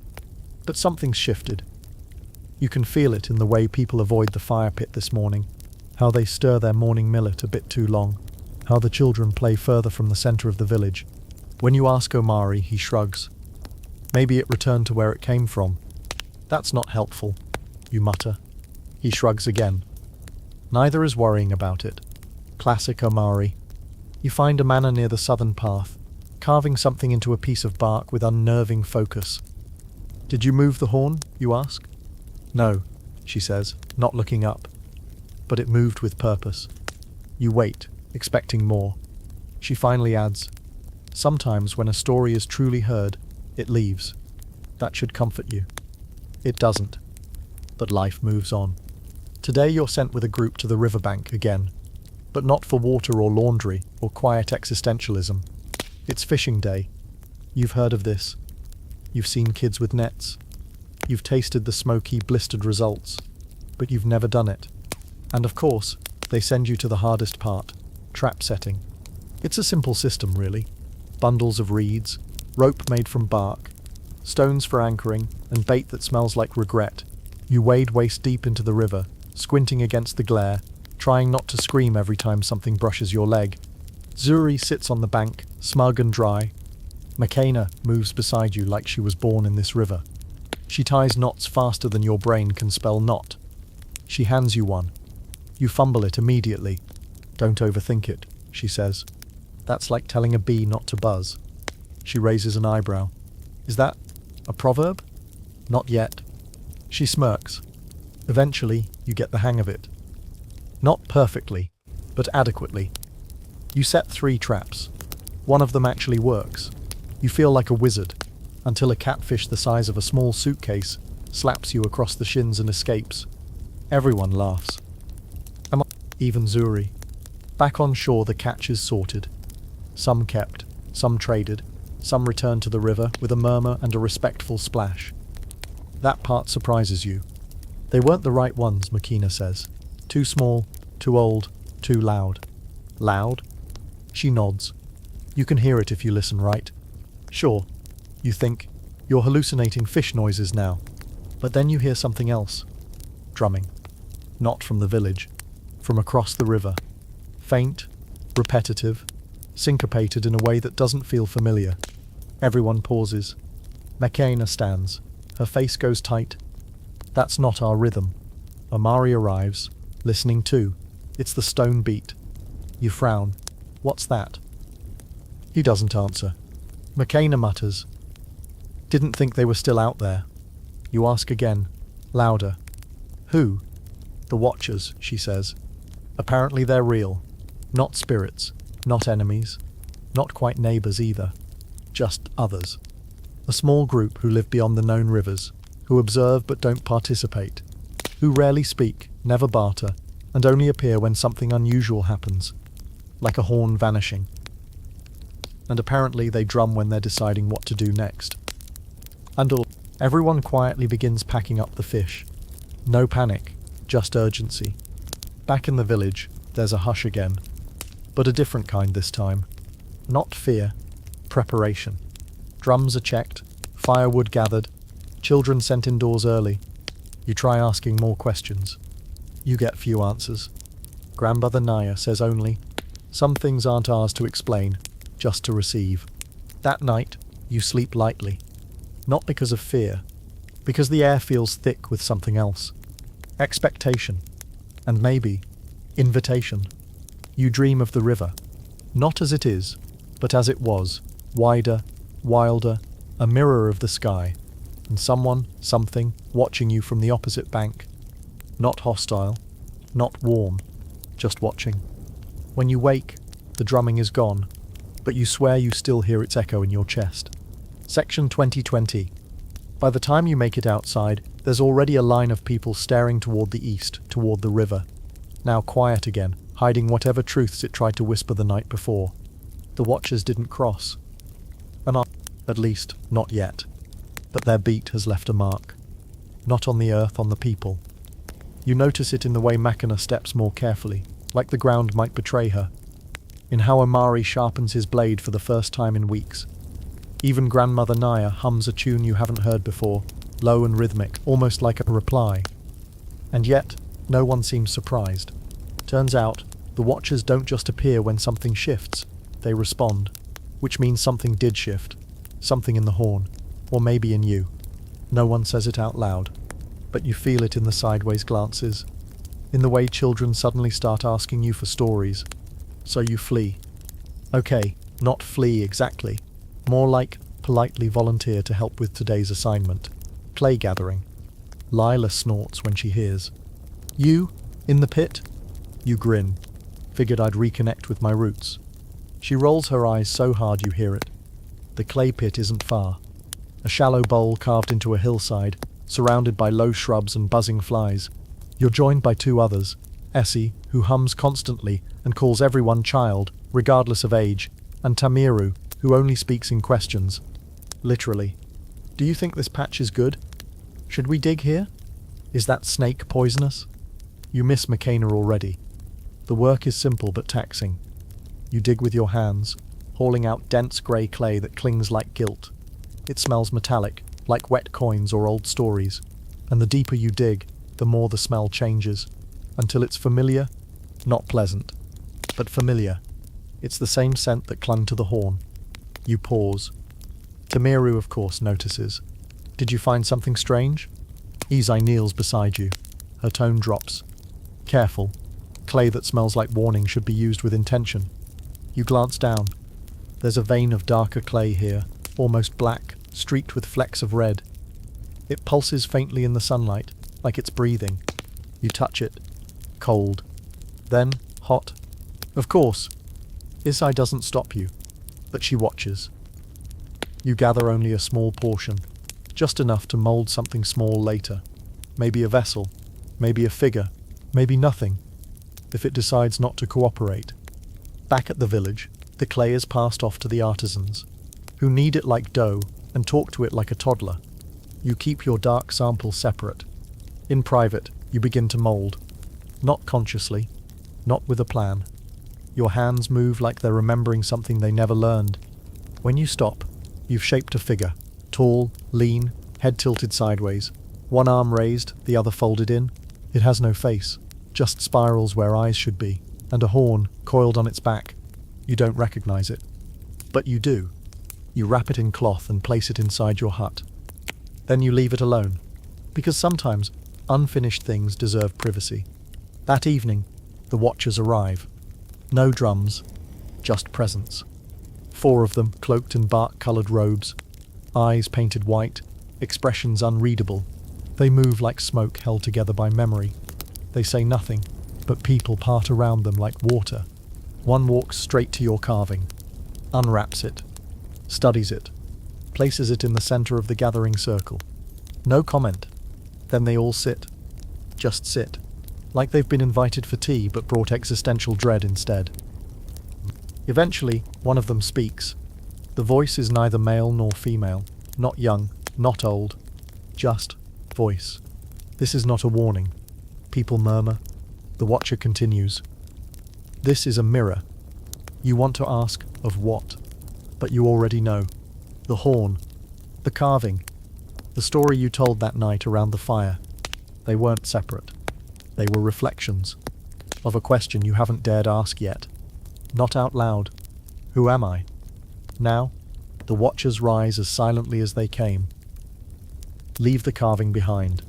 but something's shifted. You can feel it in the way people avoid the fire pit this morning, how they stir their morning millet a bit too long, how the children play further from the center of the village. When you ask Omari, he shrugs. Maybe it returned to where it came from. That's not helpful, you mutter. He shrugs again. Neither is worrying about it. Classic Omari. You find Amana near the southern path, carving something into a piece of bark with unnerving focus. "Did you move the horn?" you ask. "No," she says, not looking up. But it moved with purpose. You wait, expecting more. She finally adds, "Sometimes when a story is truly heard, it leaves. That should comfort you." It doesn't. But life moves on. Today you're sent with a group to the riverbank again. But not for water or laundry or quiet existentialism. It's fishing day. You've heard of this. You've seen kids with nets. You've tasted the smoky, blistered results. But you've never done it. And of course, they send you to the hardest part, trap setting. It's a simple system, really. Bundles of reeds, rope made from bark, stones for anchoring, and bait that smells like regret. You wade waist deep into the river, squinting against the glare, trying not to scream every time something brushes your leg. Zuri sits on the bank, smug and dry, McKenna moves beside you like she was born in this river. She ties knots faster than your brain can spell knot. She hands you one. You fumble it immediately. Don't overthink it, she says. That's like telling a bee not to buzz. She raises an eyebrow. Is that a proverb? Not yet. She smirks. Eventually, you get the hang of it. Not perfectly, but adequately. You set 3 traps. One of them actually works. You feel like a wizard, until a catfish the size of a small suitcase slaps you across the shins and escapes. Everyone laughs. Even Zuri. Back on shore, the catch is sorted. Some kept, some traded, some returned to the river with a murmur and a respectful splash. That part surprises you. They weren't the right ones, McKenna says. Too small, too old, too loud. Loud? She nods. You can hear it if you listen right. Sure, you think, you're hallucinating fish noises now. But then you hear something else. Drumming. Not from the village. From across the river. Faint, repetitive, syncopated in a way that doesn't feel familiar. Everyone pauses. McKenna stands. Her face goes tight. That's not our rhythm. Amari arrives, listening too. It's the stone beat. You frown. What's that? He doesn't answer. McKenna mutters. Didn't think they were still out there. You ask again, louder. Who? The Watchers, she says. Apparently they're real. Not spirits, not enemies, not quite neighbours either. Just others. A small group who live beyond the known rivers, who observe but don't participate, who rarely speak, never barter, and only appear when something unusual happens, like a horn vanishing. And apparently they drum when they're deciding what to do next. And everyone quietly begins packing up the fish. No panic, just urgency. Back in the village, there's a hush again. But a different kind this time. Not fear, preparation. Drums are checked, firewood gathered, children sent indoors early. You try asking more questions. You get few answers. Grandmother Naya says only, some things aren't ours to explain, just to receive. That night, you sleep lightly. Not because of fear, because the air feels thick with something else. Expectation. And maybe, invitation. You dream of the river, not as it is, but as it was, wider, wilder, a mirror of the sky, and someone, something, watching you from the opposite bank. Not hostile, not warm, just watching. When you wake, the drumming is gone, but you swear you still hear its echo in your chest. Section 2020. By the time you make it outside, there's already a line of people staring toward the east, toward the river. Now quiet again, hiding whatever truths it tried to whisper the night before. The Watchers didn't cross. At least, not yet. But their beat has left a mark. Not on the earth, on the people. You notice it in the way Makana steps more carefully, like the ground might betray her. In how Amari sharpens his blade for the first time in weeks. Even Grandmother Naya hums a tune you haven't heard before, low and rhythmic, almost like a reply. And yet, no one seems surprised. Turns out, the Watchers don't just appear when something shifts, they respond. Which means something did shift. Something in the horn. Or maybe in you. No one says it out loud. But you feel it in the sideways glances. In the way children suddenly start asking you for stories. So you flee. Okay, not flee exactly. More like politely volunteer to help with today's assignment. Clay gathering. Lila snorts when she hears. You? In the pit? You grin. Figured I'd reconnect with my roots. She rolls her eyes so hard you hear it. The clay pit isn't far. A shallow bowl carved into a hillside, surrounded by low shrubs and buzzing flies. You're joined by 2 others, Essie, who hums constantly and calls everyone child, regardless of age, and Tamiru, who only speaks in questions. Literally. Do you think this patch is good? Should we dig here? Is that snake poisonous? You miss McKenna already. The work is simple but taxing. You dig with your hands, hauling out dense grey clay that clings like guilt. It smells metallic, like wet coins or old stories. And the deeper you dig, the more the smell changes. Until it's familiar, not pleasant, but familiar. It's the same scent that clung to the horn. You pause. Tamiru, of course, notices. Did you find something strange? Izai kneels beside you. Her tone drops. Careful. Clay that smells like warning should be used with intention. You glance down. There's a vein of darker clay here, almost black, streaked with flecks of red. It pulses faintly in the sunlight, like it's breathing. You touch it. Cold. Then, hot. Of course. Izai doesn't stop you, but she watches. You gather only a small portion, just enough to mold something small later. Maybe a vessel, maybe a figure, maybe nothing, if it decides not to cooperate. Back at the village, the clay is passed off to the artisans, who knead it like dough and talk to it like a toddler. You keep your dark sample separate. In private, you begin to mold. Not consciously, not with a plan. Your hands move like they're remembering something they never learned. When you stop, you've shaped a figure, tall, lean, head tilted sideways, one arm raised, the other folded in. It has no face, just spirals where eyes should be, and a horn coiled on its back. You don't recognize it. But you do. You wrap it in cloth and place it inside your hut. Then you leave it alone, because sometimes unfinished things deserve privacy. That evening, the watchers arrive. No drums, just presents. 4 of them, cloaked in bark-coloured robes, eyes painted white, expressions unreadable. They move like smoke held together by memory. They say nothing, but people part around them like water. One walks straight to your carving, unwraps it, studies it, places it in the centre of the gathering circle. No comment. Then they all sit. Just sit. Like they've been invited for tea but brought existential dread instead. Eventually, one of them speaks. The voice is neither male nor female, not young, not old, just voice. This is not a warning. People murmur. The watcher continues. This is a mirror. You want to ask, of what? But you already know. The horn. The carving. The story you told that night around the fire. They weren't separate. They were reflections of a question you haven't dared ask yet. Not out loud. Who am I? Now, the watchers rise as silently as they came. Leave the carving behind.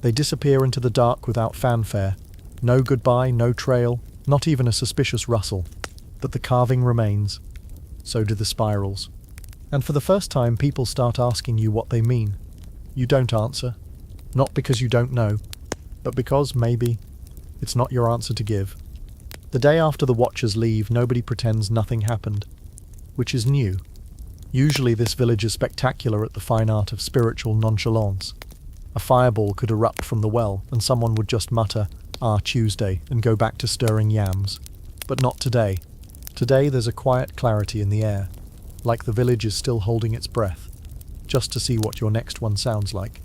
They disappear into the dark without fanfare. No goodbye, no trail, not even a suspicious rustle. But the carving remains. So do the spirals. And for the first time, people start asking you what they mean. You don't answer. Not because you don't know, but because, maybe, it's not your answer to give. The day after the watchers leave, nobody pretends nothing happened, which is new. Usually this village is spectacular at the fine art of spiritual nonchalance. A fireball could erupt from the well, and someone would just mutter, "Ah, Tuesday," and go back to stirring yams. But not today. Today there's a quiet clarity in the air, like the village is still holding its breath, just to see what your next one sounds like.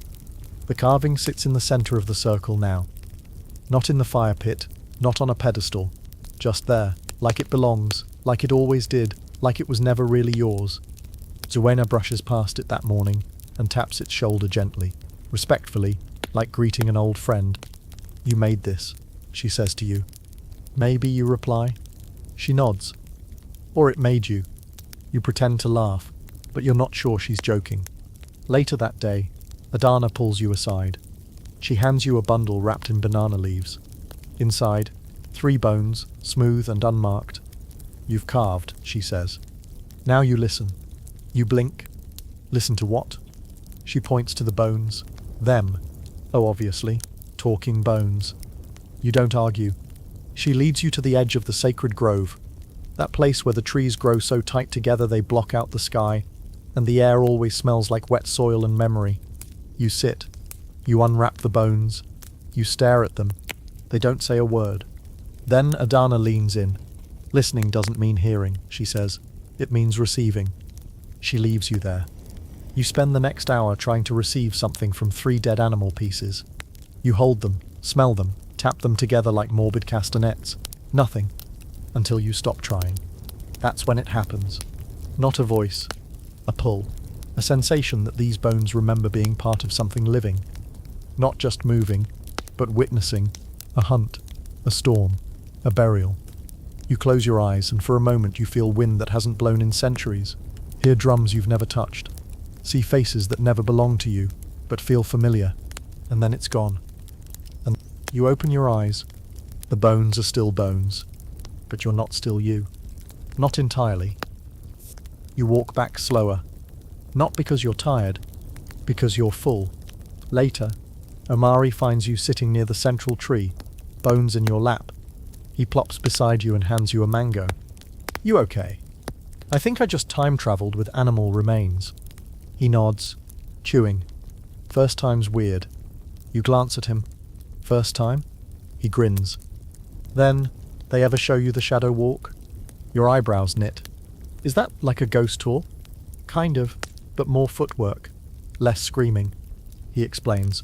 The carving sits in the center of the circle now. Not in the fire pit, not on a pedestal, just there, like it belongs, like it always did, like it was never really yours. Zuena brushes past it that morning and taps its shoulder gently, respectfully, like greeting an old friend. "You made this," she says to you. "Maybe," you reply. She nods. "Or it made you." You pretend to laugh, but you're not sure she's joking. Later that day, Adana pulls you aside. She hands you a bundle wrapped in banana leaves. Inside, 3 bones, smooth and unmarked. "You've carved," she says. "Now you listen." You blink. Listen to what? She points to the bones. Them. Oh, obviously. Talking bones. You don't argue. She leads you to the edge of the sacred grove, that place where the trees grow so tight together they block out the sky, and the air always smells like wet soil and memory. You sit. You unwrap the bones. You stare at them. They don't say a word. Then Adana leans in. "Listening doesn't mean hearing," she says. "It means receiving." She leaves you there. You spend the next hour trying to receive something from 3 dead animal pieces. You hold them, smell them, tap them together like morbid castanets. Nothing. Until you stop trying. That's when it happens. Not a voice. A pull. A sensation that these bones remember being part of something living. Not just moving, but witnessing. A hunt. A storm. A burial. You close your eyes and for a moment you feel wind that hasn't blown in centuries. Hear drums you've never touched. see faces that never belong to you, but feel familiar, and then it's gone. And you open your eyes. The bones are still bones, but you're not still you. Not entirely. You walk back slower, not because you're tired, because you're full. Later, Omari finds you sitting near the central tree, bones in your lap. He plops beside you and hands you a mango. You okay? I think I just time-traveled with animal remains. He nods, chewing. First time's weird. You glance at him. First time? He grins. Then, they ever show you the shadow walk? Your eyebrows knit. Is that like a ghost tour? Kind of, but more footwork. Less screaming. He explains.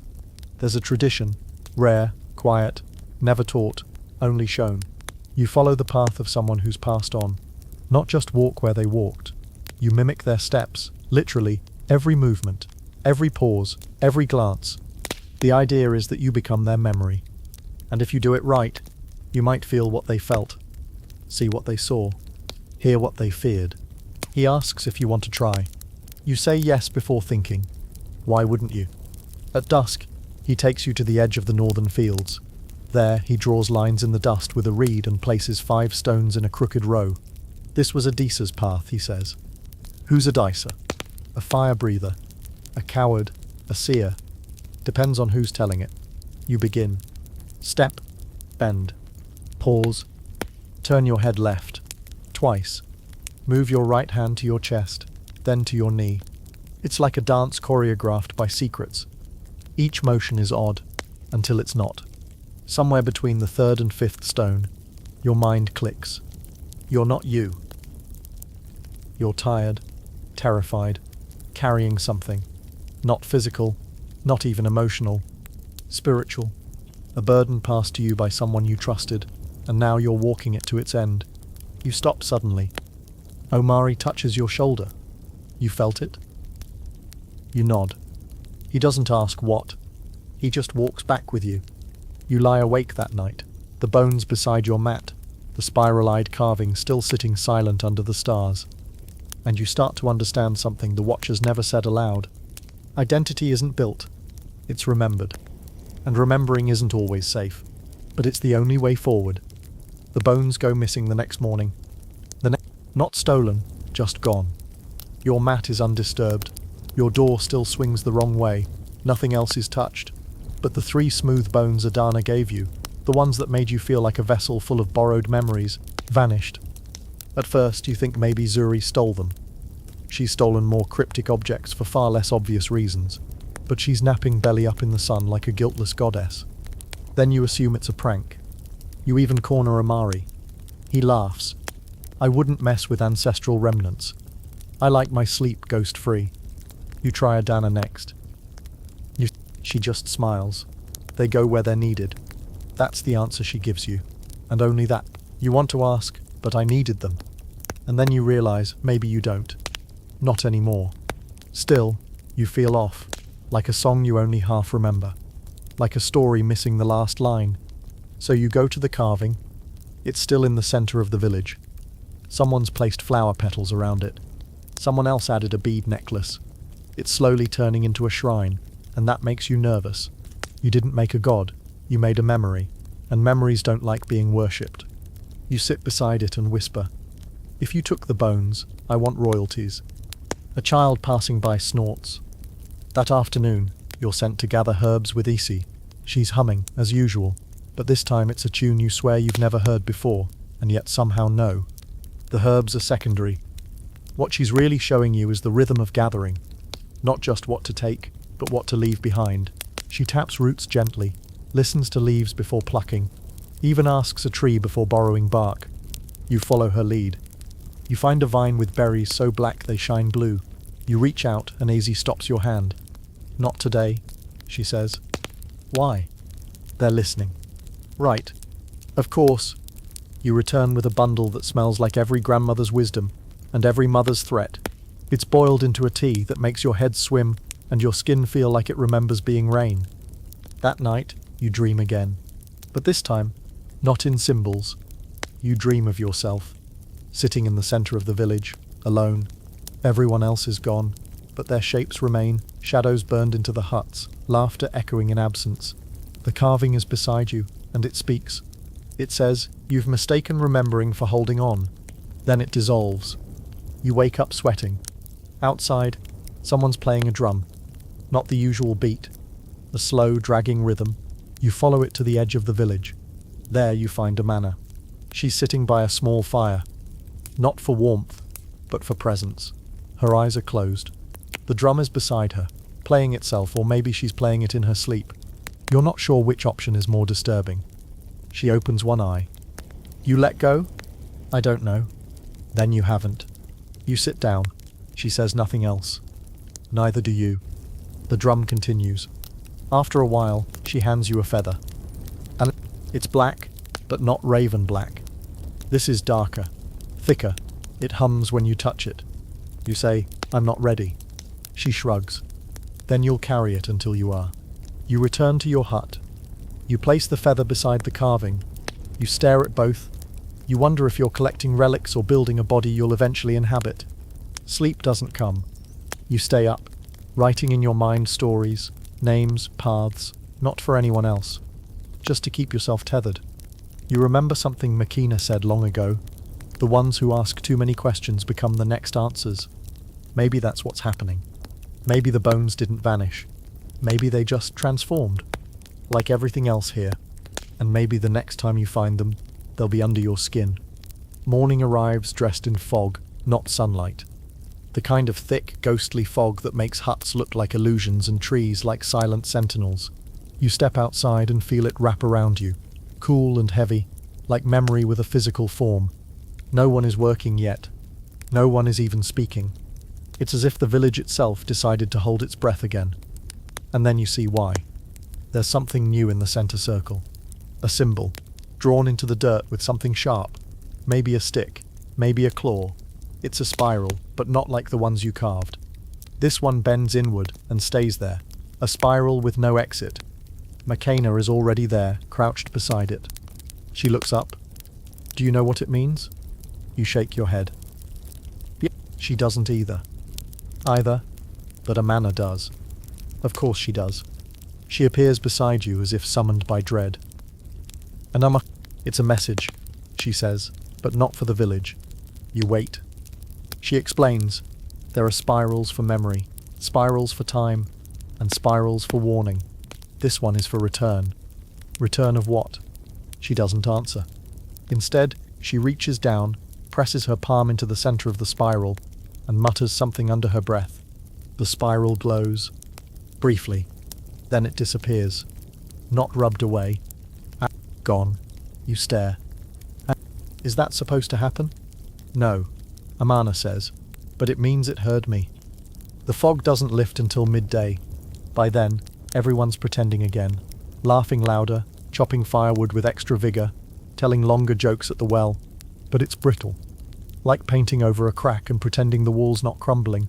There's a tradition. Rare, quiet, never taught, only shown. You follow the path of someone who's passed on. Not just walk where they walked. You mimic their steps, literally, every movement, every pause, every glance. The idea is that you become their memory. And if you do it right, you might feel what they felt, see what they saw, hear what they feared. He asks if you want to try. You say yes before thinking. Why wouldn't you? At dusk, he takes you to the edge of the northern fields. There, he draws lines in the dust with a reed and places 5 stones in a crooked row. This was a Dicer's path, he says. Who's a dicer? A fire breather, a coward, a seer. Depends on who's telling it. You begin. Step, bend, pause, turn your head left, twice. Move your right hand to your chest, then to your knee. It's like a dance choreographed by secrets. Each motion is odd, until it's not. Somewhere between the 3rd and 5th stone, your mind clicks. You're not you. You're tired, terrified, carrying something. Not physical, not even emotional. Spiritual. A burden passed to you by someone you trusted, and now you're walking it to its end. You stop suddenly. Omari touches your shoulder. You felt it? You nod. He doesn't ask what. He just walks back with you. You lie awake that night, the bones beside your mat, the spiral-eyed carving still sitting silent under the stars. And you start to understand something the Watchers never said aloud. Identity isn't built. It's remembered. And remembering isn't always safe. But it's the only way forward. The bones go missing the next morning. Not stolen, just gone. Your mat is undisturbed. Your door still swings the wrong way. Nothing else is touched. But the 3 smooth bones Adana gave you, the ones that made you feel like a vessel full of borrowed memories, vanished. At first, you think maybe Zuri stole them. She's stolen more cryptic objects for far less obvious reasons, but she's napping belly up in the sun like a guiltless goddess. Then you assume it's a prank. You even corner Omari. He laughs. I wouldn't mess with ancestral remnants. I like my sleep ghost-free. You try Adana next. She just smiles. They go where they're needed. That's the answer she gives you. And only that. You want to ask, but I needed them. And then you realize maybe you don't. Not anymore. Still, you feel off. Like a song you only half remember. Like a story missing the last line. So you go to the carving. It's still in the center of the village. Someone's placed flower petals around it. Someone else added a bead necklace. It's slowly turning into a shrine, and that makes you nervous. You didn't make a god, you made a memory, and memories don't like being worshipped. You sit beside it and whisper, "If you took the bones, I want royalties." A child passing by snorts. That afternoon, you're sent to gather herbs with Isi. She's humming, as usual, but this time it's a tune you swear you've never heard before, and yet somehow know. The herbs are secondary. What she's really showing you is the rhythm of gathering. Not just what to take, but what to leave behind. She taps roots gently, listens to leaves before plucking, even asks a tree before borrowing bark. You follow her lead. You find a vine with berries so black they shine blue. You reach out and Azy stops your hand. "Not today," she says. "Why?" They're listening. "Right. Of course." You return with a bundle that smells like every grandmother's wisdom and every mother's threat. It's boiled into a tea that makes your head swim and your skin feel like it remembers being rain. That night, you dream again. But this time, not in symbols. You dream of yourself, sitting in the center of the village, alone. Everyone else is gone, but their shapes remain, shadows burned into the huts, laughter echoing in absence. The carving is beside you, and it speaks. It says, "You've mistaken remembering for holding on." Then it dissolves. You wake up sweating. Outside, someone's playing a drum. Not the usual beat. A slow, dragging rhythm. You follow it to the edge of the village. There you find Amana. She's sitting by a small fire. Not for warmth, but for presence. Her eyes are closed. The drum is beside her, playing itself, or maybe she's playing it in her sleep. You're not sure which option is more disturbing. She opens one eye. "You let go?" "I don't know." "Then you haven't." You sit down. She says nothing else. Neither do you. The drum continues. After a while, she hands you a feather. And it's black, but not raven black. This is darker, thicker. It hums when you touch it. You say, "I'm not ready." She shrugs. "Then you'll carry it until you are." You return to your hut. You place the feather beside the carving. You stare at both. You wonder if you're collecting relics or building a body you'll eventually inhabit. Sleep doesn't come. You stay up, writing in your mind stories, names, paths, not for anyone else, just to keep yourself tethered. You remember something Makina said long ago. The ones who ask too many questions become the next answers. Maybe that's what's happening. Maybe the bones didn't vanish. Maybe they just transformed, like everything else here. And maybe the next time you find them, they'll be under your skin. Morning arrives dressed in fog, not sunlight. The kind of thick, ghostly fog that makes huts look like illusions and trees like silent sentinels. You step outside and feel it wrap around you, cool and heavy, like memory with a physical form. No one is working yet. No one is even speaking. It's as if the village itself decided to hold its breath again. And then you see why. There's something new in the center circle. A symbol, drawn into the dirt with something sharp. Maybe a stick, maybe a claw. It's a spiral, but not like the ones you carved. This one bends inward and stays there, a spiral with no exit. Makena is already there, crouched beside it. She looks up. "Do you know what it means?" You shake your head. She doesn't either. But Amana does. Of course she does. She appears beside you as if summoned by dread. It's a message, she says, but not for the village. You wait. She explains, there are spirals for memory, spirals for time, and spirals for warning. This one is for return. Return of what? She doesn't answer. Instead, she reaches down, presses her palm into the center of the spiral, and mutters something under her breath. The spiral glows. Briefly. Then it disappears. Not rubbed away. Gone. You stare. Is that supposed to happen? No, Amana says, but it means it heard me. The fog doesn't lift until midday. By then, everyone's pretending again, laughing louder, chopping firewood with extra vigor, telling longer jokes at the well, but it's brittle. Like painting over a crack and pretending the wall's not crumbling.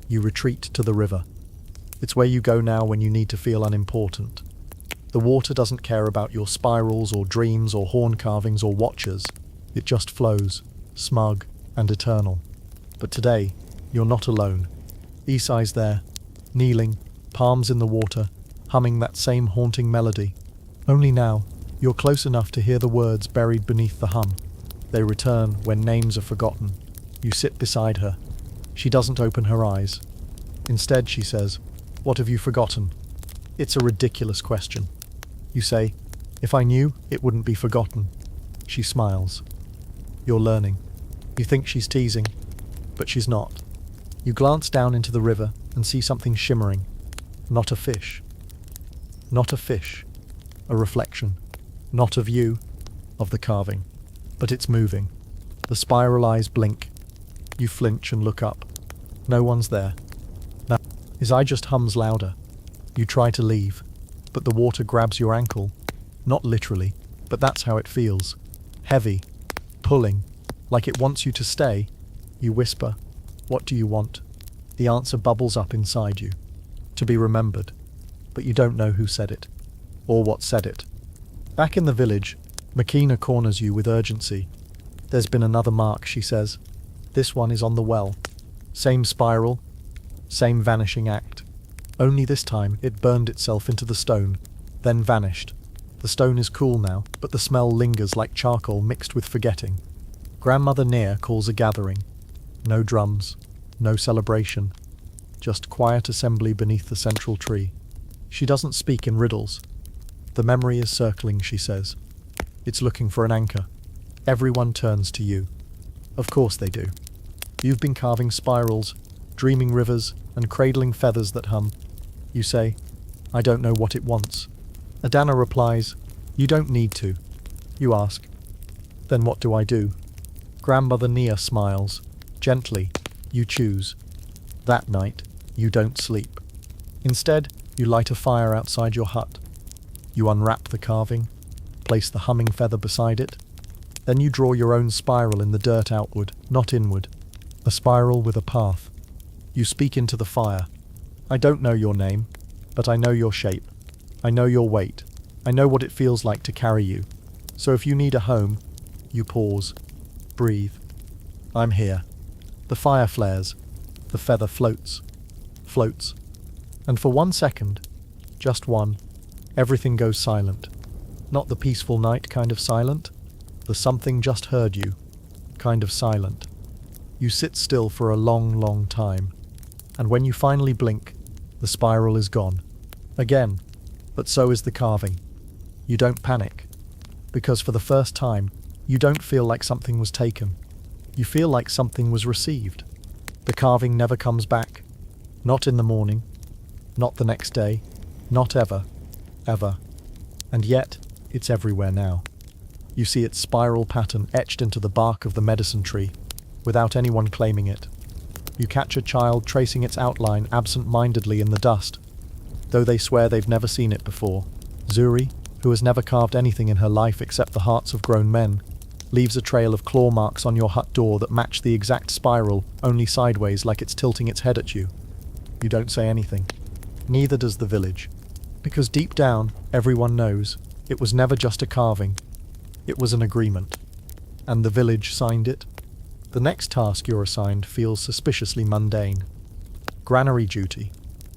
You retreat to the river. It's where you go now when you need to feel unimportant. The water doesn't care about your spirals or dreams or horn carvings or watchers. It just flows, smug and eternal. But today, you're not alone. Isai's there, kneeling, palms in the water, humming that same haunting melody. Only now, you're close enough to hear the words buried beneath the hum. They return when names are forgotten. You sit beside her. She doesn't open her eyes. Instead, she says, "What have you forgotten?" It's a ridiculous question. You say, "If I knew, it wouldn't be forgotten." She smiles. You're learning. You think she's teasing, but she's not. You glance down into the river and see something shimmering. Not a fish. Not a fish. A reflection. Not of you, of the carving. But it's moving. The spiral eyes blink. You flinch and look up. No one's there. Now, Isai just hums louder. You try to leave, but the water grabs your ankle. Not literally, but that's how it feels. Heavy, pulling, like it wants you to stay. You whisper, "What do you want?" The answer bubbles up inside you. To be remembered. But you don't know who said it, or what said it. Back in the village, Makina corners you with urgency. There's been another mark, she says. This one is on the well. Same spiral, Same vanishing act. Only this time it burned itself into the stone, then vanished. The stone is cool now, but the smell lingers like charcoal mixed with forgetting. Grandmother Near calls a gathering. No drums, no celebration, just quiet assembly beneath the central tree. She doesn't speak in riddles. The memory is circling, she says. It's looking for an anchor. Everyone turns to you. Of course they do. You've been carving spirals, dreaming rivers, and cradling feathers that hum. You say, I don't know what it wants. Adana replies, you don't need to. You ask, then what do I do? Grandmother Nia smiles. Gently, you choose. That night, you don't sleep. Instead, you light a fire outside your hut. You unwrap the carving, place the humming feather beside it. Then you draw your own spiral in the dirt outward, not inward. A spiral with a path. You speak into the fire. I don't know your name, but I know your shape. I know your weight. I know what it feels like to carry you. So if you need a home, you pause. Breathe. I'm here. The fire flares. The feather floats. Floats. And for 1 second, just one, everything goes silent. Not the peaceful night kind of silent. The something just heard you, kind of silent. You sit still for a long, long time. And when you finally blink, the spiral is gone. Again. But so is the carving. You don't panic. Because for the first time, you don't feel like something was taken. You feel like something was received. The carving never comes back. Not in the morning. Not the next day. Not ever. Ever. And yet, it's everywhere now. You see its spiral pattern etched into the bark of the medicine tree, without anyone claiming it. You catch a child tracing its outline absent-mindedly in the dust, though they swear they've never seen it before. Zuri, who has never carved anything in her life except the hearts of grown men, leaves a trail of claw marks on your hut door that match the exact spiral, only sideways like it's tilting its head at you. You don't say anything. Neither does the village. Because deep down, everyone knows, it was never just a carving. It was an agreement. And the village signed it. The next task you're assigned feels suspiciously mundane. Granary duty.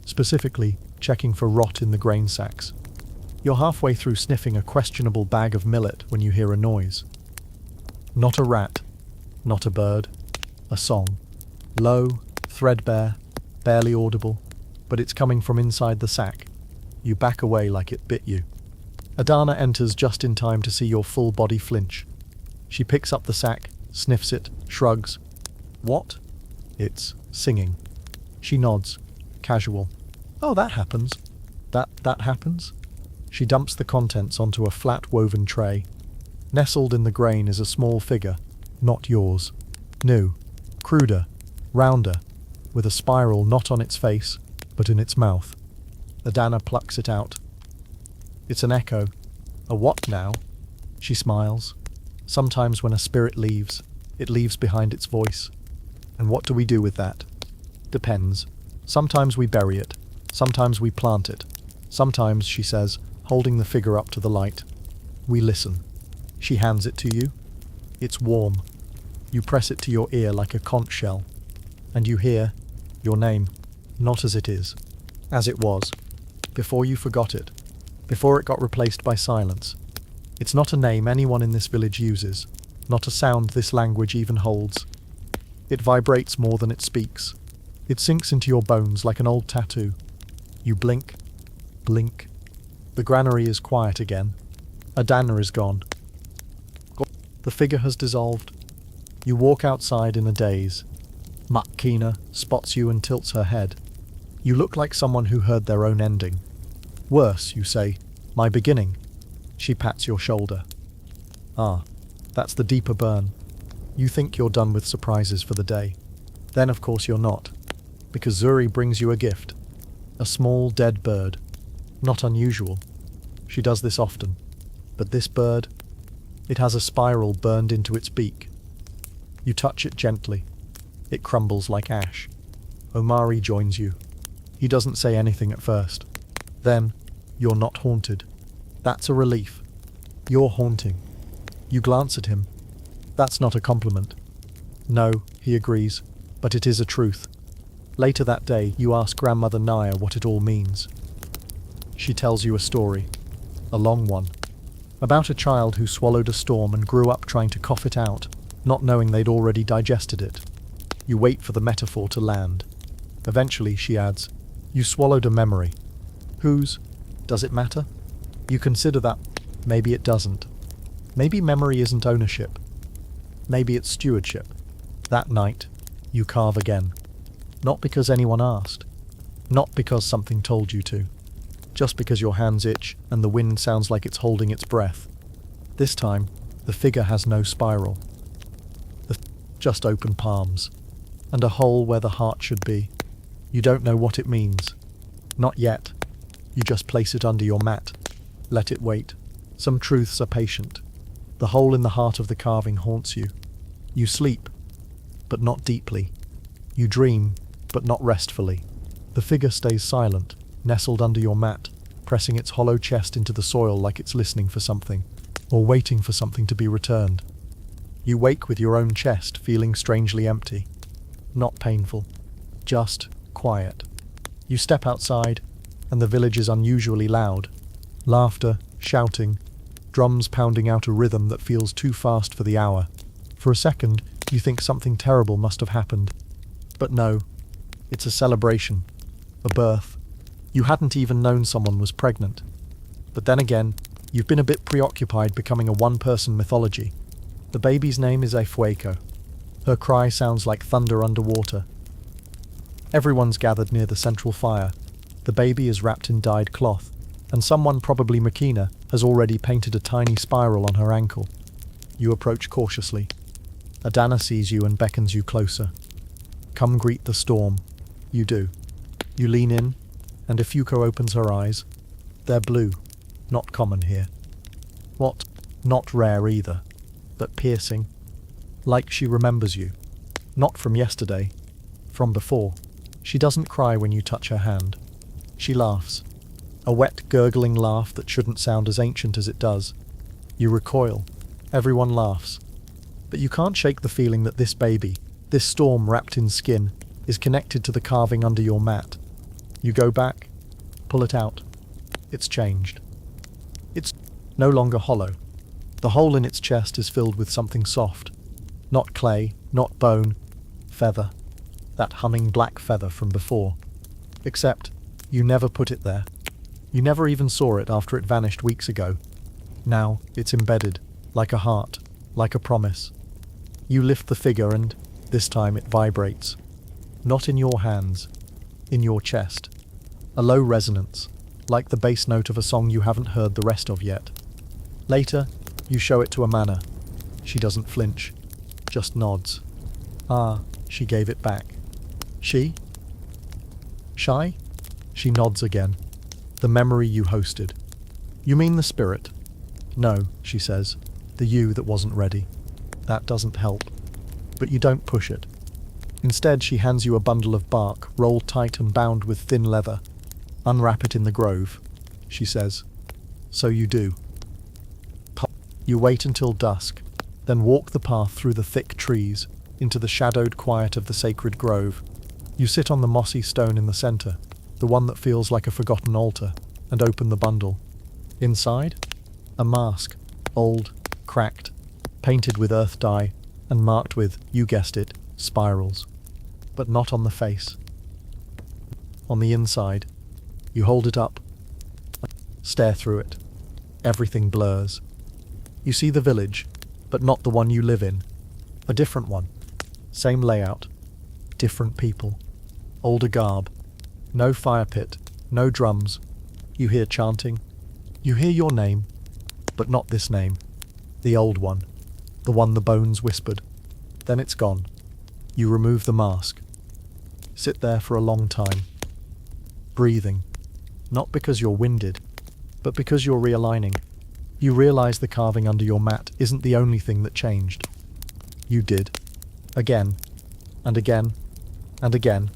Specifically, checking for rot in the grain sacks. You're halfway through sniffing a questionable bag of millet when you hear a noise. Not a rat, not a bird, a song. Low, threadbare, barely audible, but it's coming from inside the sack. You back away like it bit you. Adana enters just in time to see your full body flinch. She picks up the sack, sniffs it, shrugs. What? It's singing. She nods, casual. Oh, that happens. That happens? She dumps the contents onto a flat woven tray. Nestled in the grain is a small figure, not yours. New, cruder, rounder, with a spiral not on its face, but in its mouth. Adana plucks it out. It's an echo. A what now? She smiles. Sometimes when a spirit leaves, it leaves behind its voice. And what do we do with that? Depends. Sometimes we bury it. Sometimes we plant it. Sometimes, she says, holding the figure up to the light, we listen. She hands it to you. It's warm. You press it to your ear like a conch shell. And you hear your name, not as it is, as it was, before you forgot it, before it got replaced by silence. It's not a name anyone in this village uses, not a sound this language even holds. It vibrates more than it speaks. It sinks into your bones like an old tattoo. You blink, blink. The granary is quiet again. Adana is gone. The figure has dissolved. You walk outside in a daze. Matkina spots you and tilts her head. You look like someone who heard their own ending. Worse, you say, my beginning. She pats your shoulder. Ah, that's the deeper burn. You think you're done with surprises for the day. Then of course you're not. Because Zuri brings you a gift. A small dead bird. Not unusual. She does this often. But this bird, it has a spiral burned into its beak. You touch it gently. It crumbles like ash. Omari joins you. He doesn't say anything at first. Then, you're not haunted. That's a relief. You're haunting. You glance at him. That's not a compliment. No, he agrees, but it is a truth. Later that day, you ask Grandmother Naya what it all means. She tells you a story, a long one, about a child who swallowed a storm and grew up trying to cough it out, not knowing they'd already digested it. You wait for the metaphor to land. Eventually, she adds, you swallowed a memory. Whose? Does it matter? You consider that. Maybe it doesn't. Maybe memory isn't ownership. Maybe it's stewardship. That night, you carve again. Not because anyone asked. Not because something told you to. Just because your hands itch and the wind sounds like it's holding its breath. This time, the figure has no spiral. Just open palms. And a hole where the heart should be. You don't know what it means. Not yet. You just place it under your mat. Let it wait. Some truths are patient. The hole in the heart of the carving haunts you. You sleep, but not deeply. You dream, but not restfully. The figure stays silent, nestled under your mat, pressing its hollow chest into the soil like it's listening for something, or waiting for something to be returned. You wake with your own chest feeling strangely empty. Not painful, just quiet. You step outside, and the village is unusually loud. Laughter, shouting, drums pounding out a rhythm that feels too fast for the hour. For a second, you think something terrible must have happened. But no, it's a celebration, a birth. You hadn't even known someone was pregnant. But then again, you've been a bit preoccupied becoming a one-person mythology. The baby's name is Efueko. Her cry sounds like thunder underwater. Everyone's gathered near the central fire. The baby is wrapped in dyed cloth, and someone, probably Makina, has already painted a tiny spiral on her ankle. You approach cautiously. Adana sees you and beckons you closer. Come greet the storm. You do. You lean in, and Efuko opens her eyes. They're blue. Not common here. What? Not rare either, but piercing. Like she remembers you. Not from yesterday. From before. She doesn't cry when you touch her hand. She laughs. A wet, gurgling laugh that shouldn't sound as ancient as it does. You recoil. Everyone laughs. But you can't shake the feeling that this baby, this storm wrapped in skin, is connected to the carving under your mat. You go back, pull it out. It's changed. It's no longer hollow. The hole in its chest is filled with something soft. Not clay, not bone, feather. That humming black feather from before. Except, you never put it there. You never even saw it after it vanished weeks ago. Now, it's embedded, like a heart, like a promise. You lift the figure and, this time it vibrates. Not in your hands, in your chest. A low resonance, like the bass note of a song you haven't heard the rest of yet. Later, you show it to Amana. She doesn't flinch, just nods. Ah, she gave it back. She? Shy? She nods again. The memory you hosted. You mean the spirit? No, she says. The you that wasn't ready. That doesn't help. But you don't push it. Instead, she hands you a bundle of bark, rolled tight and bound with thin leather. Unwrap it in the grove, she says. So you do. You wait until dusk, then walk the path through the thick trees, into the shadowed quiet of the sacred grove. You sit on the mossy stone in the center, the one that feels like a forgotten altar, and open the bundle. Inside, a mask, old, cracked, painted with earth dye, and marked with, you guessed it, spirals. But not on the face. On the inside, you hold it up, stare through it. Everything blurs. You see the village, but not the one you live in. A different one. Same layout. Different people. Older garb. No fire pit. No drums. You hear chanting. You hear your name, but not this name. The old one. The one the bones whispered. Then it's gone. You remove the mask. Sit there for a long time. Breathing. Not because you're winded, but because you're realigning. You realize the carving under your mat isn't the only thing that changed. You did. Again. And again. And again.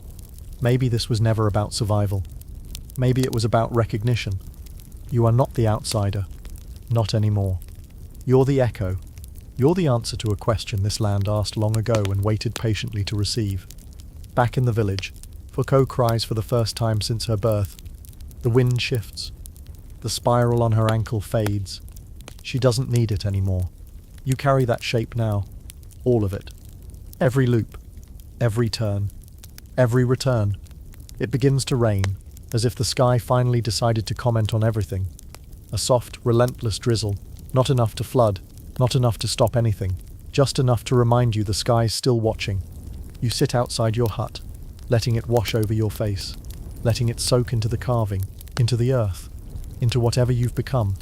Maybe this was never about survival. Maybe it was about recognition. You are not the outsider. Not anymore. You're the echo. You're the answer to a question this land asked long ago and waited patiently to receive. Back in the village, Foucault cries for the first time since her birth. The wind shifts. The spiral on her ankle fades. She doesn't need it anymore. You carry that shape now. All of it. Every loop. Every turn. Every return. It begins to rain, as if the sky finally decided to comment on everything. A soft, relentless drizzle. Not enough to flood. Not enough to stop anything. Just enough to remind you the sky's still watching. You sit outside your hut, letting it wash over your face, letting it soak into the carving, into the earth, into whatever you've become.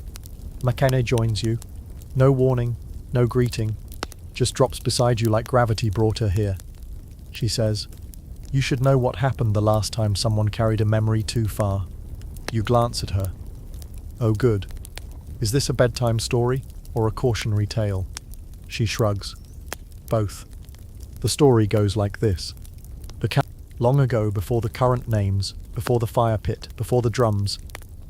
Makane joins you. No warning, no greeting, just drops beside you like gravity brought her here. She says, "You should know what happened the last time someone carried a memory too far." You glance at her. Oh good. Is this a bedtime story or a cautionary tale? She shrugs. Both. The story goes like this. Long ago, before the current names, before the fire pit, before the drums,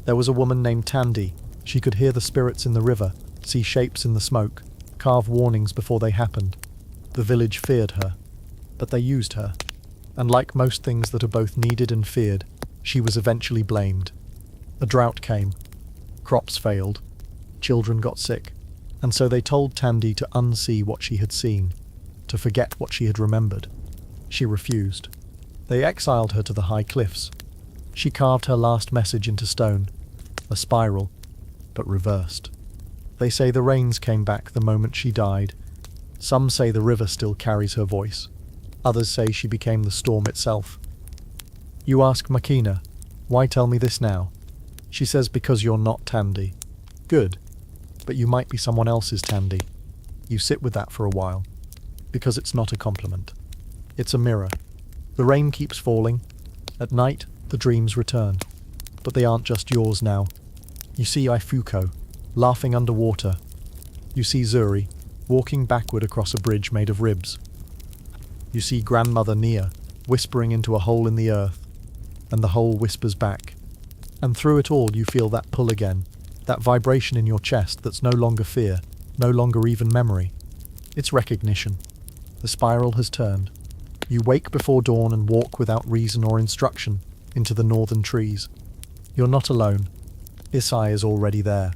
there was a woman named Tandy. She could hear the spirits in the river, see shapes in the smoke, carve warnings before they happened. The village feared her, but they used her. And like most things that are both needed and feared, she was eventually blamed. A drought came. Crops failed. Children got sick. And so they told Tandy to unsee what she had seen, to forget what she had remembered. She refused. They exiled her to the high cliffs. She carved her last message into stone, a spiral, but reversed. They say the rains came back the moment she died. Some say the river still carries her voice. Others say she became the storm itself. You ask Makina, "Why tell me this now?" She says, "Because you're not Tandy." Good. But you might be someone else's Tandy. You sit with that for a while. Because it's not a compliment. It's a mirror. The rain keeps falling. At night, the dreams return. But they aren't just yours now. You see Ifuko, laughing underwater. You see Zuri, walking backward across a bridge made of ribs. You see Grandmother Nia, whispering into a hole in the earth. And the hole whispers back. And through it all you feel that pull again. That vibration in your chest that's no longer fear, no longer even memory. It's recognition. The spiral has turned. You wake before dawn and walk without reason or instruction into the northern trees. You're not alone. Isai is already there.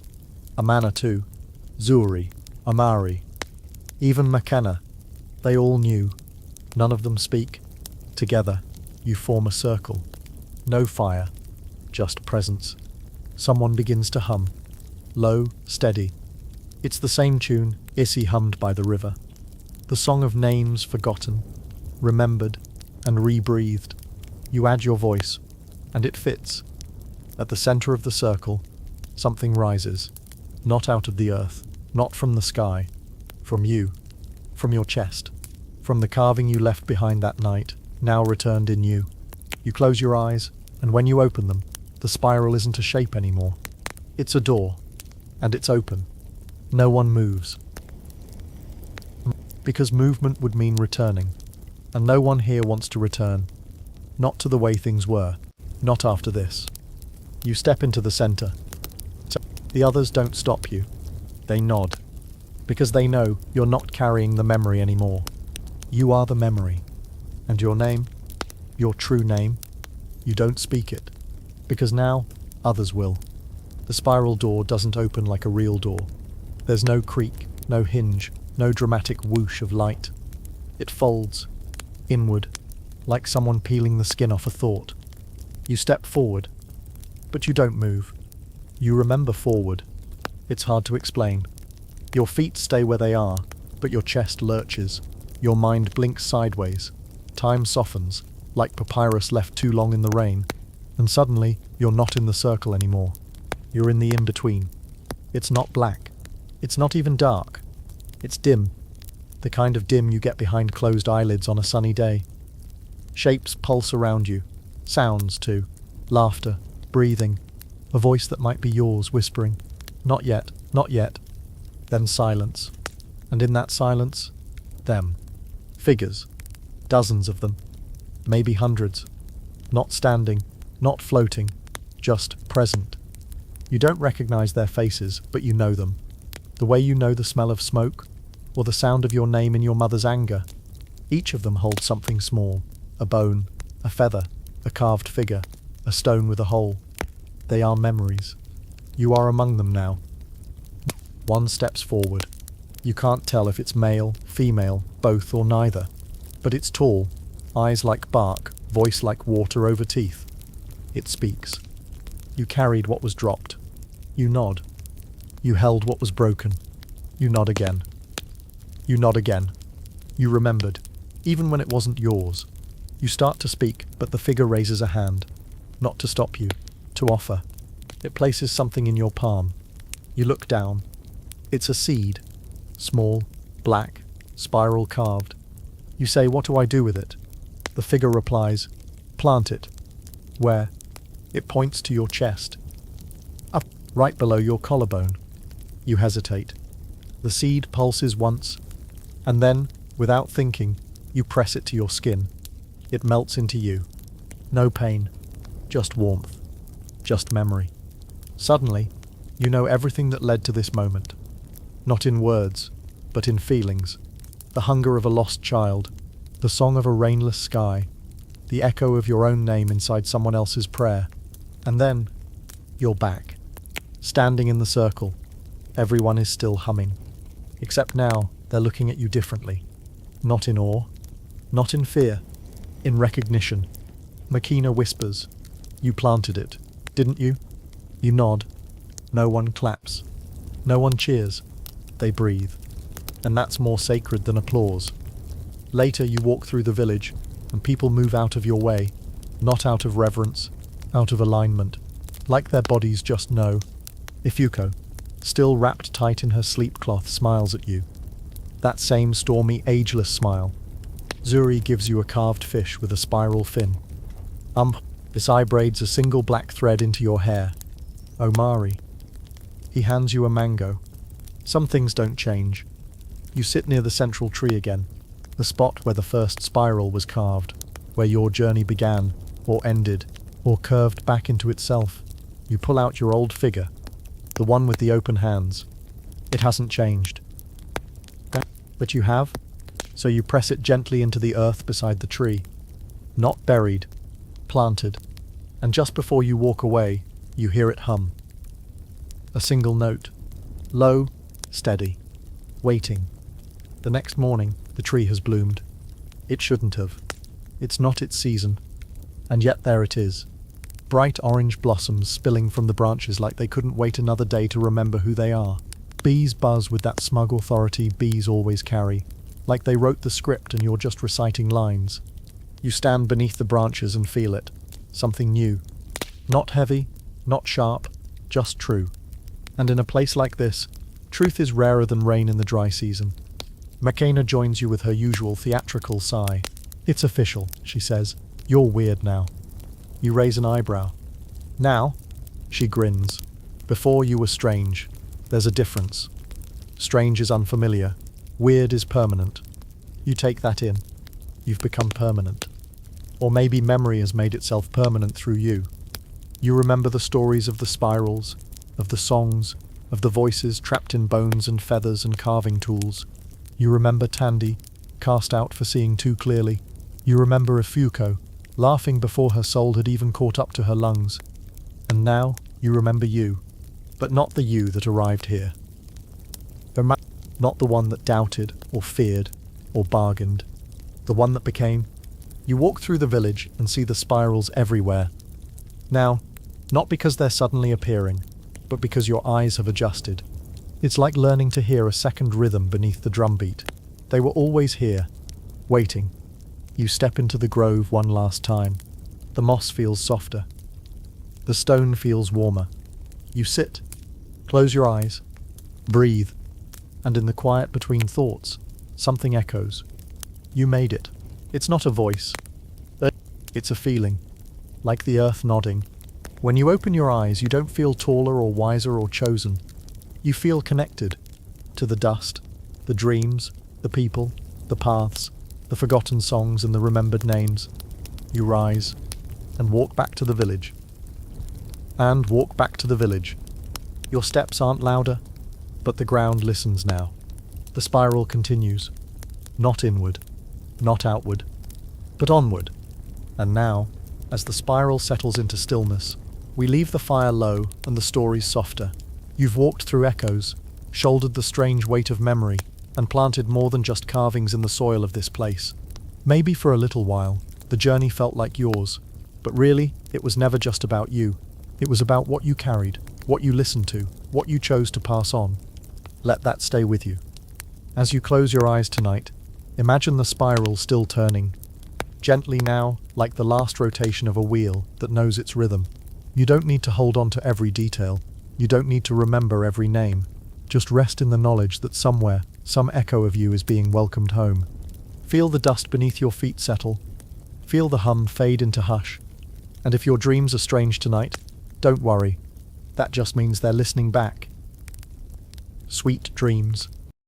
Amana too. Zuri. Amari. Even Makena. They all knew. None of them speak. Together, you form a circle. No fire. Just presence. Someone begins to hum. Low, steady. It's the same tune Issy hummed by the river. The song of names forgotten, remembered, and rebreathed. You add your voice, and it fits. At the center of the circle, something rises. Not out of the earth, not from the sky. From you. From your chest. From the carving you left behind that night, now returned in you. You close your eyes, and when you open them, the spiral isn't a shape anymore. It's a door. And it's open. No one moves. Because movement would mean returning. And no one here wants to return. Not to the way things were. Not after this. You step into the center. The others don't stop you. They nod. Because they know you're not carrying the memory anymore. You are the memory. And your name? Your true name? You don't speak it. Because now, others will. The spiral door doesn't open like a real door. There's no creak, no hinge, no dramatic whoosh of light. It folds, inward, like someone peeling the skin off a thought. You step forward, but you don't move. You remember forward. It's hard to explain. Your feet stay where they are, but your chest lurches. Your mind blinks sideways. Time softens, like papyrus left too long in the rain. And suddenly, you're not in the circle anymore. You're in the in-between. It's not black. It's not even dark. It's dim. The kind of dim you get behind closed eyelids on a sunny day. Shapes pulse around you. Sounds, too. Laughter. Breathing. A voice that might be yours whispering, "Not yet, not yet." Then silence. And in that silence, them. Figures. Dozens of them. Maybe hundreds. Not standing. Not floating. Just present. You don't recognize their faces, but you know them. The way you know the smell of smoke, or the sound of your name in your mother's anger. Each of them holds something small, a bone, a feather, a carved figure, a stone with a hole. They are memories. You are among them now. One steps forward. You can't tell if it's male, female, both or neither. But it's tall, eyes like bark, voice like water over teeth. It speaks. You carried what was dropped. You nod. You held what was broken. You nod again. You nod again. You remembered, even when it wasn't yours. You start to speak, but the figure raises a hand. Not to stop you, to offer. It places something in your palm. You look down. It's a seed. Small, black, spiral carved. You say, "What do I do with it?" The figure replies, "Plant it." Where? It points to your chest. Up, right below your collarbone. You hesitate. The seed pulses once, and then, without thinking, you press it to your skin. It melts into you. No pain, just warmth, just memory. Suddenly, you know everything that led to this moment. Not in words, but in feelings. The hunger of a lost child, the song of a rainless sky, the echo of your own name inside someone else's prayer. And then, you're back, standing in the circle. Everyone is still humming. Except now, they're looking at you differently. Not in awe, not in fear, in recognition. Makina whispers, "You planted it, didn't you?" You nod. No one claps. No one cheers. They breathe. And that's more sacred than applause. Later you walk through the village, and people move out of your way, not out of reverence, out of alignment, like their bodies just know. Ifuko, still wrapped tight in her sleep cloth, smiles at you. That same stormy, ageless smile. Zuri gives you a carved fish with a spiral fin. This eye braids a single black thread into your hair. Omari. He hands you a mango. Some things don't change. You sit near the central tree again, the spot where the first spiral was carved, where your journey began, or ended, or curved back into itself. You pull out your old figure, the one with the open hands. It hasn't changed. But you have, so you press it gently into the earth beside the tree. Not buried, planted. And just before you walk away, you hear it hum. A single note. Low, steady, waiting. The next morning, the tree has bloomed. It shouldn't have. It's not its season. And yet there it is. Bright orange blossoms spilling from the branches like they couldn't wait another day to remember who they are. Bees buzz with that smug authority bees always carry, like they wrote the script and you're just reciting lines. You stand beneath the branches and feel it. Something new. Not heavy, not sharp, just true. And in a place like this, truth is rarer than rain in the dry season. Makena joins you with her usual theatrical sigh. "It's official," she says. "You're weird now." You raise an eyebrow. "Now?" She grins. "Before you were strange. There's a difference. Strange is unfamiliar. Weird is permanent. You take that in. You've become permanent. Or maybe memory has made itself permanent through you. You remember the stories of the spirals, of the songs, of the voices trapped in bones and feathers and carving tools. You remember Tandy, cast out for seeing too clearly. You remember Ifuko, laughing before her soul had even caught up to her lungs. And now you remember you, but not the you that arrived here. Not the one that doubted, or feared, or bargained. The one that became. You walk through the village and see the spirals everywhere. Now, not because they're suddenly appearing, but because your eyes have adjusted. It's like learning to hear a second rhythm beneath the drumbeat. They were always here, waiting. You step into the grove one last time. The moss feels softer. The stone feels warmer. You sit, close your eyes, breathe, and in the quiet between thoughts, something echoes. You made it. It's not a voice. It's a feeling, like the earth nodding. When you open your eyes, you don't feel taller or wiser or chosen. You feel connected to the dust, the dreams, the people, the paths, the forgotten songs and the remembered names. You rise and walk back to the village. And walk back to the village. Your steps aren't louder, but the ground listens now. The spiral continues. Not inward, not outward, but onward. And now, As the spiral settles into stillness, we leave the fire low and the stories softer. You've walked through echoes, shouldered the strange weight of memory, and planted more than just carvings in the soil of this place. Maybe for a little while, the journey felt like yours, but really, it was never just about you. It was about what you carried, what you listened to, what you chose to pass on. Let that stay with you. As you close your eyes tonight, imagine the spiral still turning. Gently now, like the last rotation of a wheel that knows its rhythm. You don't need to hold on to every detail. You don't need to remember every name. Just rest in the knowledge that somewhere, some echo of you is being welcomed home. Feel the dust beneath your feet settle. Feel the hum fade into hush. And if your dreams are strange tonight, don't worry. That just means they're listening back. Sweet dreams.